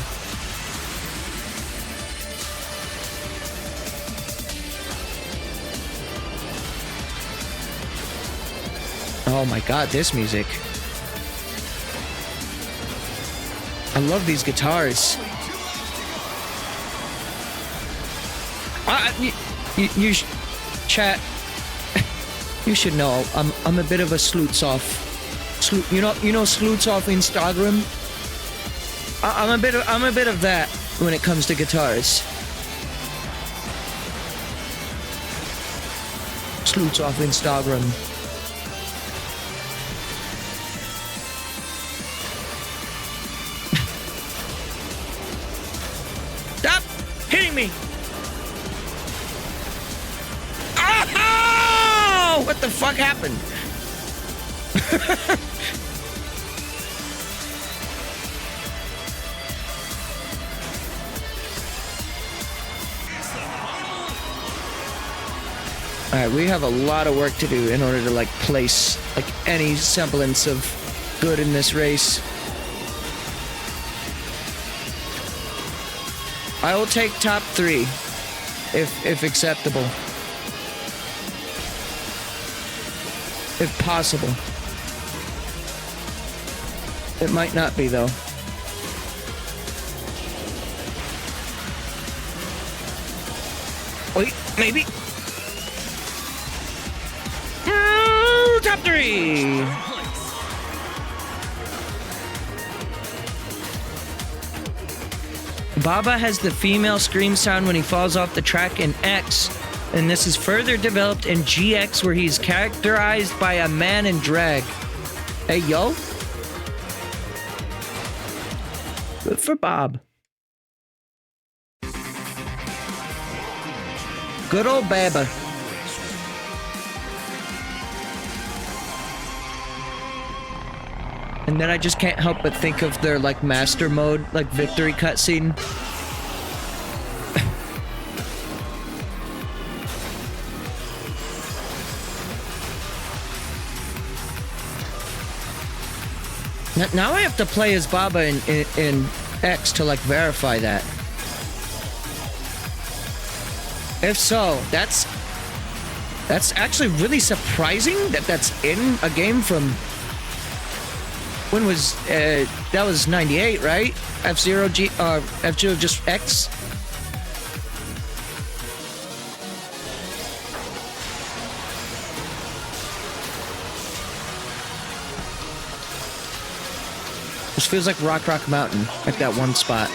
[SPEAKER 1] Oh my god, this music. I love these guitars. Chat. You should know I'm a bit of a Slutzoff. You know Slutzoff Instagram. I'm a bit of that when it comes to guitars. Slutzoff Instagram. Stop hitting me! Oh! What the fuck happened? Alright, we have a lot of work to do in order to, like, place, like, any semblance of good in this race. I will take top 3, if acceptable. If possible. It might not be, though. Wait, maybe. Top 3! Baba has the female scream sound when he falls off the track in X, and this is further developed in GX, where he's characterized by a man in drag. Hey, yo. Good for Bob. Good old Baba. And then I just can't help but think of their, like, master mode, like, victory cutscene. Now I have to play as Baba in X to, like, verify that. If so, that's actually really surprising that that's in a game from... When was that was 98, right? F-Zero F-Zero just X. This feels like Rock Mountain, like that one spot.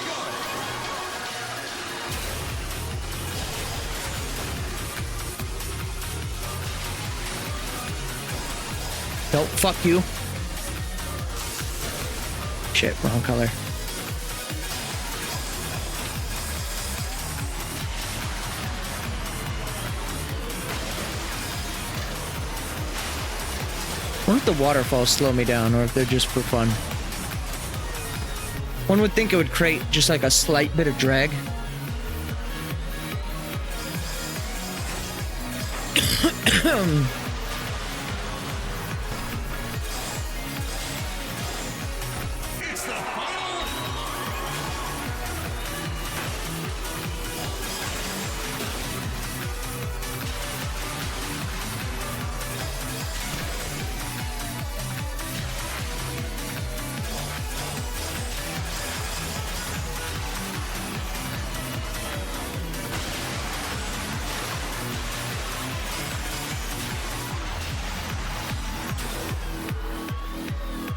[SPEAKER 1] Nope, fuck you. Shit, wrong color. I wonder if the waterfalls slow me down or if they're just for fun. One would think it would create just like a slight bit of drag.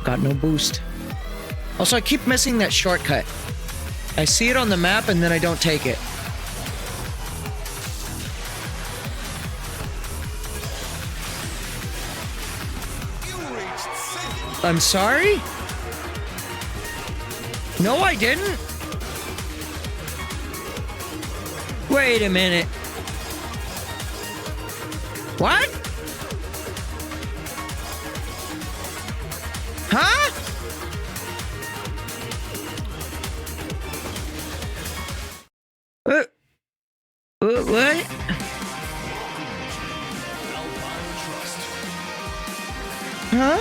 [SPEAKER 1] Got no boost. Also, I keep missing that shortcut. I see it on the map and then I don't take it. I'm sorry? No, I didn't. Wait a minute. What? Huh? What? Huh?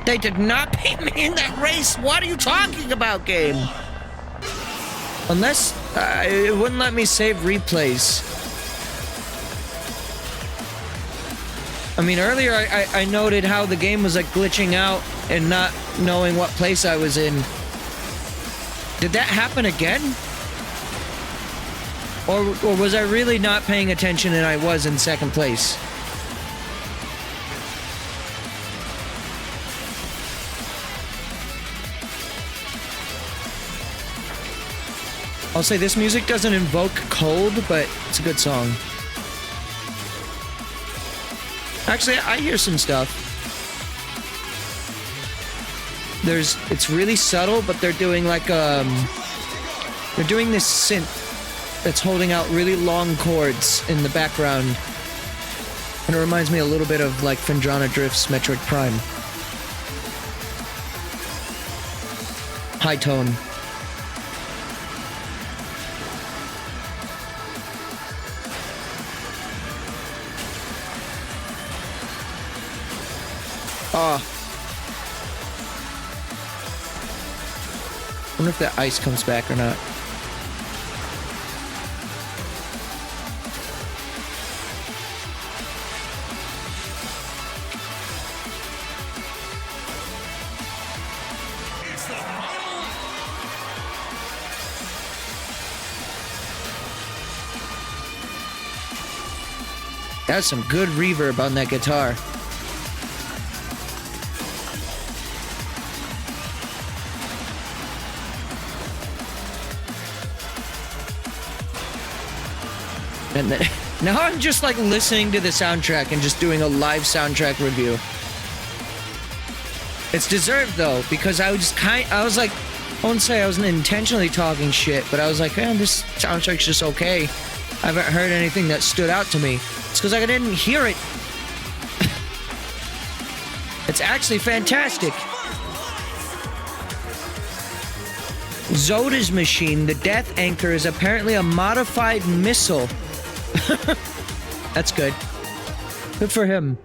[SPEAKER 1] They did not beat me in that race. What are you talking about, Gabe? Unless it wouldn't let me save replays. I mean, earlier I noted how the game was like glitching out and not knowing what place I was in. Did that happen again? Or was I really not paying attention and I was in second place? I'll say this music doesn't invoke cold, but it's a good song. Actually, I hear some stuff. It's really subtle, but they're doing like they're doing this synth that's holding out really long chords in the background. And it reminds me a little bit of like Phendrana Drift's Metroid Prime. High tone. I wonder if that ice comes back or not. That's some good reverb on that guitar. And then, now I'm just like listening to the soundtrack and just doing a live soundtrack review. It's deserved though, because I was like, I wouldn't say I wasn't intentionally talking shit, but I was like, man, this soundtrack's just okay. I haven't heard anything that stood out to me. It's because I didn't hear it. It's actually fantastic. Zoda's machine, the Death Anchor, is apparently a modified missile. That's good. Good for him.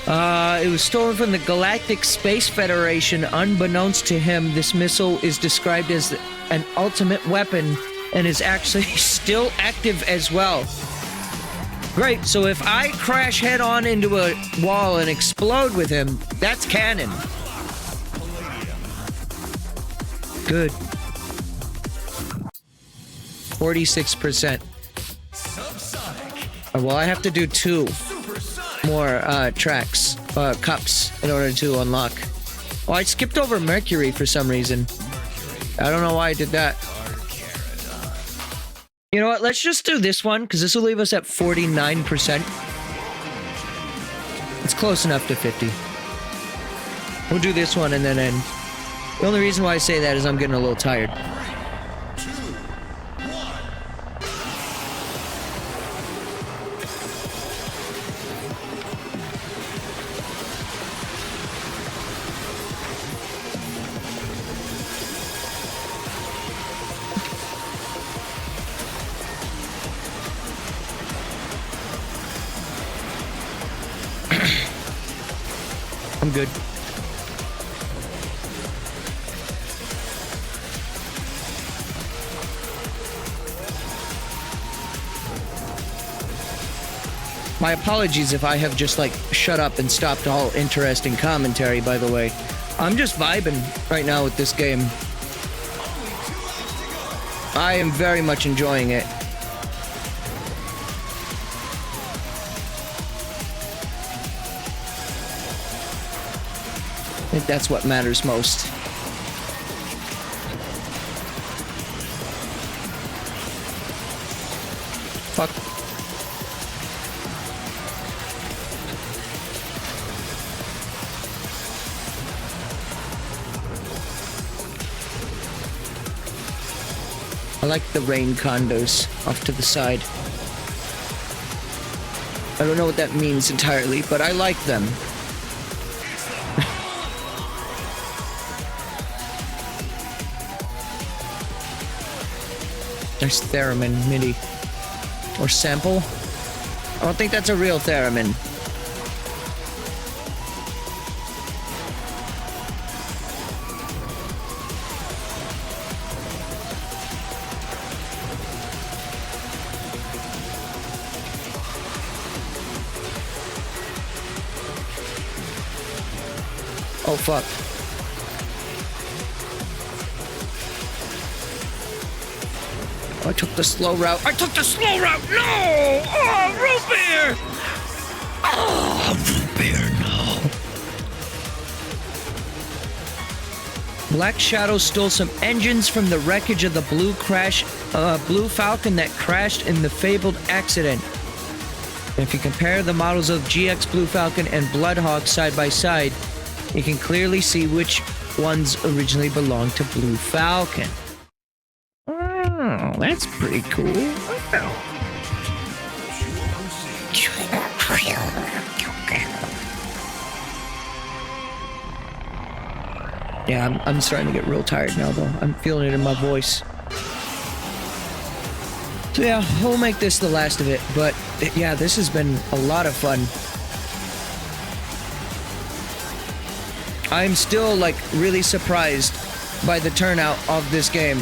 [SPEAKER 1] It was stolen from the Galactic Space Federation. Unbeknownst to him, this missile is described as an ultimate weapon and is actually still active as well. Great, so if I crash head on into a wall and explode with him, that's canon. Good. 46%. Well, I have to do 2 more cups in order to unlock. Oh, I skipped over Mercury for some reason. I don't know why I did that. You know what? Let's just do this one, because this will leave us at 49%. It's close enough to 50. We'll do this one and then end. The only reason why I say that is I'm getting a little tired. I'm good. My apologies if I have just like shut up and stopped all interesting commentary, by the way. I'm just vibing right now with this game. I am very much enjoying it. I think that's what matters most. Fuck. I like the rain condos off to the side. I don't know what that means entirely, but I like them. There's theremin MIDI. Or sample? I don't think that's a real theremin. Oh, fuck. I took the slow route. I took the slow route! No! Oh, root beer! Oh, root beer, no. Black Shadow stole some engines from the wreckage of the Blue Falcon that crashed in the fabled accident. If you compare the models of GX Blue Falcon and Bloodhawk side by side, you can clearly see which ones originally belonged to Blue Falcon. Oh, that's pretty cool. Yeah, I'm starting to get real tired now, though. I'm feeling it in my voice. So yeah, we'll make this the last of it. But yeah, this has been a lot of fun. I'm still, like, really surprised by the turnout of this game.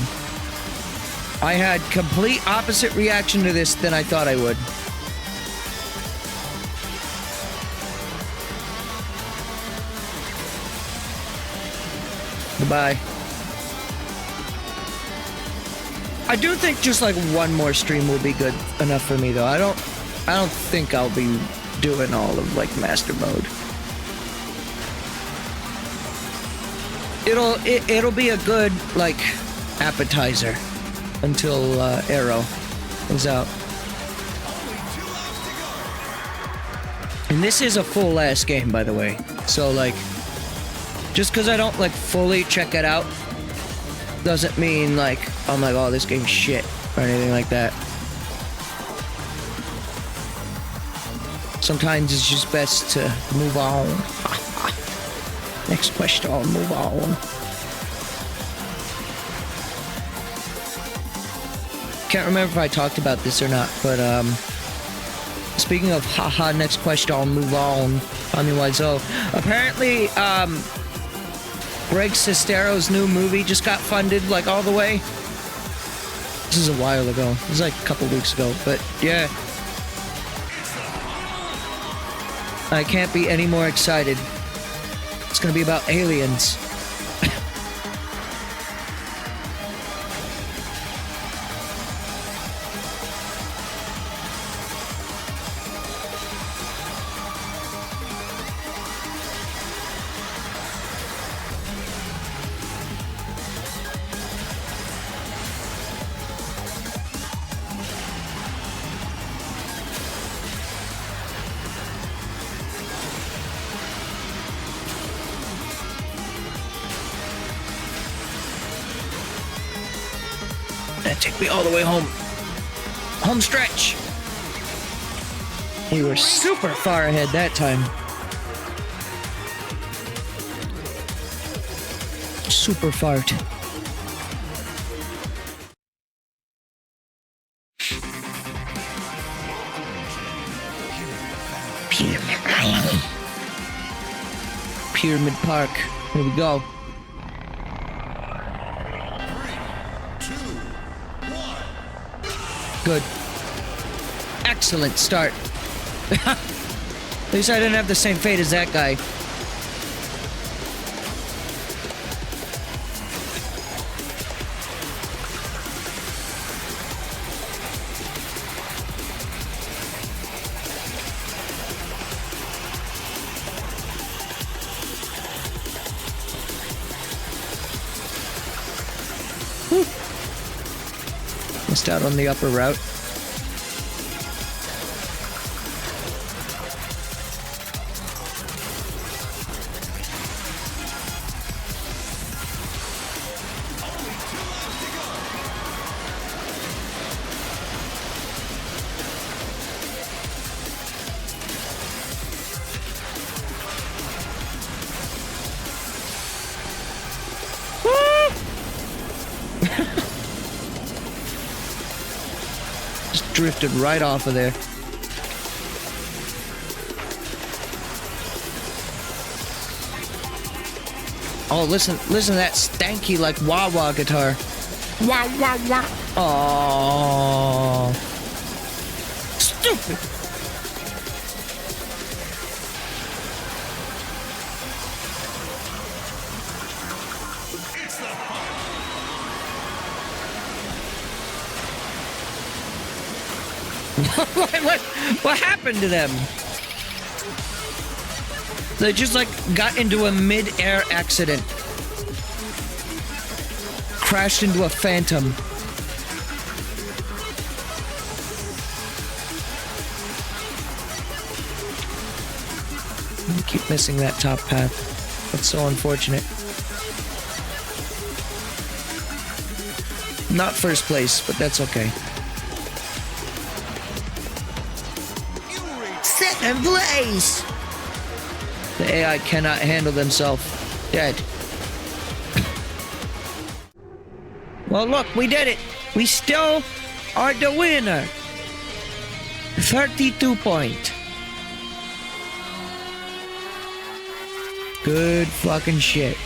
[SPEAKER 1] I had complete opposite reaction to this than I thought I would. Goodbye. I do think just like one more stream will be good enough for me, though. I don't think I'll be doing all of like master mode. It'll be a good like appetizer until Arrow is out. And this is a full ass game, by the way. So like, just because I don't like fully check it out doesn't mean like I'm like, oh, this game's shit or anything like that. Sometimes it's just best to move on. Next question, I'll move on. Can't remember if I talked about this or not, but speaking of haha, next question, I'll move on. I mean, why so? Apparently, Greg Sestero's new movie just got funded, like, all the way. This is a while ago. This is like a couple weeks ago, but yeah. I can't be any more excited. It's gonna be about aliens. Take me all the way home. Home stretch. We were super far ahead that time. Super fart. Pyramid Park. Here we go.
[SPEAKER 2] 3, 2, 1.
[SPEAKER 1] Good. Excellent start. At least I didn't have the same fate as that guy. Missed out on the upper route. Just drifted right off of there. Oh, listen to that stanky like wah-wah guitar. Wah wah wah. Oh, stupid. What happened to them? They just like got into a mid-air accident. Crashed into a phantom. I keep missing that top path. That's so unfortunate. Not first place, but that's okay. Second place! The AI cannot handle themselves. Dead. Well, look, we did it. We still are the winner. 32 point. Good fucking shit.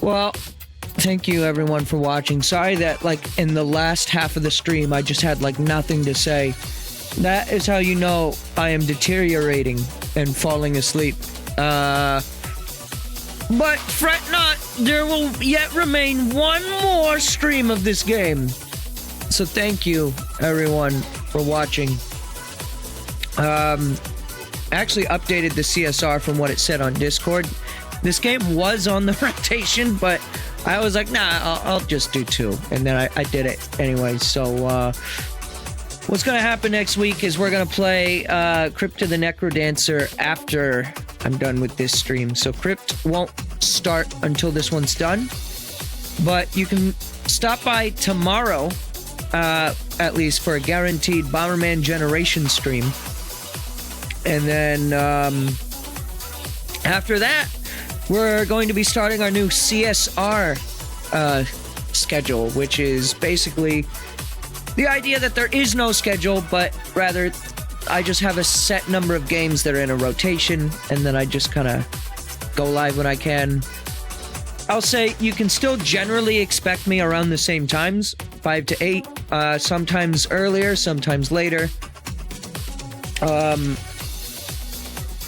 [SPEAKER 1] Well, thank you everyone for watching. Sorry that like in the last half of the stream I just had like nothing to say. That is how you know I am deteriorating and falling asleep. But fret not, there will yet remain one more stream of this game. So thank you everyone for watching. Actually updated the CSR from what it said on Discord. This game was on the rotation, but I was like, nah, I'll just do 2. And then I did it anyway. So, what's going to happen next week is we're going to play Crypt of the Necrodancer after I'm done with this stream. So, Crypt won't start until this one's done. But you can stop by tomorrow, at least for a guaranteed Bomberman Generation stream. And then, after that, we're going to be starting our new CSR schedule, which is basically the idea that there is no schedule, but rather I just have a set number of games that are in a rotation, and then I just kind of go live when I can. I'll say you can still generally expect me around the same times, 5 to 8, sometimes earlier, sometimes later.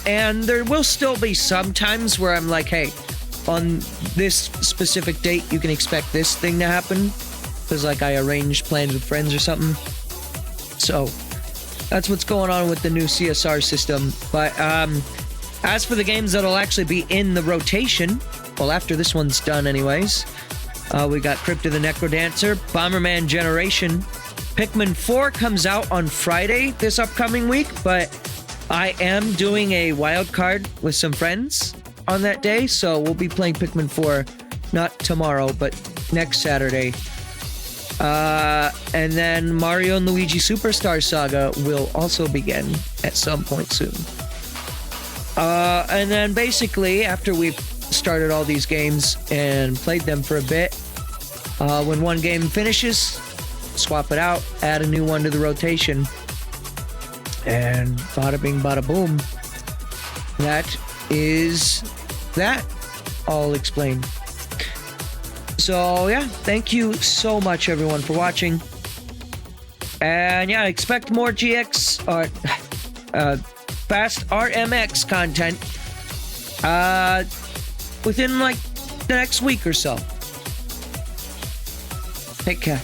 [SPEAKER 1] And there will still be some times where I'm like, hey, on this specific date, you can expect this thing to happen. Because, like, I arrange plans with friends or something. So, that's what's going on with the new CSR system. But, as for the games that'll actually be in the rotation, well, after this one's done anyways, we got Crypt of the Necrodancer, Bomberman Generation. Pikmin 4 comes out on Friday this upcoming week, but I am doing a wild card with some friends on that day, so we'll be playing Pikmin 4 not tomorrow, but next Saturday. And then Mario and Luigi Superstar Saga will also begin at some point soon. And then basically, after we've started all these games and played them for a bit, When one game finishes, swap it out, add a new one to the rotation, and bada bing, bada boom. That is that. All explained. So yeah, thank you so much everyone for watching. And yeah, expect more GX or fast RMX content within like the next week or so. Take care.